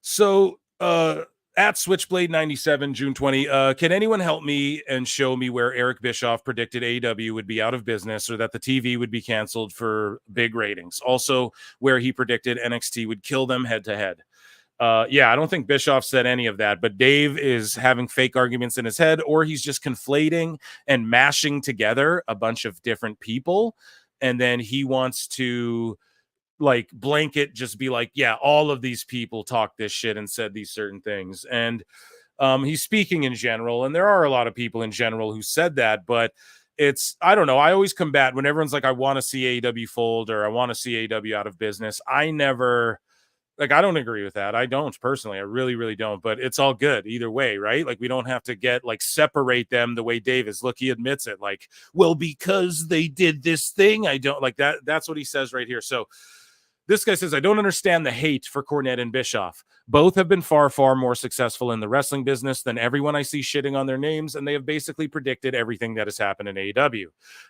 So, at Switchblade 97, June 20, can anyone help me and show me where Eric Bischoff predicted AEW would be out of business or that the TV would be canceled for big ratings? Also, where he predicted NXT would kill them head-to-head. Yeah, I don't think Bischoff said any of that, but Dave is having fake arguments in his head, or he's just conflating and mashing together a bunch of different people, and then he wants to like blanket just be like, yeah, all of these people talked this shit and said these certain things. And he's speaking in general, and there are a lot of people in general who said that, but I don't know. I always combat when everyone's like, I want to see AEW fold or I want to see AEW out of business. I don't agree with that. I don't personally. I really, really don't. But it's all good either way, right? Like we don't have to get like separate them the way Dave is. Look, he admits it. Like, well, because they did this thing, I don't like that. That's what he says right here. So this guy says, I don't understand the hate for Cornette and Bischoff. Both have been far, far more successful in the wrestling business than everyone I see shitting on their names, and they have basically predicted everything that has happened in AEW.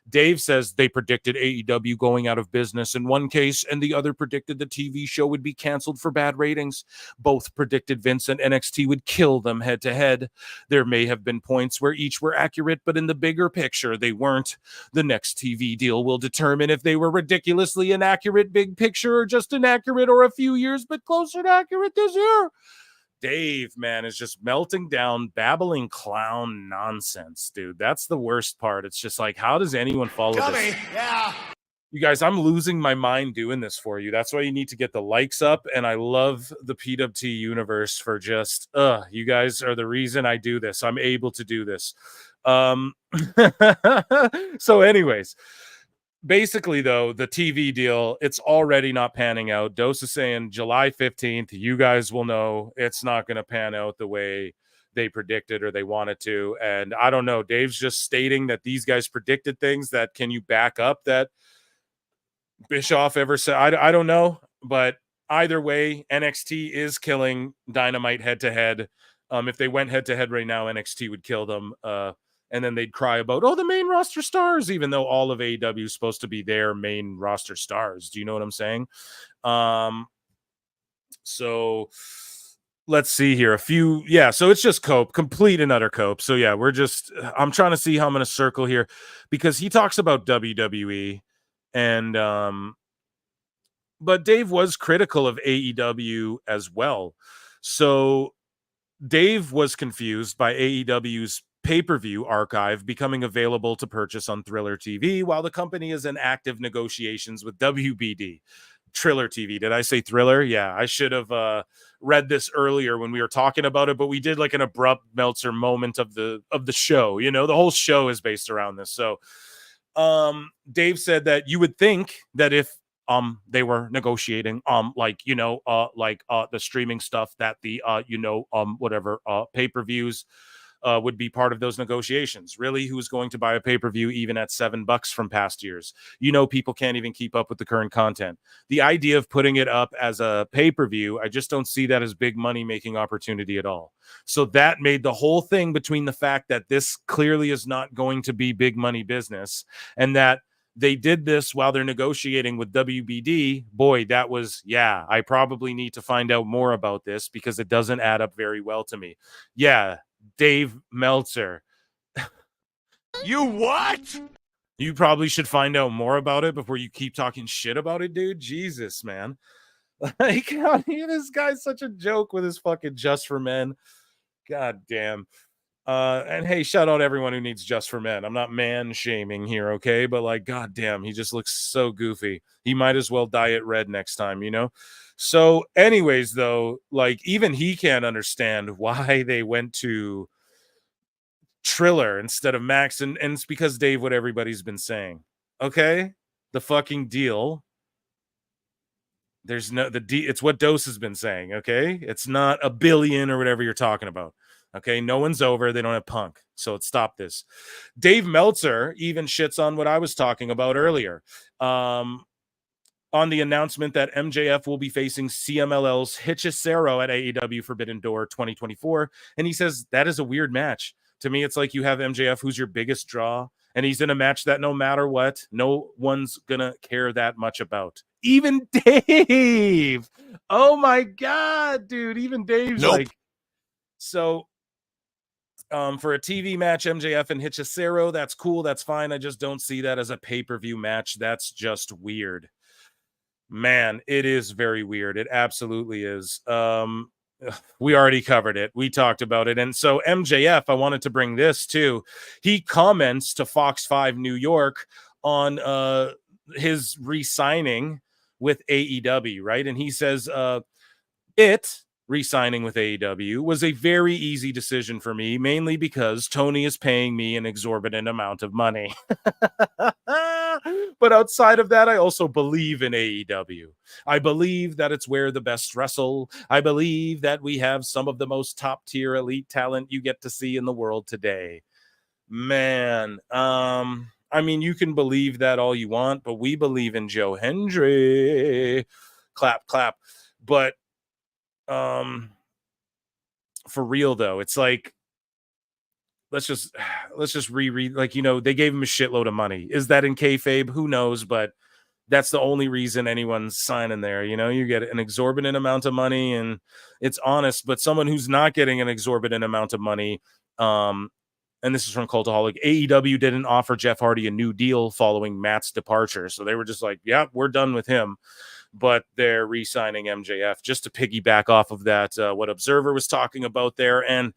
Dave says they predicted AEW going out of business in one case, and the other predicted the TV show would be canceled for bad ratings. Both predicted Vince and NXT would kill them head-to-head. There may have been points where each were accurate, but in the bigger picture, they weren't. The next TV deal will determine if they were ridiculously inaccurate big picture or just inaccurate or a few years, but closer to accurate this year. Dave, man, is just melting down, babbling clown nonsense, dude. That's the worst part. It's just like, how does anyone follow this? Yeah. You guys, I'm losing my mind doing this for you. That's why you need to get the likes up. And I love the PWT universe for just, you guys are the reason I do this. I'm able to do this. So anyways, basically though, the TV deal, it's already not panning out. Dose is saying July 15th. You guys will know it's not going to pan out the way they predicted or they wanted to. And I don't know. Dave's just stating that these guys predicted things that can you back up that Bishoff ever said? I don't know, but either way, NXT is killing Dynamite head to head. If they went head to head right now, NXT would kill them. And then they'd cry about, the main roster stars, even though all of AEW is supposed to be their main roster stars. Do you know what I'm saying? So let's see here. So it's just cope, complete and utter cope. So yeah, I'm trying to see how I'm going to circle here because he talks about WWE. And but Dave was critical of AEW as well. So Dave was confused by AEW's pay-per-view archive becoming available to purchase on Thriller TV while the company is in active negotiations with WBD. Triller TV. Did I say Thriller? Yeah, I should have read this earlier when we were talking about it, but we did like an abrupt Meltzer moment of the show. You know, the whole show is based around this. So Dave said that you would think that if they were negotiating the streaming stuff that the pay-per-views would be part of those negotiations. Really, who's going to buy a pay-per-view even at $7 from past years? People can't even keep up with the current content. The idea of putting it up as a pay-per-view, I just don't see that as big money-making opportunity at all. So that made the whole thing between the fact that this clearly is not going to be big money business and that they did this while they're negotiating with WBD. Boy, that was, I probably need to find out more about this because it doesn't add up very well to me. Yeah, Dave Meltzer. You what? You probably should find out more about it before you keep talking shit about it, dude. Jesus, man. Like, this guy's such a joke with his fucking Just for Men. God damn. And hey, shout out everyone who needs Just for Men. I'm not man shaming here, okay? But like, god damn, he just looks so goofy. He might as well dye it red next time, you know? So anyways, though, like even he can't understand why they went to Triller instead of Max. And it's because, Dave, what everybody's been saying. Okay? The fucking deal. It's what Dose has been saying, okay? It's not a billion or whatever you're talking about. Okay, no one's over. They don't have Punk. So let's stop this. Dave Meltzer even shits on what I was talking about earlier. On the announcement that MJF will be facing CMLL's Hechicero at AEW Forbidden Door 2024. And he says, that is a weird match. To me, it's like you have MJF, who's your biggest draw, and he's in a match that no matter what, no one's going to care that much about. Even Dave. Oh, my God, dude. Even Dave's like... So... for a TV match, MJF and Hechicero, that's cool. That's fine. I just don't see that as a pay-per-view match. That's just weird. Man, it is very weird. It absolutely is. We already covered it. We talked about it. And so MJF, I wanted to bring this too. He comments to Fox 5 New York on his re-signing with AEW, right? And he says, re-signing with AEW was a very easy decision for me, mainly because Tony is paying me an exorbitant amount of money. But outside of that, I also believe in AEW. I believe that it's where the best wrestle. I believe that we have some of the most top-tier elite talent you get to see in the world today. Man, I mean, you can believe that all you want, but we believe in Joe Hendry. Clap, clap. But for real though, it's like let's just reread, like, you know, they gave him a shitload of money. Is that in kayfabe? Who knows? But that's the only reason anyone's signing there. You know, you get an exorbitant amount of money and it's honest, but someone who's not getting an exorbitant amount of money, and this is from Cultaholic, AEW didn't offer Jeff Hardy a new deal following Matt's departure. So they were just like, yeah, we're done with him. But they're re-signing MJF just to piggyback off of that, what Observer was talking about there. And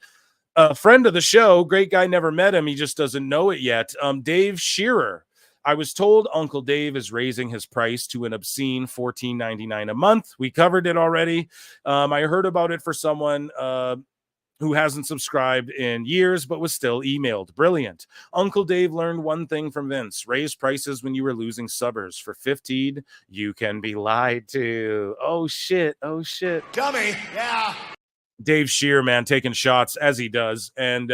a friend of the show, great guy, never met him. He just doesn't know it yet. Dave Shearer I was told Uncle Dave is raising his price to an obscene $14.99 a month. We covered it already. I heard about it for someone who hasn't subscribed in years but was still emailed. Brilliant. Uncle Dave learned one thing from Vince: raise prices when you were losing subbers. For 15, you can be lied to. Oh shit. Dummy. Yeah. Dave Shearer, man, taking shots as he does. And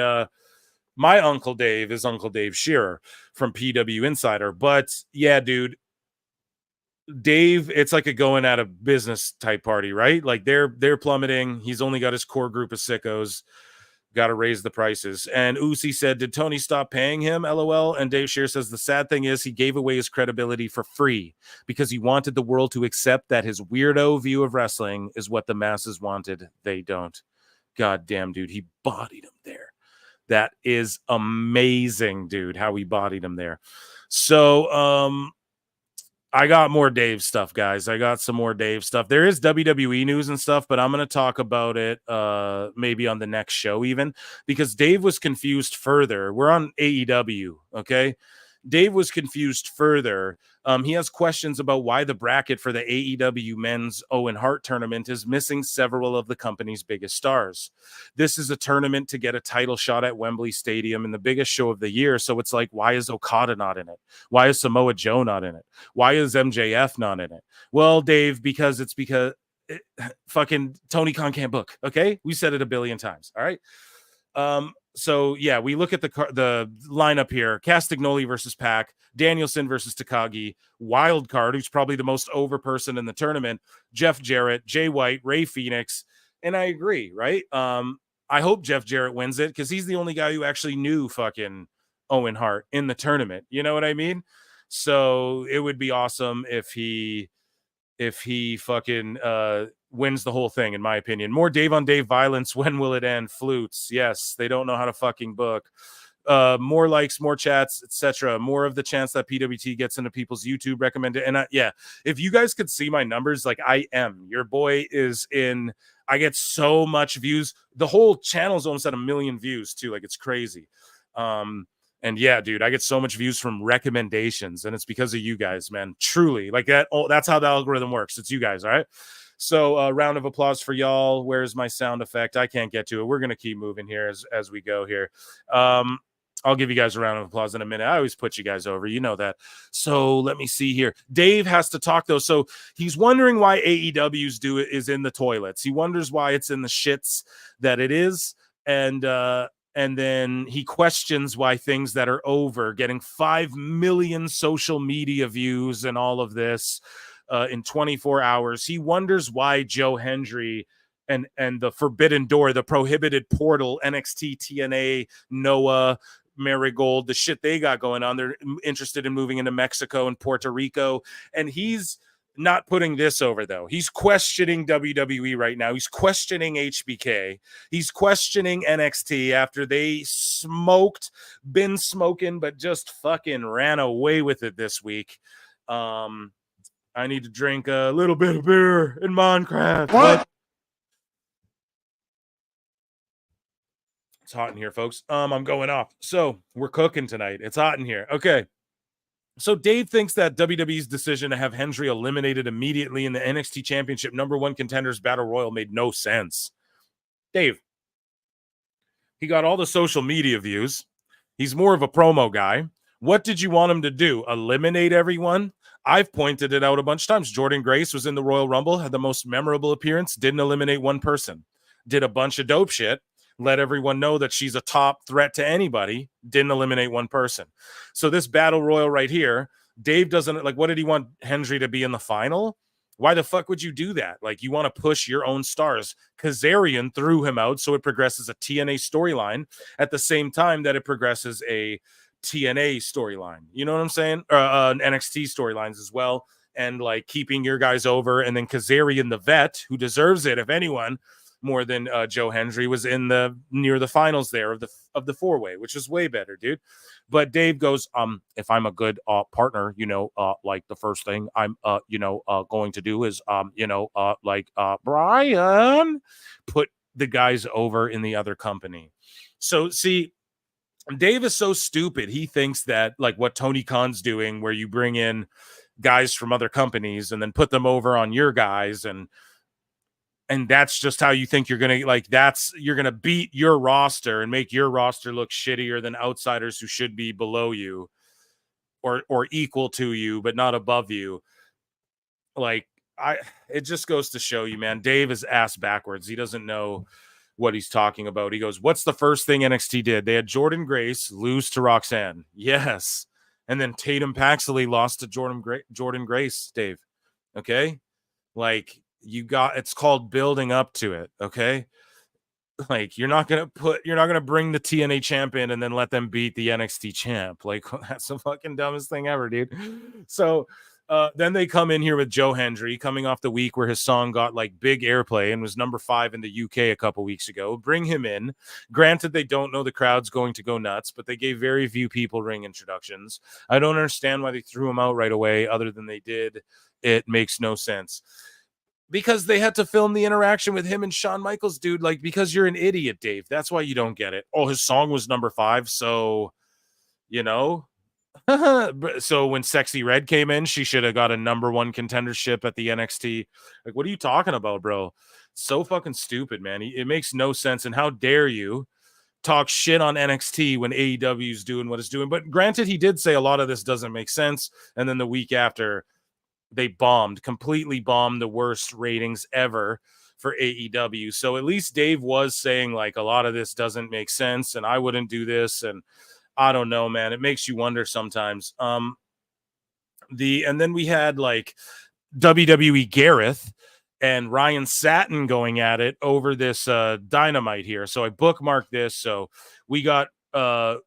my Uncle Dave is Uncle Dave Shearer from PW Insider. But yeah, dude, Dave, it's like a going out of business type party, right? Like they're plummeting. He's only got his core group of sickos. Got to raise the prices. And Uzi said, did Tony stop paying him? LOL. And Dave Shearer says, the sad thing is he gave away his credibility for free because he wanted the world to accept that his weirdo view of wrestling is what the masses wanted. They don't. God damn, dude. He bodied him there. That is amazing, dude, how he bodied him there. So, I got more Dave stuff, guys. I got some more Dave stuff. There is WWE news and stuff, but I'm going to talk about it maybe on the next show even, because Dave was confused further. We're on AEW, okay? Dave was confused further. He has questions about why the bracket for the AEW Men's Owen Hart tournament is missing several of the company's biggest stars. This is a tournament to get a title shot at Wembley Stadium in the biggest show of the year. So it's like, why is Okada not in it? Why is Samoa Joe not in it? Why is MJF not in it? Well, Dave, because fucking Tony Khan can't book. Okay. We said it a billion times. All right. So yeah, we look at the lineup here: Castagnoli versus Pac, Danielson versus Takagi, Wild Card, who's probably the most over person in the tournament, Jeff Jarrett, Jay White, Ray Phoenix. And I agree, right? I hope Jeff Jarrett wins it because he's the only guy who actually knew fucking Owen Hart in the tournament. You know what I mean? So it would be awesome if he fucking wins the whole thing, in my opinion. More Dave on Dave violence. When will it end? Flutes. Yes, they don't know how to fucking book. More likes, more chats, etc. More of the chance that PWT gets into people's YouTube recommended. And yeah, if you guys could see my numbers, like your boy is in. I get so much views. The whole channel is almost at 1 million views too. Like, it's crazy. And yeah, dude, I get so much views from recommendations, and it's because of you guys, man. Truly, like that. Oh, that's how the algorithm works. It's you guys, all right? So, round of applause for y'all. Where's my sound effect? I can't get to it. We're gonna keep moving here as we go here. I'll give you guys a round of applause in a minute. I always put you guys over. You know that. So let me see here. Dave has to talk, though. So he's wondering why AEW's is in the toilets. He wonders why it's in the shits that it is. And then he questions why things that are over, getting 5 million social media views and all of this in 24 hours. He wonders why Joe Hendry and the Forbidden Door, the Prohibited Portal, NXT, TNA, Noah, Marigold, the shit they got going on. They're interested in moving into Mexico and Puerto Rico. And he's not putting this over, though. He's questioning WWE right now. He's questioning HBK. He's questioning NXT after they been smoking, but just fucking ran away with it this week. I need to drink a little bit of beer in Minecraft. What? It's hot in here, folks. I'm going off. So we're cooking tonight. It's hot in here. Okay. So Dave thinks that WWE's decision to have Hendry eliminated immediately in the NXT Championship #1 Contenders Battle Royal made no sense. Dave, he got all the social media views. He's more of a promo guy. What did you want him to do? Eliminate everyone? I've pointed it out a bunch of times. Jordan Grace was in the Royal Rumble, had the most memorable appearance, didn't eliminate one person, did a bunch of dope shit, let everyone know that she's a top threat to anybody, didn't eliminate one person. So this battle royal right here, Dave doesn't, like, what did he want Hendry to be in the final? Why the fuck would you do that? Like, you want to push your own stars. Kazarian threw him out, so it progresses a TNA storyline at the same time that it progresses a TNA storyline. You know what I'm saying? NXT storylines as well. And like keeping your guys over. And then Kazarian, the vet, who deserves it, if anyone, more than Joe Hendry, was in near the finals there of the 4-way, which is way better, dude. But Dave goes, if I'm a good partner, like the first thing I'm going to do is Brian, put the guys over in the other company. So see, Dave is so stupid. He thinks that like what Tony Khan's doing, where you bring in guys from other companies and then put them over on your guys, and that's just how you think you're gonna you're gonna beat your roster and make your roster look shittier than outsiders who should be below you or equal to you but not above you. Like, it just goes to show you, man, Dave is ass backwards. He doesn't know what he's talking about. He goes, what's the first thing NXT did? They had Jordan Grace lose to Roxanne. Yes. And then Tatum Paxley lost to Jordan Grace, Dave. Okay? Like, it's called building up to it, okay? Like, you're not gonna bring the TNA champion and then let them beat the NXT champ. Like, that's the fucking dumbest thing ever, dude. So then they come in here with Joe Hendry coming off the week where his song got like big airplay and was number 5 in the UK a couple weeks ago. Bring him in. Granted, they don't know the crowd's going to go nuts, but they gave very few people ring introductions. I don't understand why they threw him out right away other than they did. It makes no sense. Because they had to film the interaction with him and Shawn Michaels, dude. Like, because you're an idiot, Dave. That's why you don't get it. Oh, his song was number 5, so, you know. So when Sexy Red came in, she should have got a number 1 contendership at the NXT. Like, what are you talking about, bro? So fucking stupid, man. It makes no sense. And how dare you talk shit on NXT when AEW is doing what it's doing? But granted, he did say a lot of this doesn't make sense. And then the week after, they completely bombed the worst ratings ever for AEW. So at least Dave was saying like a lot of this doesn't make sense and I wouldn't do this. And I don't know, man. It makes you wonder sometimes. And then we had like WWE Gareth and Ryan Satin going at it over this Dynamite here. So I bookmarked this. So we got we're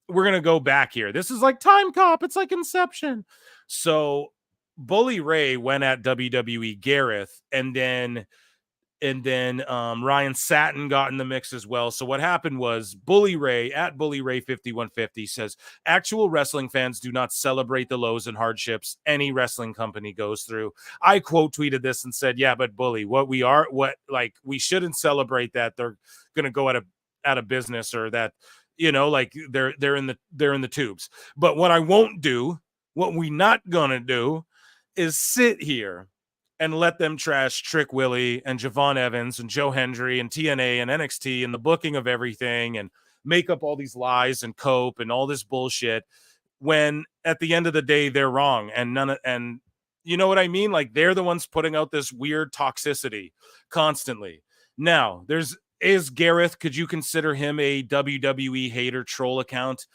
gonna go back here. This is like Time Cop. It's like Inception. So Bully Ray went at WWE Gareth, and then Ryan Satin got in the mix as well. So what happened was Bully Ray at Bully Ray 5150 says actual wrestling fans do not celebrate the lows and hardships any wrestling company goes through. I quote tweeted this and said, yeah, but Bully, we shouldn't celebrate that they're going to go out of business or that, you know, like they're in the tubes. But what we not going to do is sit here and let them trash Trick Willie and Javon Evans and Joe Hendry and TNA and NXT and the booking of everything and make up all these lies and cope and all this bullshit when at the end of the day they're wrong and you know what I mean? Like, they're the ones putting out this weird toxicity constantly. Now, is Gareth, could you consider him a WWE hater troll account?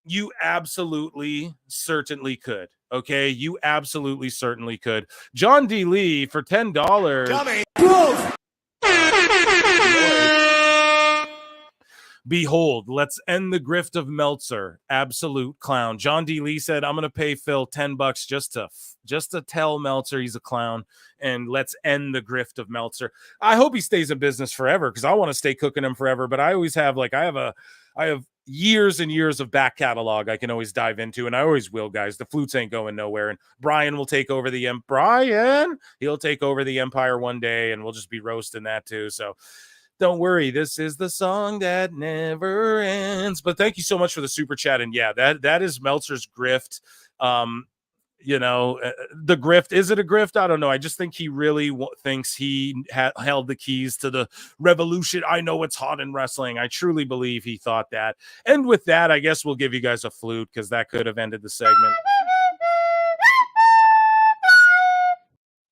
You absolutely certainly could. Okay, you absolutely certainly could. John D. Lee for $10. Dummy. Behold, let's end the grift of Meltzer. Absolute clown. John D. Lee said, I'm going to pay Phil $10 just to tell Meltzer he's a clown, and let's end the grift of Meltzer. I hope he stays in business forever because I want to stay cooking him forever, but I always have I have years and years of back catalog I can always dive into, and I always will, guys. The flutes ain't going nowhere, and Brian will take over he'll take over the Empire one day, and we'll just be roasting that too. So don't worry, this is the song that never ends. But thank you so much for the super chat, and yeah, that is Meltzer's grift. You know, the grift, is it a grift? I don't know. I just think he really thinks he held the keys to the revolution. I know it's hot in wrestling. I truly believe he thought that. And with that, I guess we'll give you guys a flute because that could have ended the segment.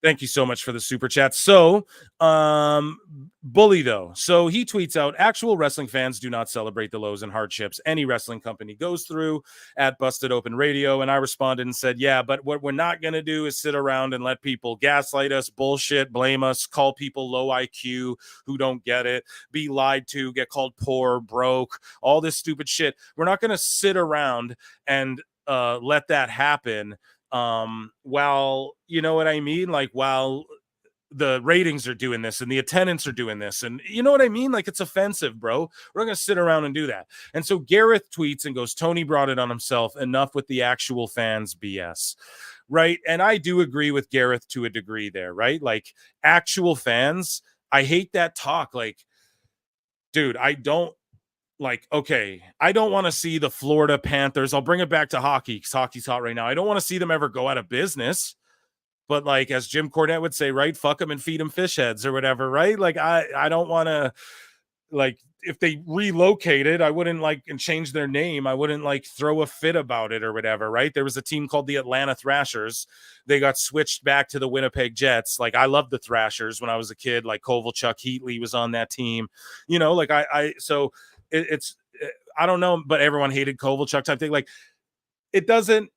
Thank you so much for the super chat. So, Bully, though. So he tweets out, actual wrestling fans do not celebrate the lows and hardships any wrestling company goes through at Busted Open Radio. And I responded and said, yeah, but what we're not going to do is sit around and let people gaslight us, bullshit, blame us, call people low IQ who don't get it, be lied to, get called poor, broke, all this stupid shit. We're not going to sit around and let that happen. While, you know what I mean? Like, while the ratings are doing this and the attendance are doing this, and you know what I mean? Like, it's offensive, bro. We're not going to sit around and do that. And so Gareth tweets and goes, Tony brought it on himself. Enough with the actual fans BS. Right. And I do agree with Gareth to a degree there, right? Like, actual fans, I hate that talk. Like, dude, I don't like, okay, I don't want to see the Florida Panthers. I'll bring it back to hockey because hockey's hot right now. I don't want to see them ever go out of business. But like, as Jim Cornette would say, right? Fuck them and feed them fish heads or whatever, right? Like, I don't want to, like, if they relocated, I wouldn't like and change their name. I wouldn't like throw a fit about it or whatever, right? There was a team called the Atlanta Thrashers. They got switched back to the Winnipeg Jets. Like, I loved the Thrashers when I was a kid. Like, Kovalchuk, Heatley was on that team. You know, like it's I don't know, but everyone hated Kovalchuk type thing. Like, it doesn't,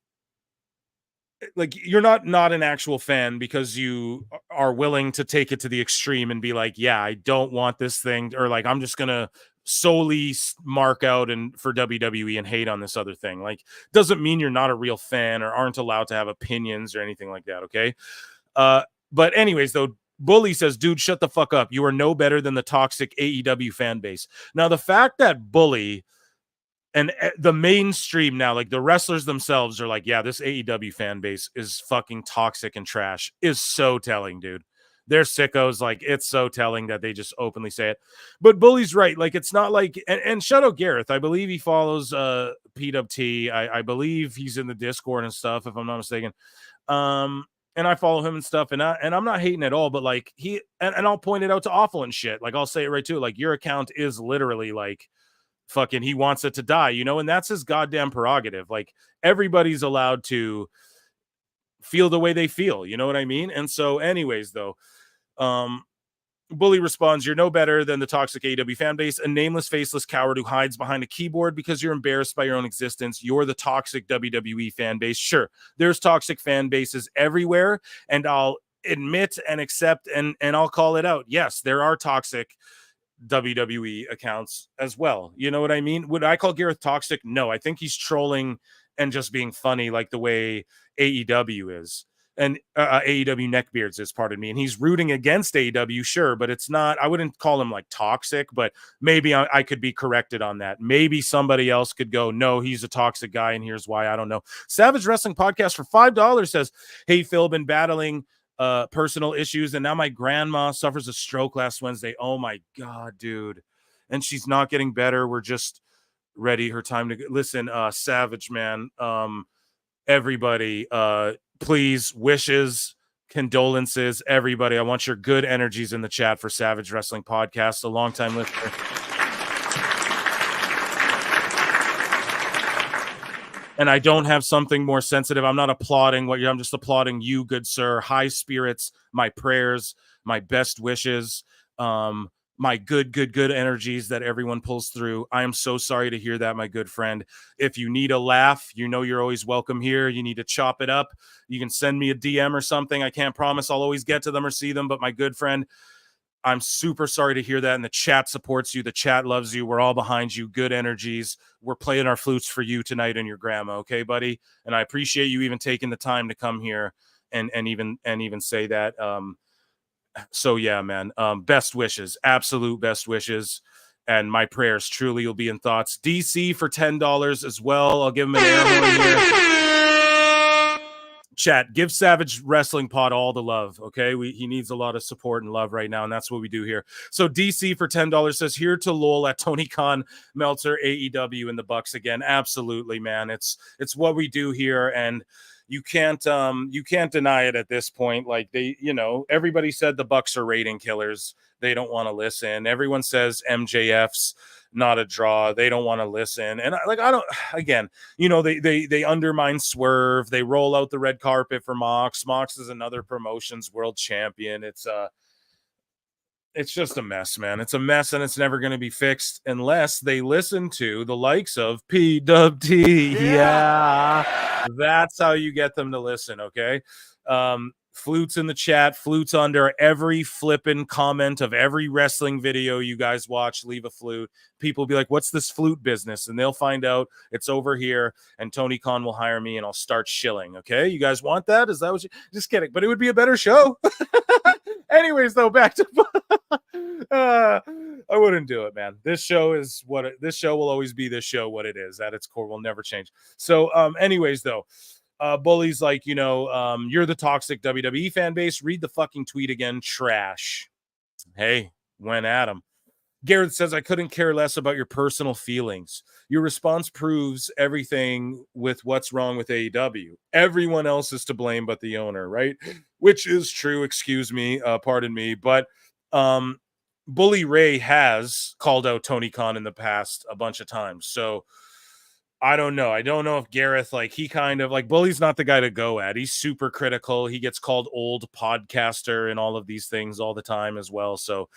like, you're not an actual fan because you are willing to take it to the extreme and be like, yeah, I don't want this thing, or like, I'm just gonna solely mark out and for WWE and hate on this other thing. Like, doesn't mean you're not a real fan or aren't allowed to have opinions or anything like that. Okay. But anyways, though, Bully says, dude, shut the fuck up. You are no better than the toxic AEW fan base. Now, the fact that Bully and the mainstream now, like the wrestlers themselves, are like, yeah, this AEW fan base is fucking toxic and trash, is so telling, dude. They're sickos. Like, it's so telling that they just openly say it. But Bully's right. Like, it's not like, and shout out Gareth. I believe he follows PWT. I believe he's in the Discord and stuff, if I'm not mistaken. And I follow him and stuff, and I'm not hating at all, but like, he, and I'll point it out to Awful and shit. Like, I'll say it right too. Like, your account is literally like, fucking, he wants it to die, you know, and that's his goddamn prerogative. Like, everybody's allowed to feel the way they feel, you know what I mean? And so anyways, though, Bully responds, you're no better than the toxic AEW fan base, a nameless, faceless coward who hides behind a keyboard because you're embarrassed by your own existence. You're the toxic WWE fan base. Sure, there's toxic fan bases everywhere, and I'll admit and accept and I'll call it out. Yes, there are toxic WWE accounts as well. You know what I mean? Would I call Gareth toxic? No, I think he's trolling and just being funny, like the way AEW is, and AEW neckbeards is, pardon me. And he's rooting against AEW, sure, but it's not, I wouldn't call him like toxic, but maybe I could be corrected on that. Maybe somebody else could go, no, he's a toxic guy, and here's why. I don't know. Savage Wrestling Podcast for $5 says, hey, Phil, been battling personal issues, and now my grandma suffers a stroke last Wednesday. Oh my God, dude. And she's not getting better. We're just ready. Her time to listen. Savage, man. Everybody, please, wishes, condolences, everybody. I want your good energies in the chat for Savage Wrestling Podcast, a long-time listener. And I don't have something more sensitive. I'm not applauding what I'm just applauding you, good sir. High spirits, my prayers, my best wishes, my good energies that everyone pulls through. I am so sorry to hear that, my good friend. If you need a laugh, you know you're always welcome here. You need to chop it up, you can send me a DM or something. I can't promise I'll always get to them or see them, but my good friend, I'm super sorry to hear that. And the chat supports you. The chat loves you. We're all behind you. Good energies. We're playing our flutes for you tonight and your grandma. Okay, buddy. And I appreciate you even taking the time to come here and even say that. So yeah, man, best wishes, absolute best wishes. And my prayers truly will be in thoughts. DC for $10 as well. I'll give him an air horn here. Chat, give Savage Wrestling Pod all the love, okay? He needs a lot of support and love right now, and that's what we do here. So DC for $10 says, here to lol at Tony Khan, Meltzer, AEW, and the Bucks again. Absolutely, man. It's what we do here, and you can't deny it at this point. Like, they, you know, everybody said the Bucks are rating killers. They don't want to listen. Everyone says MJF's not a draw. They don't want to listen. And I don't, again, you know, they undermine Swerve. They roll out the red carpet for Mox. Mox is another promotions world champion. It's just a mess, man. It's a mess, and it's never going to be fixed unless they listen to the likes of PWT. Yeah. That's how you get them to listen, okay? Flutes in the chat, flutes under every flippin' comment of every wrestling video you guys watch. Leave a flute. People will be like, what's this flute business? And they'll find out it's over here, and Tony Khan will hire me, and I'll start shilling, okay? You guys want that? Is that what you... Just kidding, but it would be a better show. Anyways, though, back to... I wouldn't do it, man. This show is what... This show will always be this show, what it is. At its core will never change. So, anyways, though... Bully's like, you know, you're the toxic WWE fan base. Read the fucking tweet again. Trash. Hey, went at him. Garrett says, I couldn't care less about your personal feelings. Your response proves everything with what's wrong with AEW. Everyone else is to blame but the owner, right? Which is true, excuse me, pardon me. But Bully Ray has called out Tony Khan in the past a bunch of times. So I don't know. I don't know if Gareth, like, he kind of, like, Bully's not the guy to go at. He's super critical. He gets called old podcaster and all of these things all the time as well. So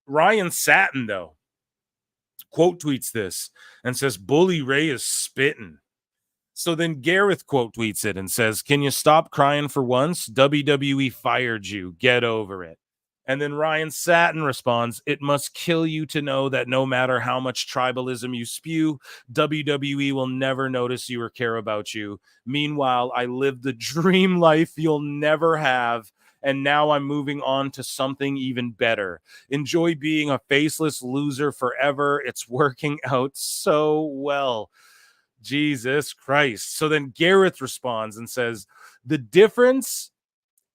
Ryan Satin, though, quote tweets this and says, Bully Ray is spitting. So then Gareth quote tweets it and says, can you stop crying for once? WWE fired you. Get over it. And then Ryan Satin responds, it must kill you to know that no matter how much tribalism you spew, WWE will never notice you or care about you. Meanwhile, I lived the dream life you'll never have. And now I'm moving on to something even better. Enjoy being a faceless loser forever. It's working out so well. Jesus Christ. So then Gareth responds and says, the difference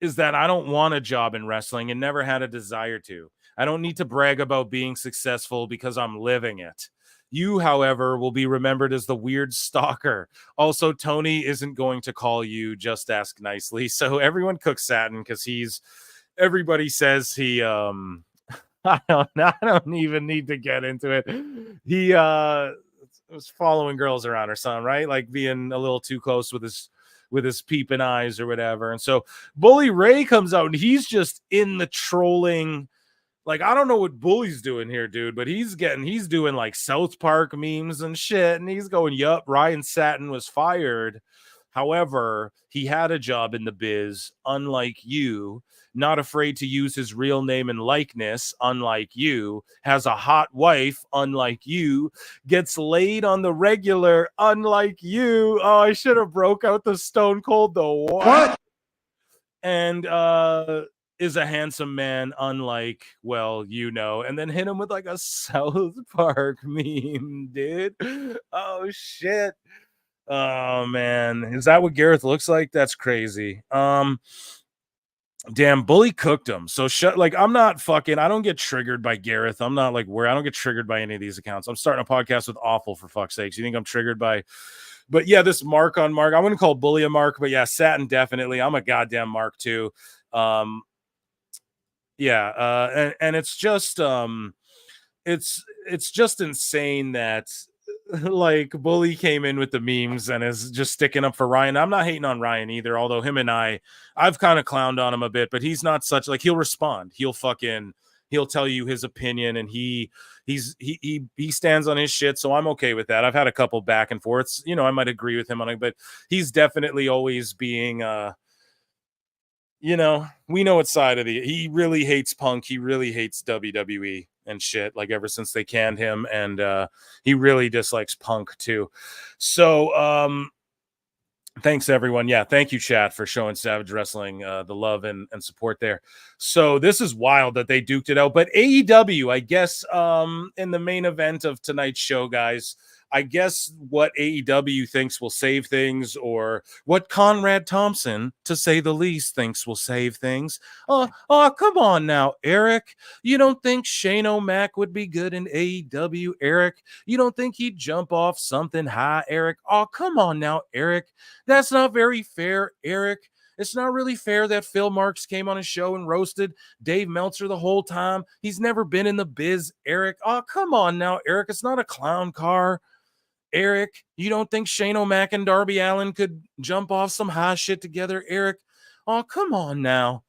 is that I don't want a job in wrestling and never had a desire to. I don't need to brag about being successful because I'm living it. You, however, will be remembered as the weird stalker. Also, Tony isn't going to call you, just ask nicely. So everyone cooks Satin because everybody says he, I don't even need to get into it. He was following girls around or something, right? Like being a little too close with his peeping eyes or whatever. And so Bully Ray comes out and he's just in the trolling. Like, I don't know what Bully's doing here, dude, but he's doing like South Park memes and shit. And he's going, yup, Ryan Satin was fired. However, he had a job in the biz, unlike you, not afraid to use his real name and likeness, unlike you, has a hot wife, unlike you, gets laid on the regular, unlike you. Oh, I should have broke out the Stone Cold, the what? And is a handsome man, unlike, well, you know, and then hit him with like a South Park meme, dude. Oh, shit. Oh, man. Is that what Gareth looks like? That's crazy. Damn, Bully cooked him. So I don't get triggered by Gareth. I'm not like where I don't get triggered by any of these accounts. I'm starting a podcast with Awful, for fuck's sakes. You think I'm triggered by, but yeah, this mark on Mark. I wouldn't call Bully a mark, but yeah, Satin definitely. I'm a goddamn mark too. And it's just it's just insane that like Bully came in with the memes and is just sticking up for Ryan. I'm not hating on Ryan either, although him and I've kind of clowned on him a bit, but he's not such like, he'll respond. He'll tell you his opinion, and he stands on his shit. So I'm okay with that. I've had a couple back and forths, you know, I might agree with him on it, but he's definitely always being, you know, we know what side of he really hates Punk. He really hates WWE and shit, like ever since they canned him, and he really dislikes Punk too. So thanks everyone. Yeah, thank you, chat, for showing Savage Wrestling the love and support there. So this is wild that they duked it out, but AEW, I guess, in the main event of tonight's show, guys, I guess what AEW thinks will save things, or what Conrad Thompson, to say the least, thinks will save things. Oh, come on now, Eric. You don't think Shane O'Mac would be good in AEW, Eric? You don't think he'd jump off something high, Eric? Oh, come on now, Eric. That's not very fair, Eric. It's not really fair that Phil Marks came on his show and roasted Dave Meltzer the whole time. He's never been in the biz, Eric. Oh, come on now, Eric. It's not a clown car. Eric, you don't think Shane O'Mac and Darby Allin could jump off some high shit together, Eric? Oh, come on now.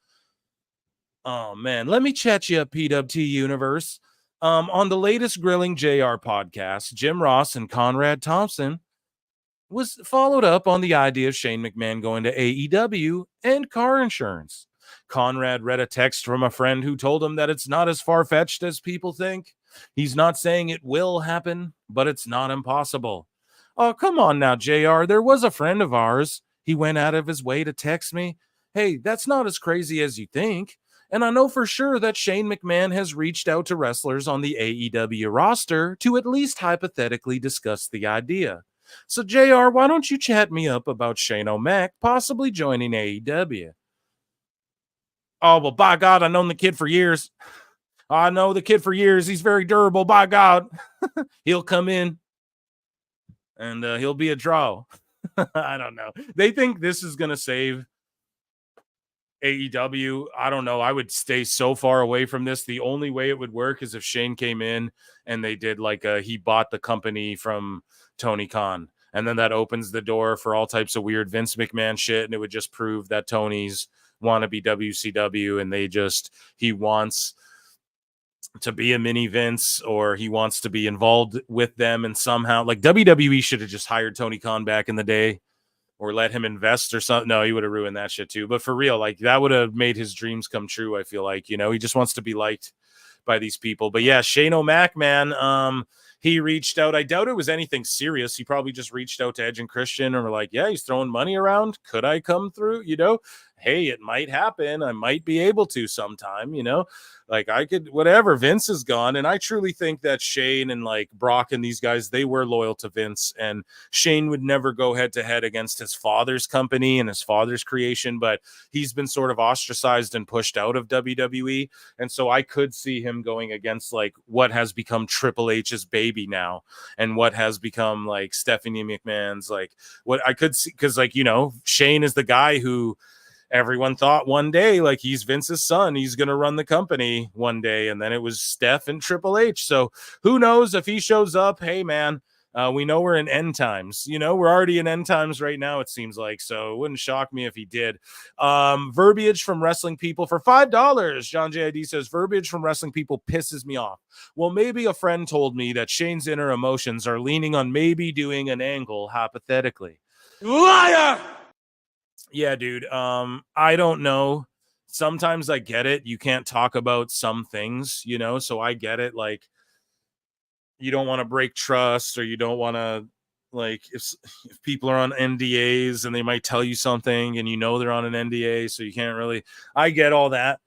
Oh, man. Let me chat you up, PWT Universe. On the latest Grilling JR podcast, Jim Ross and Conrad Thompson was followed up on the idea of Shane McMahon going to AEW and car insurance. Conrad read a text from a friend who told him that it's not as far-fetched as people think. He's not saying it will happen, but it's not impossible. Oh, come on now, JR. There was a friend of ours. He went out of his way to text me. Hey, that's not as crazy as you think. And I know for sure that Shane McMahon has reached out to wrestlers on the AEW roster to at least hypothetically discuss the idea. So, JR, why don't you chat me up about Shane O'Mac possibly joining AEW? Oh, well, by God, I've known the kid for years. I know the kid for years. He's very durable. By God, he'll come in and he'll be a draw. I don't know. They think this is going to save AEW. I don't know. I would stay so far away from this. The only way it would work is if Shane came in and they did like he bought the company from Tony Khan. And then that opens the door for all types of weird Vince McMahon shit. And it would just prove that Tony's want to be WCW and he wants to be a mini Vince, or he wants to be involved with them. And somehow, like, WWE should have just hired Tony Khan back in the day or let him invest or something. No, he would have ruined that shit too. But for real, like, that would have made his dreams come true. I feel like, he just wants to be liked by these people. But yeah, Shane O'Mac, man, he reached out. I doubt it was anything serious. He probably just reached out to Edge and Christian and were like, yeah, he's throwing money around. Could I come through? Hey, it might happen. I might be able to sometime, like I could, whatever. Vince is gone. And I truly think that Shane and like Brock and these guys, they were loyal to Vince, and Shane would never go head to head against his father's company and his father's creation, but he's been sort of ostracized and pushed out of WWE. And so I could see him going against like what has become Triple H's baby now and what has become like Stephanie McMahon's, like what I could see. Cause like, Shane is the guy who everyone thought one day, like, he's Vince's son, he's going to run the company one day. And then it was Steph and Triple H. So who knows if he shows up? Hey, man, we know we're in end times. We're already in end times right now, it seems like. So it wouldn't shock me if he did. Verbiage from Wrestling People for $5. John JID says, verbiage from Wrestling People pisses me off. Well, maybe a friend told me that Shane's inner emotions are leaning on maybe doing an angle, hypothetically. Liar! Yeah, dude. I don't know. Sometimes I get it. You can't talk about some things, so I get it. Like, you don't want to break trust, or you don't want to, like, if people are on NDAs and they might tell you something and they're on an NDA, so you can't really, I get all that.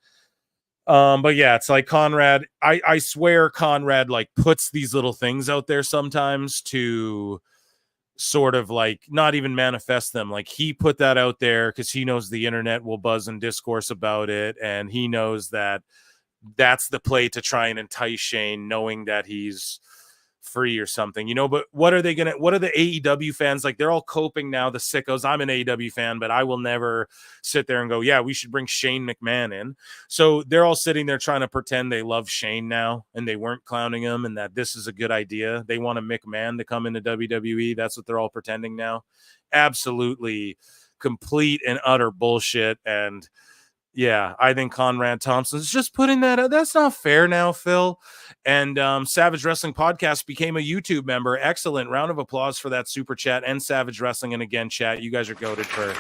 But yeah, it's like Conrad, I swear Conrad like puts these little things out there sometimes to sort of like not even manifest them. Like, he put that out there because he knows the internet will buzz and discourse about it, and he knows that that's the play to try and entice Shane, knowing that he's free or something, but what are the AEW fans like? They're all coping now, the sickos. I'm an AEW fan, but I will never sit there and go, yeah, we should bring Shane McMahon in. So they're all sitting there trying to pretend they love Shane now, and they weren't clowning him, and that this is a good idea. They want a McMahon to come into WWE. That's what they're all pretending now. Absolutely complete and utter bullshit. And yeah, I think Conrad Thompson is just putting that out. That's not fair now, Phil. And Savage Wrestling Podcast became a YouTube member. Excellent. Round of applause for that super chat and Savage Wrestling. And again, chat, you guys are goated for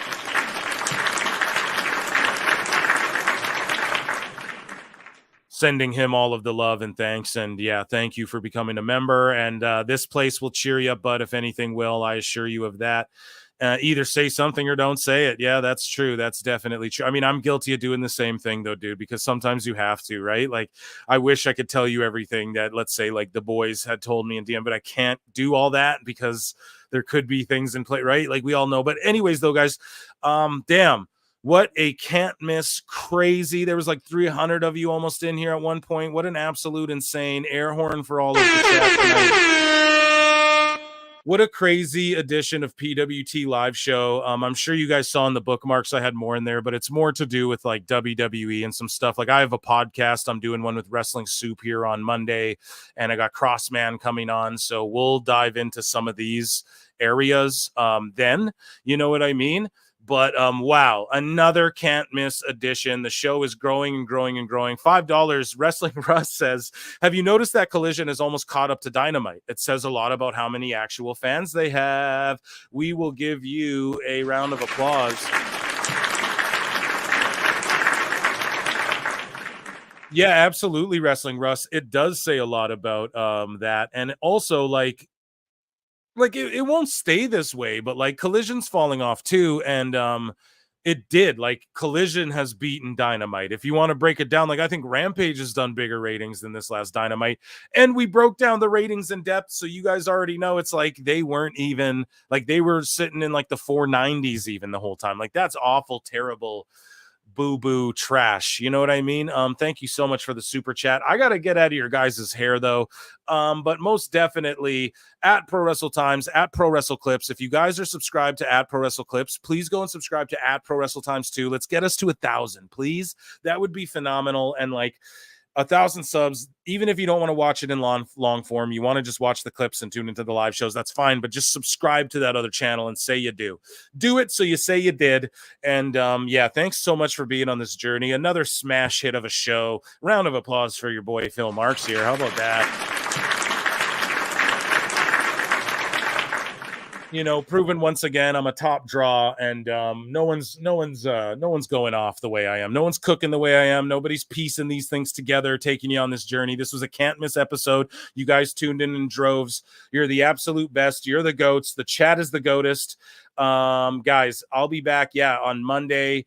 sending him all of the love and thanks. And yeah, thank you for becoming a member. And this place will cheer you up, bud. If anything will, I assure you of that. Either say something or don't say it. Yeah, that's true. That's definitely true. I mean, I'm guilty of doing the same thing though, dude, because sometimes you have to, right? Like, I wish I could tell you everything that, let's say, like the boys had told me in DM, but I can't do all that because there could be things in play, right? Like, we all know. But anyways, though, guys, damn, what a can't miss crazy. There was like 300 of you almost in here at one point. What an absolute insane air horn for all of the chat tonight. What a crazy edition of PWT live show. I'm sure you guys saw in the bookmarks I had more in there, but it's more to do with like WWE and some stuff. Like, I have a podcast. I'm doing one with Wrestling Soup here on Monday, and I got Crossman coming on. So we'll dive into some of these areas then, you know what I mean? But wow, another can't miss edition. The show is growing and growing and growing. $5. Wrestling Russ says, have you noticed that Collision is almost caught up to Dynamite? It says a lot about how many actual fans they have. We will give you a round of applause. Yeah, absolutely, Wrestling Russ. It does say a lot about that. And also, like it won't stay this way, but like Collision's falling off too. And it did. Like, Collision has beaten Dynamite. If you want to break it down, like, I think Rampage has done bigger ratings than this last Dynamite. And we broke down the ratings in depth, so you guys already know it's like they weren't even, like, they were sitting in like the 490s even the whole time. Like, that's awful, terrible boo-boo trash. You know what I mean? Thank you so much for the super chat. I got to get out of your guys' hair, though. But most definitely at Pro Wrestle Times, at Pro Wrestle Clips. If you guys are subscribed to at Pro Wrestle Clips, please go and subscribe to at Pro Wrestle Times too. Let's get us to 1,000, please. That would be phenomenal. And like 1,000 subs, even if you don't want to watch it in long form, you want to just watch the clips and tune into the live shows, that's fine. But just subscribe to that other channel and say you do. Do it so you say you did. And yeah, thanks so much for being on this journey. Another smash hit of a show. Round of applause for your boy Phil Marks here. How about that? You know, proven once again, I'm a top draw, and no one's going off the way I am. No one's cooking the way I am. Nobody's piecing these things together, taking you on this journey. This was a can't miss episode. You guys tuned in droves. You're the absolute best. You're the goats. The chat is the goatest. Guys, I'll be back. Yeah, on Monday.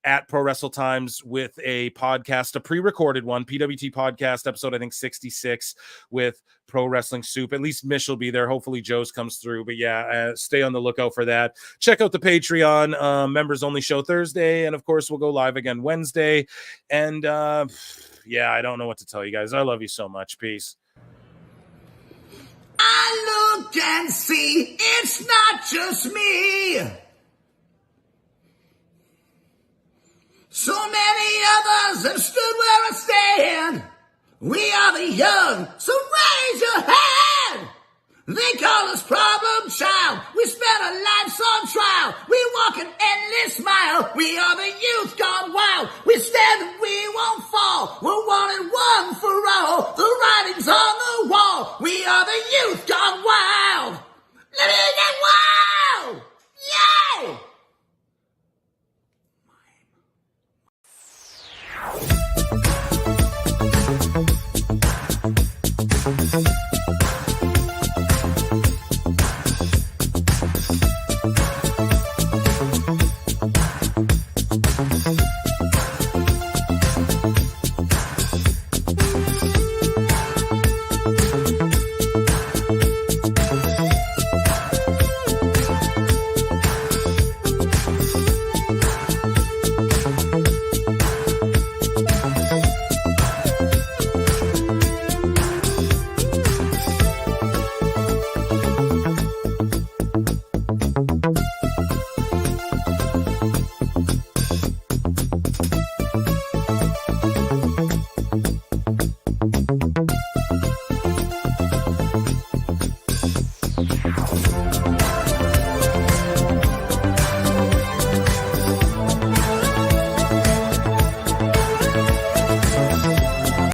At Pro Wrestle Times with a podcast, a pre-recorded one, PWT podcast episode, I think 66 with Pro Wrestling Soup. At least Mish will be there. Hopefully Joe's comes through. But yeah, stay on the lookout for that. Check out the Patreon members only show Thursday. And of course, we'll go live again Wednesday. And yeah, I don't know what to tell you guys. I love you so much. Peace. I look and see it's not just me. So many others have stood where I stand. We are the young, so raise your hand. They call us problem child. We spent our lives on trial. We walk an endless mile. We are the youth gone wild. We stand and we won't fall. We're one and one for all. The writing's on